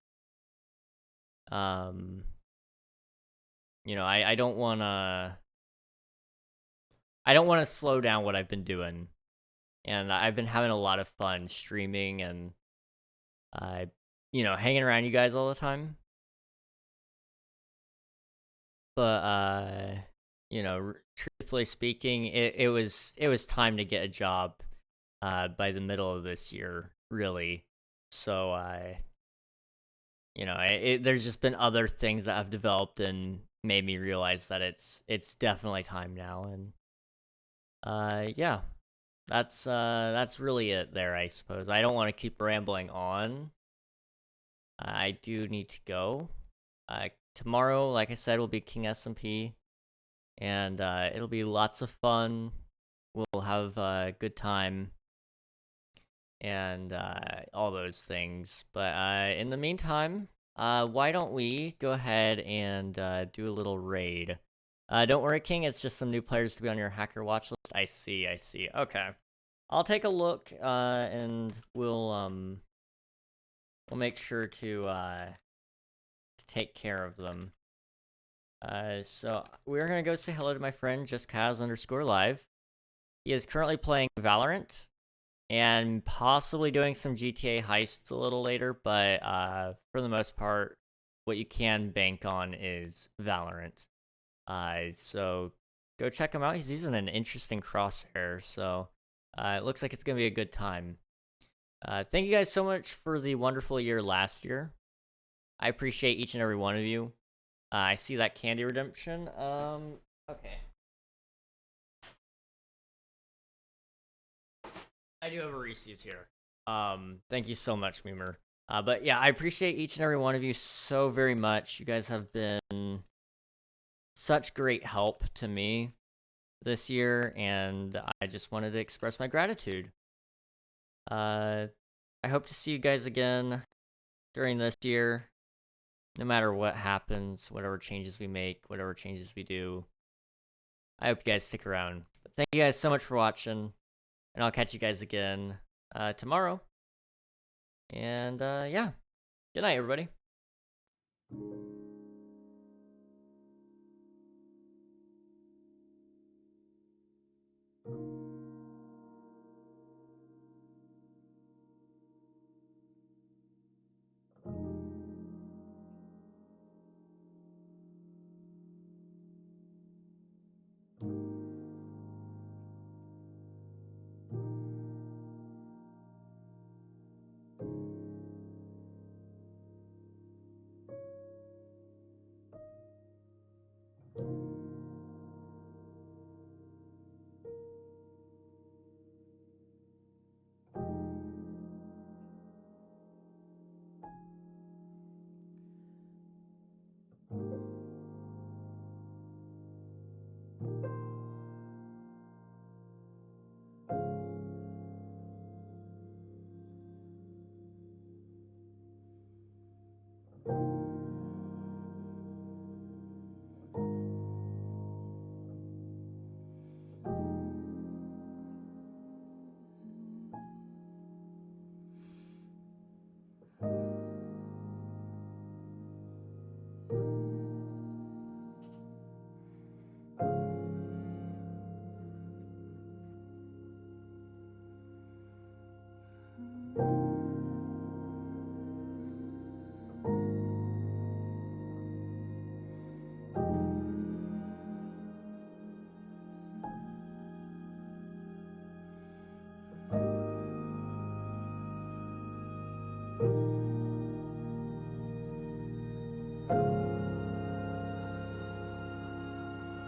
You know, I don't want to slow down what I've been doing. And I've been having a lot of fun streaming and, you know, hanging around you guys all the time. But, you know, truthfully speaking, it was time to get a job, by the middle of this year, really. So, you know, there's just been other things that have developed and made me realize that it's definitely time now. And, yeah, that's really it there, I suppose. I don't want to keep rambling on. I do need to go. Tomorrow, like I said, will be King SMP, and it'll be lots of fun. We'll have a good time, and all those things. But in the meantime, why don't we go ahead and do a little raid? Don't worry, King, it's just some new players to be on your hacker watch list. I see. Okay. I'll take a look, and we'll make sure to take care of them. So we're gonna go say hello to my friend JustKaz_live. He is currently playing Valorant and possibly doing some GTA heists a little later, but for the most part, what you can bank on is Valorant. So go check him out. He's using an interesting crosshair, so it looks like it's gonna be a good time. Thank you guys so much for the wonderful year last year. I appreciate each and every one of you. I see that candy redemption. Okay. I do have a Reese's here. Thank you so much, Memer. But yeah, I appreciate each and every one of you so very much. You guys have been such great help to me this year, and I just wanted to express my gratitude. I hope to see you guys again during this year. No matter what happens, whatever changes we make, whatever changes we do, I hope you guys stick around. But thank you guys so much for watching, and I'll catch you guys again tomorrow. And yeah, good night, everybody.